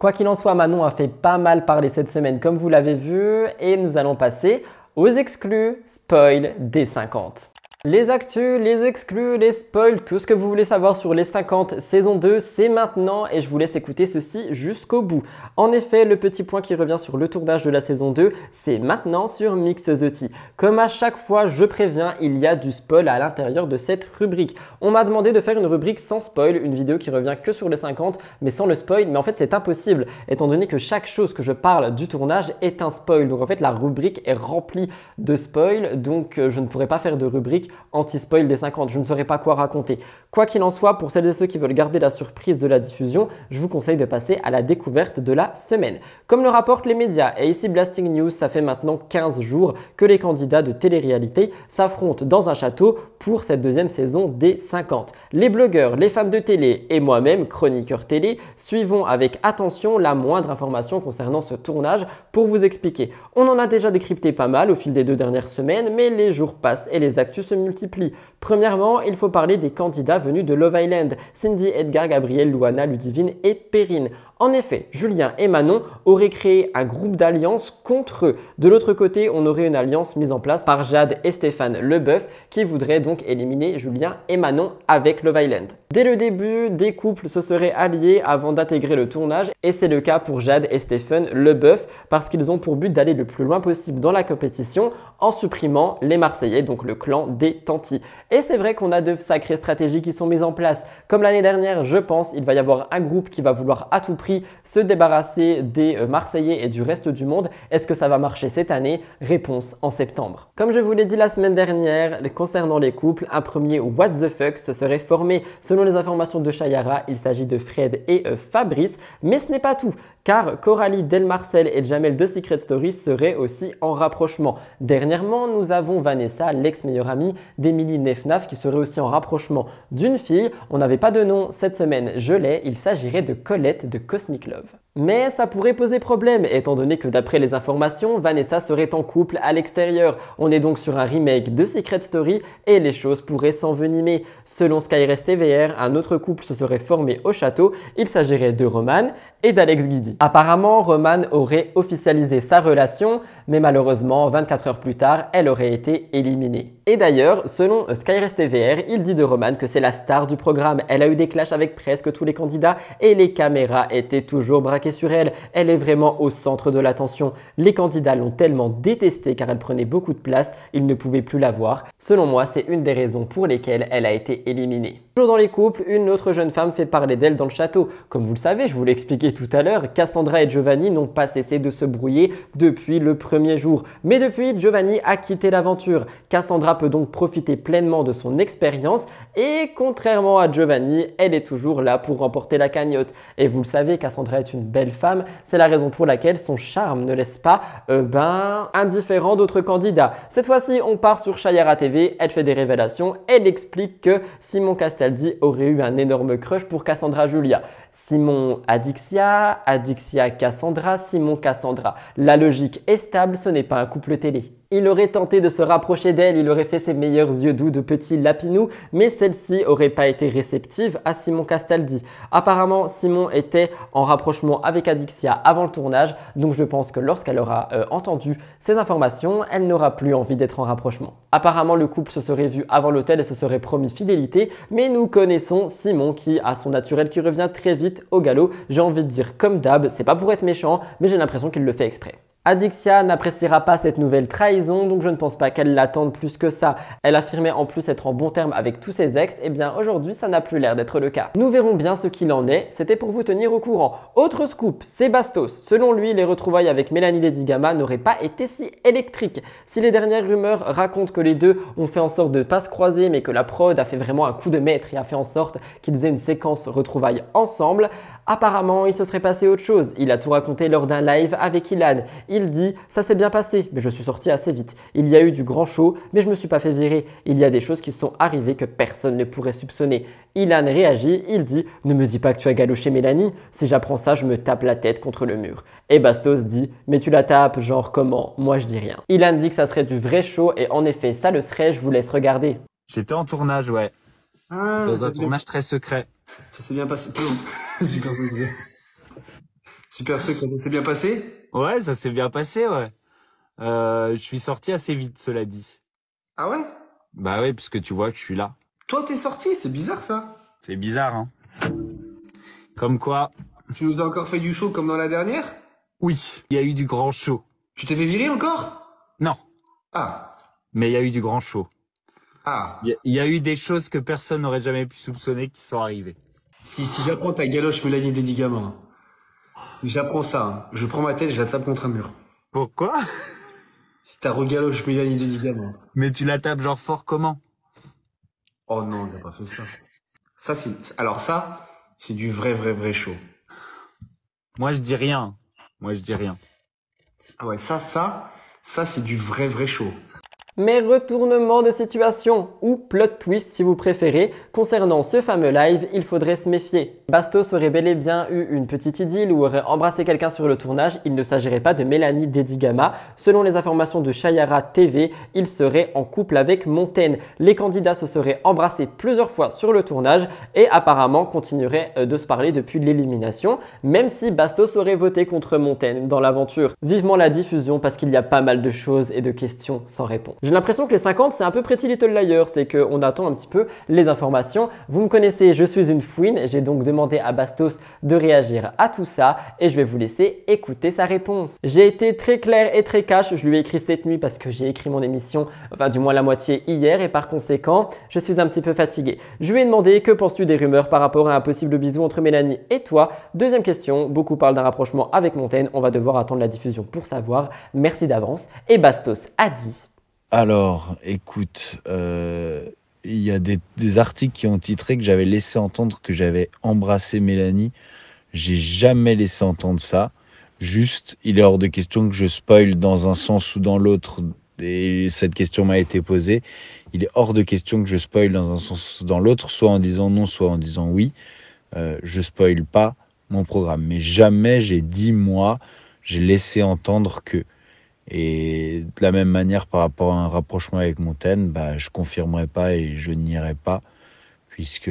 Quoi qu'il en soit, Manon a fait pas mal parler cette semaine comme vous l'avez vu et nous allons passer aux exclus, spoil des 50. Les actus, les exclus, les spoils, tout ce que vous voulez savoir sur les 50 saison 2, c'est maintenant et je vous laisse écouter ceci jusqu'au bout. En effet, le petit point qui revient sur le tournage de la saison 2, c'est maintenant sur Mix the Tea. Comme à chaque fois, je préviens, il y a du spoil à l'intérieur de cette rubrique. On m'a demandé de faire une rubrique sans spoil, une vidéo qui revient que sur les 50, mais sans le spoil. Mais en fait, c'est impossible, étant donné que chaque chose que je parle du tournage est un spoil. Donc en fait, la rubrique est remplie de spoil, donc je ne pourrais pas faire de rubrique anti-spoil des 50, je ne saurais pas quoi raconter. Quoi qu'il en soit, pour celles et ceux qui veulent garder la surprise de la diffusion, je vous conseille de passer à la découverte de la semaine. Comme le rapportent les médias, et ici Blasting News, ça fait maintenant 15 jours que les candidats de télé-réalité s'affrontent dans un château pour cette deuxième saison des 50. Les blogueurs, les fans de télé et moi-même, chroniqueur télé, suivons avec attention la moindre information concernant ce tournage pour vous expliquer. On en a déjà décrypté pas mal au fil des 2 dernières semaines, mais les jours passent et les actus se multiplient. Premièrement, il faut parler des candidats venus de Love Island, Cindy, Edgar, Gabriel, Luana, Ludivine et Perrine. En effet, Julien et Manon auraient créé un groupe d'alliance contre eux. De l'autre côté, on aurait une alliance mise en place par Jade et Stéphane Leboeuf qui voudraient donc éliminer Julien et Manon avec Love Island. Dès le début, des couples se seraient alliés avant d'intégrer le tournage et c'est le cas pour Jade et Stéphane Leboeuf parce qu'ils ont pour but d'aller le plus loin possible dans la compétition en supprimant les Marseillais, donc le clan des Tanti. Et c'est vrai qu'on a de sacrées stratégies qui sont mises en place. Comme l'année dernière, je pense, il va y avoir un groupe qui va vouloir à tout prix prix se débarrasser des Marseillais et du reste du monde. Est-ce que ça va marcher cette année? Réponse en septembre. Comme je vous l'ai dit la semaine dernière, concernant les couples, un premier What the fuck se serait formé. Selon les informations de Chayara, il s'agit de Fred et Fabrice, mais ce n'est pas tout. Car Coralie Delmarcel et Jamel de Secret Story seraient aussi en rapprochement. Dernièrement, nous avons Vanessa, l'ex-meilleure amie d'Emily Nefnaf, qui serait aussi en rapprochement d'une fille. On n'avait pas de nom cette semaine, je l'ai, il s'agirait de Colette de Cosmic Love. Mais ça pourrait poser problème, étant donné que d'après les informations, Vanessa serait en couple à l'extérieur. On est donc sur un remake de Secret Story et les choses pourraient s'envenimer. Selon Skyrest TVR, un autre couple se serait formé au château. Il s'agirait de Roman et d'Alex Guidi. Apparemment, Roman aurait officialisé sa relation, mais malheureusement, 24 heures plus tard, elle aurait été éliminée. Et d'ailleurs, selon Skyrest TVR, il dit de Roman que c'est la star du programme. Elle a eu des clashs avec presque tous les candidats et les caméras étaient toujours braquées sur elle. Elle est vraiment au centre de l'attention. Les candidats l'ont tellement détestée car elle prenait beaucoup de place, ils ne pouvaient plus la voir. Selon moi, c'est une des raisons pour lesquelles elle a été éliminée. Toujours dans les couples, une autre jeune femme fait parler d'elle dans le château. Comme vous le savez, je vous l'ai expliqué tout à l'heure, Cassandra et Giovanni n'ont pas cessé de se brouiller depuis le premier jour. Mais depuis, Giovanni a quitté l'aventure. Cassandra peut donc profiter pleinement de son expérience et contrairement à Giovanni, elle est toujours là pour remporter la cagnotte. Et vous le savez, Cassandra est une belle femme, c'est la raison pour laquelle son charme ne laisse pas indifférent d'autres candidats. Cette fois-ci, on part sur Chayara TV, elle fait des révélations, elle explique que Simon Castaldi aurait eu un énorme crush pour Cassandra Julia. Simon Adixia, Adixia Cassandra, Simon Cassandra. La logique est stable, ce n'est pas un couple télé. Il aurait tenté de se rapprocher d'elle, il aurait fait ses meilleurs yeux doux de petit lapinou, mais celle-ci aurait pas été réceptive à Simon Castaldi. Apparemment, Simon était en rapprochement avec Adixia avant le tournage, donc je pense que lorsqu'elle aura entendu ces informations, elle n'aura plus envie d'être en rapprochement. Apparemment, le couple se serait vu avant l'hôtel et se serait promis fidélité, mais nous connaissons Simon qui a son naturel qui revient très vite au galop. J'ai envie de dire comme d'hab, c'est pas pour être méchant, mais j'ai l'impression qu'il le fait exprès. Adixia n'appréciera pas cette nouvelle trahison, donc je ne pense pas qu'elle l'attende plus que ça. Elle affirmait en plus être en bon terme avec tous ses ex, et bien aujourd'hui ça n'a plus l'air d'être le cas. Nous verrons bien ce qu'il en est, c'était pour vous tenir au courant. Autre scoop, c'est Bastos. Selon lui, les retrouvailles avec Mélanie Dedigama n'auraient pas été si électriques. Si les dernières rumeurs racontent que les deux ont fait en sorte de ne pas se croiser, mais que la prod a fait vraiment un coup de maître et a fait en sorte qu'ils aient une séquence retrouvailles ensemble, apparemment, il se serait passé autre chose. Il a tout raconté lors d'un live avec Ilan. Il dit « ça s'est bien passé, mais je suis sorti assez vite. Il y a eu du grand show, mais je me suis pas fait virer. Il y a des choses qui sont arrivées que personne ne pourrait soupçonner. » Ilan réagit, il dit « ne me dis pas que tu as galoché Mélanie. Si j'apprends ça, je me tape la tête contre le mur. » Et Bastos dit « mais tu la tapes, genre comment? Moi je dis rien. » Ilan dit que ça serait du vrai show et en effet, ça le serait, je vous laisse regarder. J'étais en tournage, ouais. Ah, dans un tournage très secret. Ça s'est bien passé. Super, super secret. Ça s'est bien passé? Ouais, ça s'est bien passé, ouais. Je suis sorti assez vite, cela dit. Ah ouais? Bah ouais, puisque tu vois que je suis là. Toi, t'es sorti? C'est bizarre, ça. C'est bizarre, hein. Comme quoi... Tu nous as encore fait du show comme dans la dernière? Oui, il y a eu du grand show. Tu t'es fait virer encore? Non. Ah. Mais il y a eu du grand show. Ah. Il y a eu des choses que personne n'aurait jamais pu soupçonner qui sont arrivées. Si j'apprends ta galoche Mélanie Dedigama, si j'apprends ça, je prends ma tête, je la tape contre un mur. Pourquoi? Si t'as regaloche Mélanie Dedigama. Mais tu la tapes genre fort comment? Oh non, il a pas fait ça. Alors ça, c'est du vrai show. Moi je dis rien. Ah ouais, ça c'est du vrai show. Mais retournement de situation, ou plot twist si vous préférez, concernant ce fameux live, il faudrait se méfier. Bastos aurait bel et bien eu une petite idylle ou aurait embrassé quelqu'un sur le tournage, il ne s'agirait pas de Mélanie Dedigama. Selon les informations de Chayara TV, il serait en couple avec Montaigne. Les candidats se seraient embrassés plusieurs fois sur le tournage et apparemment continueraient de se parler depuis l'élimination, même si Bastos aurait voté contre Montaigne dans l'aventure. Vivement la diffusion parce qu'il y a pas mal de choses et de questions sans réponse. J'ai l'impression que les 50 c'est un peu Pretty Little Liars, c'est qu'on attend un petit peu les informations. Vous me connaissez, je suis une fouine, j'ai donc demandé à Bastos de réagir à tout ça et je vais vous laisser écouter sa réponse. J'ai été très clair et très cash, je lui ai écrit cette nuit parce que j'ai écrit mon émission, enfin du moins la moitié hier et par conséquent, je suis un petit peu fatigué. Je lui ai demandé que penses-tu des rumeurs par rapport à un possible bisou entre Mélanie et toi. Deuxième question, beaucoup parlent d'un rapprochement avec Montaigne, on va devoir attendre la diffusion pour savoir. Merci d'avance. Et Bastos a dit... Alors, écoute, il y a des articles qui ont titré que j'avais laissé entendre que j'avais embrassé Mélanie. J'ai jamais laissé entendre ça. Juste, il est hors de question que je spoil dans un sens ou dans l'autre. Et cette question m'a été posée. Il est hors de question que je spoil dans un sens ou dans l'autre, soit en disant non, soit en disant oui. Je spoil pas mon programme. Mais jamais j'ai dit, moi, j'ai laissé entendre que... Et de la même manière, par rapport à un rapprochement avec Montaigne, je confirmerai pas et je nierai pas, puisque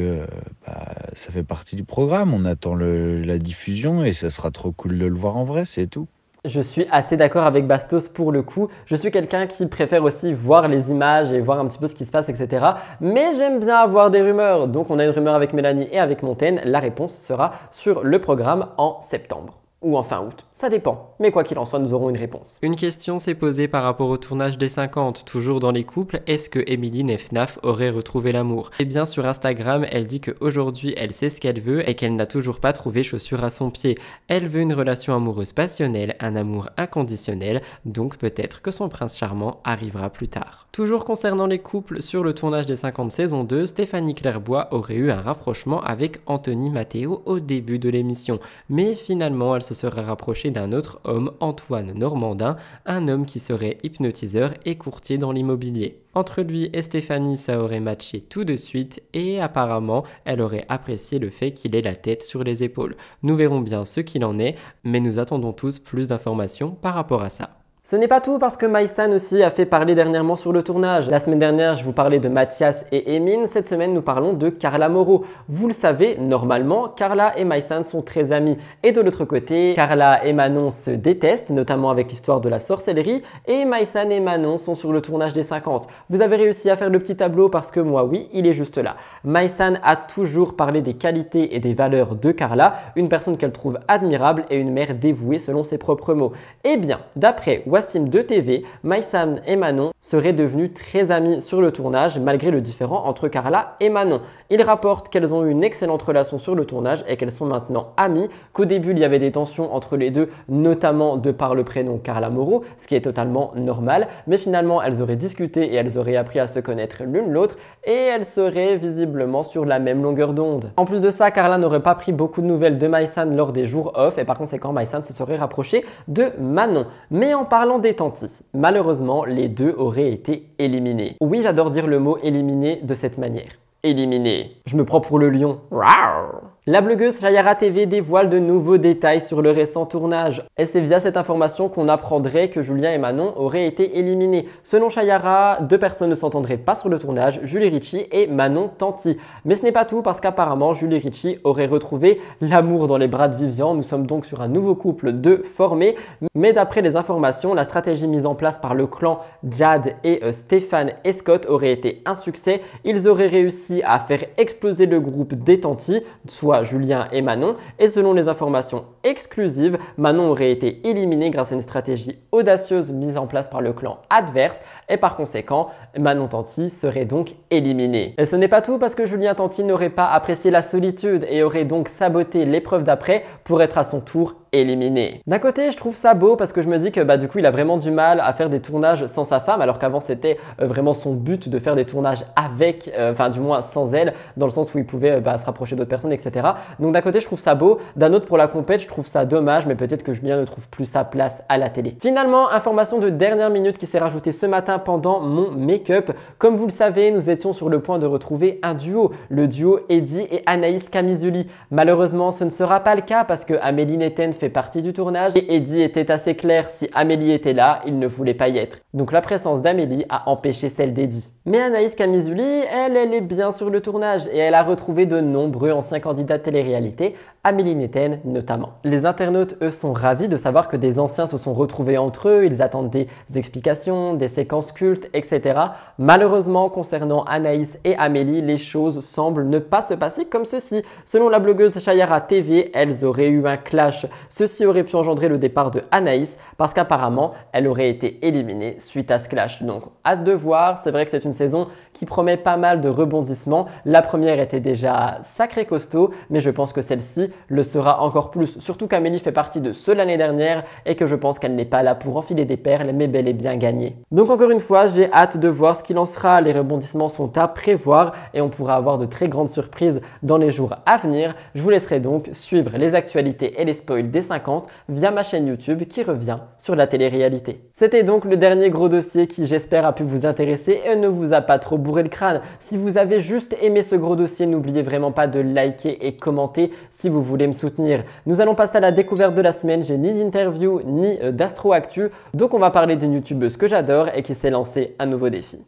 ça fait partie du programme. On attend la diffusion et ça sera trop cool de le voir en vrai, c'est tout. Je suis assez d'accord avec Bastos pour le coup. Je suis quelqu'un qui préfère aussi voir les images et voir un petit peu ce qui se passe, etc. Mais j'aime bien avoir des rumeurs. Donc on a une rumeur avec Mélanie et avec Montaigne. La réponse sera sur le programme en septembre. Ou en fin août, ça dépend. Mais quoi qu'il en soit, nous aurons une réponse. Une question s'est posée par rapport au tournage des 50, toujours dans les couples. Est-ce que Emeline et Fnaf auraient retrouvé l'amour? Eh bien, sur Instagram, elle dit qu'aujourd'hui, elle sait ce qu'elle veut et qu'elle n'a toujours pas trouvé chaussure à son pied. Elle veut une relation amoureuse passionnelle, un amour inconditionnel, donc peut-être que son prince charmant arrivera plus tard. Toujours concernant les couples, sur le tournage des 50 saison 2, Stéphanie Clairbois aurait eu un rapprochement avec Anthony Matteo au début de l'émission. Mais finalement, elle se serait rapprochée d'un autre homme, Antoine Normandin, un homme qui serait hypnotiseur et courtier dans l'immobilier. Entre lui et Stéphanie, ça aurait matché tout de suite et apparemment, elle aurait apprécié le fait qu'il ait la tête sur les épaules. Nous verrons bien ce qu'il en est, mais nous attendons tous plus d'informations par rapport à ça. Ce n'est pas tout parce que Maïsan aussi a fait parler dernièrement sur le tournage. La semaine dernière, je vous parlais de Mathias et Emine. Cette semaine, nous parlons de Carla Moreau. Vous le savez, normalement, Carla et Maïsan sont très amis. Et de l'autre côté, Carla et Manon se détestent, notamment avec l'histoire de la sorcellerie. Et Maïsan et Manon sont sur le tournage des 50. Vous avez réussi à faire le petit tableau parce que moi, oui, il est juste là. Maïsan a toujours parlé des qualités et des valeurs de Carla, une personne qu'elle trouve admirable et une mère dévouée selon ses propres mots. Eh bien, d'après Wassim de TV, Maïsan et Manon seraient devenus très amis sur le tournage malgré le différend entre Carla et Manon. Ils rapportent qu'elles ont eu une excellente relation sur le tournage et qu'elles sont maintenant amies, qu'au début il y avait des tensions entre les deux, notamment de par le prénom Carla Moreau, ce qui est totalement normal, mais finalement elles auraient discuté et elles auraient appris à se connaître l'une l'autre et elles seraient visiblement sur la même longueur d'onde. En plus de ça, Carla n'aurait pas pris beaucoup de nouvelles de Maïsan lors des jours off et par conséquent Maïsan se serait rapproché de Manon. Mais en parlant des tantis, malheureusement les deux auraient été éliminés. Oui, j'adore dire le mot éliminer de cette manière. Éliminé. Je me prends pour le lion. Rawr. La blogueuse Chayara TV dévoile de nouveaux détails sur le récent tournage. Et c'est via cette information qu'on apprendrait que Julien et Manon auraient été éliminés. Selon Chayara, deux personnes ne s'entendraient pas sur le tournage, Julie Ritchie et Manon Tanti. Mais ce n'est pas tout parce qu'apparemment Julie Ritchie aurait retrouvé l'amour dans les bras de Vivian. Nous sommes donc sur un nouveau couple de formés. Mais d'après les informations, la stratégie mise en place par le clan Jad et Stéphane et Scott aurait été un succès. Ils auraient réussi à faire exploser le groupe des Tanti, soit Julien et Manon, et selon les informations exclusives, Manon aurait été éliminée grâce à une stratégie audacieuse mise en place par le clan adverse et par conséquent, Manon Tanti serait donc éliminée. Et ce n'est pas tout parce que Julien Tanti n'aurait pas apprécié la solitude et aurait donc saboté l'épreuve d'après pour être à son tour éliminé. D'un côté, je trouve ça beau parce que je me dis que du coup, il a vraiment du mal à faire des tournages sans sa femme alors qu'avant, c'était vraiment son but de faire des tournages avec, enfin du moins sans elle, dans le sens où il pouvait se rapprocher d'autres personnes, etc. Donc d'un côté, je trouve ça beau. D'un autre, pour la compète, je trouve ça dommage, mais peut-être que Julien ne trouve plus sa place à la télé. Finalement, information de dernière minute qui s'est rajoutée ce matin pendant mon make-up. Comme vous le savez, nous étions sur le point de retrouver un duo, le duo Eddie et Anaïs Camizuli. Malheureusement, ce ne sera pas le cas parce que Amélie Netten fait partie du tournage et Eddie était assez clair, si Amélie était là, il ne voulait pas y être. Donc la présence d'Amélie a empêché celle d'Eddie. Mais Anaïs Camizuli, elle est bien sur le tournage et elle a retrouvé de nombreux anciens candidats de télé-réalité Amélie Neten notamment. Les internautes, eux, sont ravis de savoir que des anciens se sont retrouvés entre eux, ils attendent des explications, des séquences cultes, etc. Malheureusement, concernant Anaïs et Amélie, les choses semblent ne pas se passer comme ceci. Selon la blogueuse Chayara TV, elles auraient eu un clash. Ceci aurait pu engendrer le départ de Anaïs parce qu'apparemment, elle aurait été éliminée suite à ce clash. Donc, hâte de voir. C'est vrai que c'est une saison qui promet pas mal de rebondissements. La première était déjà sacré costaud, mais je pense que celle-ci le sera encore plus. Surtout qu'Amélie fait partie de ceux l'année dernière et que je pense qu'elle n'est pas là pour enfiler des perles, mais bel et bien gagner. Donc encore une fois, j'ai hâte de voir ce qu'il en sera. Les rebondissements sont à prévoir et on pourra avoir de très grandes surprises dans les jours à venir. Je vous laisserai donc suivre les actualités et les spoils des 50 via ma chaîne YouTube qui revient sur la télé-réalité. C'était donc le dernier gros dossier qui, j'espère, a pu vous intéresser et ne vous a pas trop bourré le crâne. Si vous avez juste aimé ce gros dossier, n'oubliez vraiment pas de liker et commenter si vous voulez me soutenir. Nous allons passer à la découverte de la semaine. J'ai ni d'interview ni d'astro actu, donc on va parler d'une youtubeuse que j'adore et qui s'est lancée un nouveau défi.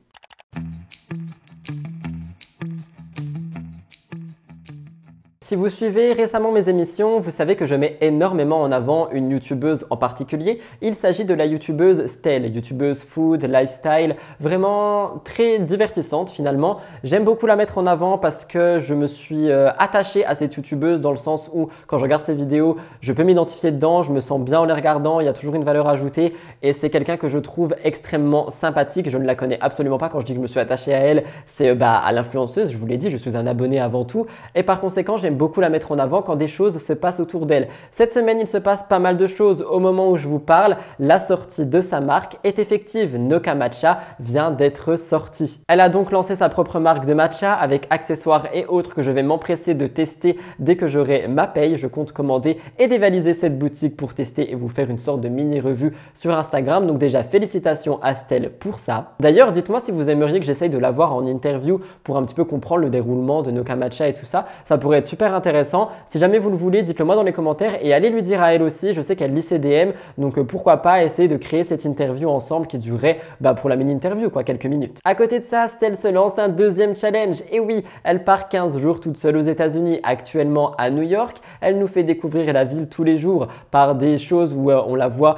Si vous suivez récemment mes émissions, vous savez que je mets énormément en avant une youtubeuse en particulier. Il s'agit de la youtubeuse Stell, youtubeuse food, lifestyle, vraiment très divertissante finalement. J'aime beaucoup la mettre en avant parce que je me suis attaché à cette youtubeuse dans le sens où quand je regarde ses vidéos, je peux m'identifier dedans, je me sens bien en les regardant, il y a toujours une valeur ajoutée et c'est quelqu'un que je trouve extrêmement sympathique. Je ne la connais absolument pas. Quand je dis que je me suis attaché à elle, c'est à l'influenceuse, je vous l'ai dit, je suis un abonné avant tout et par conséquent j'aime beaucoup la mettre en avant quand des choses se passent autour d'elle. Cette semaine, il se passe pas mal de choses. Au moment où je vous parle, la sortie de sa marque est effective. Noka Matcha vient d'être sortie. Elle a donc lancé sa propre marque de matcha avec accessoires et autres que je vais m'empresser de tester dès que j'aurai ma paye. Je compte commander et dévaliser cette boutique pour tester et vous faire une sorte de mini revue sur Instagram. Donc déjà, félicitations à Stell pour ça. D'ailleurs, dites-moi si vous aimeriez que j'essaye de la voir en interview pour un petit peu comprendre le déroulement de Noka Matcha et tout ça. Ça pourrait être super intéressant. Si jamais vous le voulez, dites-le moi dans les commentaires et allez lui dire à elle aussi. Je sais qu'elle lit ses DM, donc pourquoi pas essayer de créer cette interview ensemble qui durerait pour la mini-interview, quelques minutes. À côté de ça, Stell se lance un deuxième challenge. Et oui, elle part 15 jours toute seule aux États-Unis, actuellement à New York. Elle nous fait découvrir la ville tous les jours par des choses où on la voit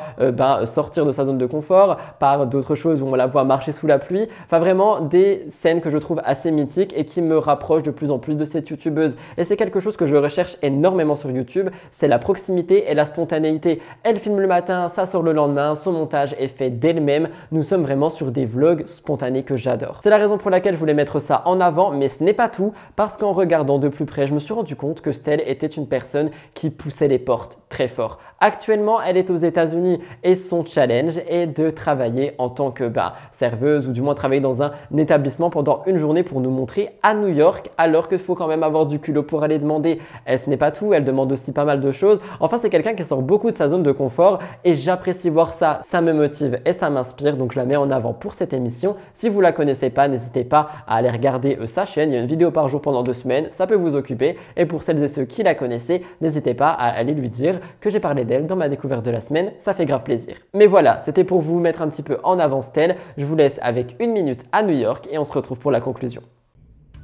sortir de sa zone de confort, par d'autres choses où on la voit marcher sous la pluie. Enfin vraiment des scènes que je trouve assez mythiques et qui me rapprochent de plus en plus de cette youtubeuse. Et c'est quelque chose que je recherche énormément sur YouTube, c'est la proximité et la spontanéité. Elle filme le matin, ça sort le lendemain, son montage est fait d'elle-même. Nous sommes vraiment sur des vlogs spontanés que j'adore. C'est la raison pour laquelle je voulais mettre ça en avant, mais ce n'est pas tout, parce qu'en regardant de plus près, je me suis rendu compte que Stell était une personne qui poussait les portes très fort. Actuellement, elle est aux États-Unis et son challenge est de travailler en tant que serveuse ou du moins travailler dans un établissement pendant une journée pour nous montrer à New York, alors qu'il faut quand même avoir du culot pour aller demander. Ce n'est pas tout, elle demande aussi pas mal de choses. Enfin, c'est quelqu'un qui sort beaucoup de sa zone de confort et j'apprécie voir ça. Ça me motive et ça m'inspire, donc je la mets en avant pour cette émission. Si vous la connaissez pas, n'hésitez pas à aller regarder sa chaîne. Il y a une vidéo par jour pendant 2 semaines, ça peut vous occuper. Et pour celles et ceux qui la connaissaient, n'hésitez pas à aller lui dire que j'ai parlé d'elle dans ma découverte de la semaine, ça fait grave plaisir. Mais voilà, c'était pour vous mettre un petit peu en avant Stell. Je vous laisse avec 1 minute à New York et on se retrouve pour la conclusion.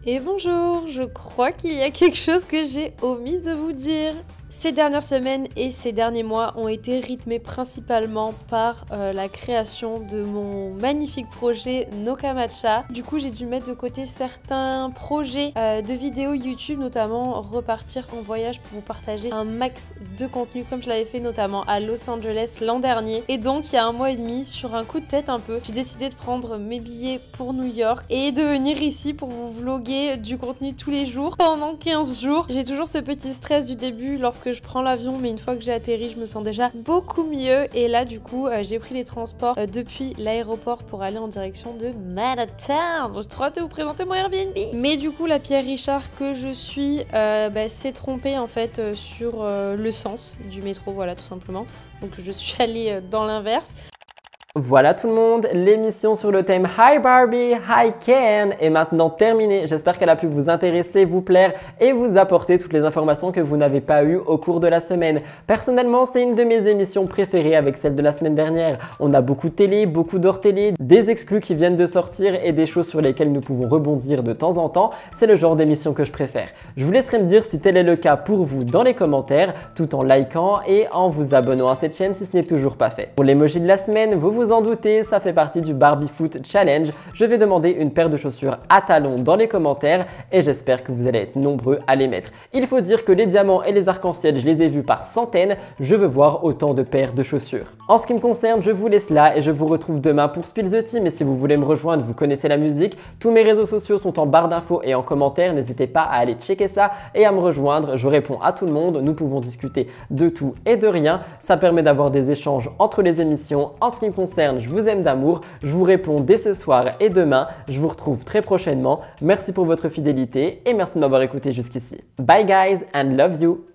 Et bonjour, je crois qu'il y a quelque chose que j'ai omis de vous dire. Ces dernières semaines et ces derniers mois ont été rythmés principalement par la création de mon magnifique projet Noka Matcha. Du coup, j'ai dû mettre de côté certains projets de vidéos YouTube, notamment repartir en voyage pour vous partager un max de contenu comme je l'avais fait notamment à Los Angeles l'an dernier. Et donc, il y a 1 mois et demi, sur un coup de tête un peu, j'ai décidé de prendre mes billets pour New York et de venir ici pour vous vlogger du contenu tous les jours pendant 15 jours. J'ai toujours ce petit stress du début lorsque je prends l'avion, mais une fois que j'ai atterri, je me sens déjà beaucoup mieux. Et là, du coup, j'ai pris les transports depuis l'aéroport pour aller en direction de Manhattan. J'ai trop hâte de vous présenter mon Airbnb. Mais du coup, la Pierre Richard que je suis s'est trompée en fait sur le sens du métro, voilà, tout simplement. Donc je suis allée dans l'inverse. Voilà tout le monde, l'émission sur le thème Hi Barbie, Hi Ken est maintenant terminée. J'espère qu'elle a pu vous intéresser, vous plaire et vous apporter toutes les informations que vous n'avez pas eues au cours de la semaine. Personnellement, c'est une de mes émissions préférées avec celle de la semaine dernière. On a beaucoup de télé, beaucoup d'hors télé, des exclus qui viennent de sortir et des choses sur lesquelles nous pouvons rebondir de temps en temps. C'est le genre d'émission que je préfère. Je vous laisserai me dire si tel est le cas pour vous dans les commentaires, tout en likant et en vous abonnant à cette chaîne si ce n'est toujours pas fait. Pour l'emoji de la semaine, vous en doutez, ça fait partie du Barbie Foot Challenge. Je vais demander une paire de chaussures à talons dans les commentaires et j'espère que vous allez être nombreux à les mettre. Il faut dire que les diamants et les arcs-en-ciel, je les ai vus par centaines. Je veux voir autant de paires de chaussures. En ce qui me concerne, je vous laisse là et je vous retrouve demain pour Spill the Tea. Mais si vous voulez me rejoindre, vous connaissez la musique. Tous mes réseaux sociaux sont en barre d'infos et en commentaire. N'hésitez pas à aller checker ça et à me rejoindre. Je réponds à tout le monde. Nous pouvons discuter de tout et de rien. Ça permet d'avoir des échanges entre les émissions. En ce qui me concerne, je vous aime d'amour. Je vous réponds dès ce soir et demain. Je vous retrouve très prochainement. Merci pour votre fidélité et merci de m'avoir écouté jusqu'ici. Bye guys and love you.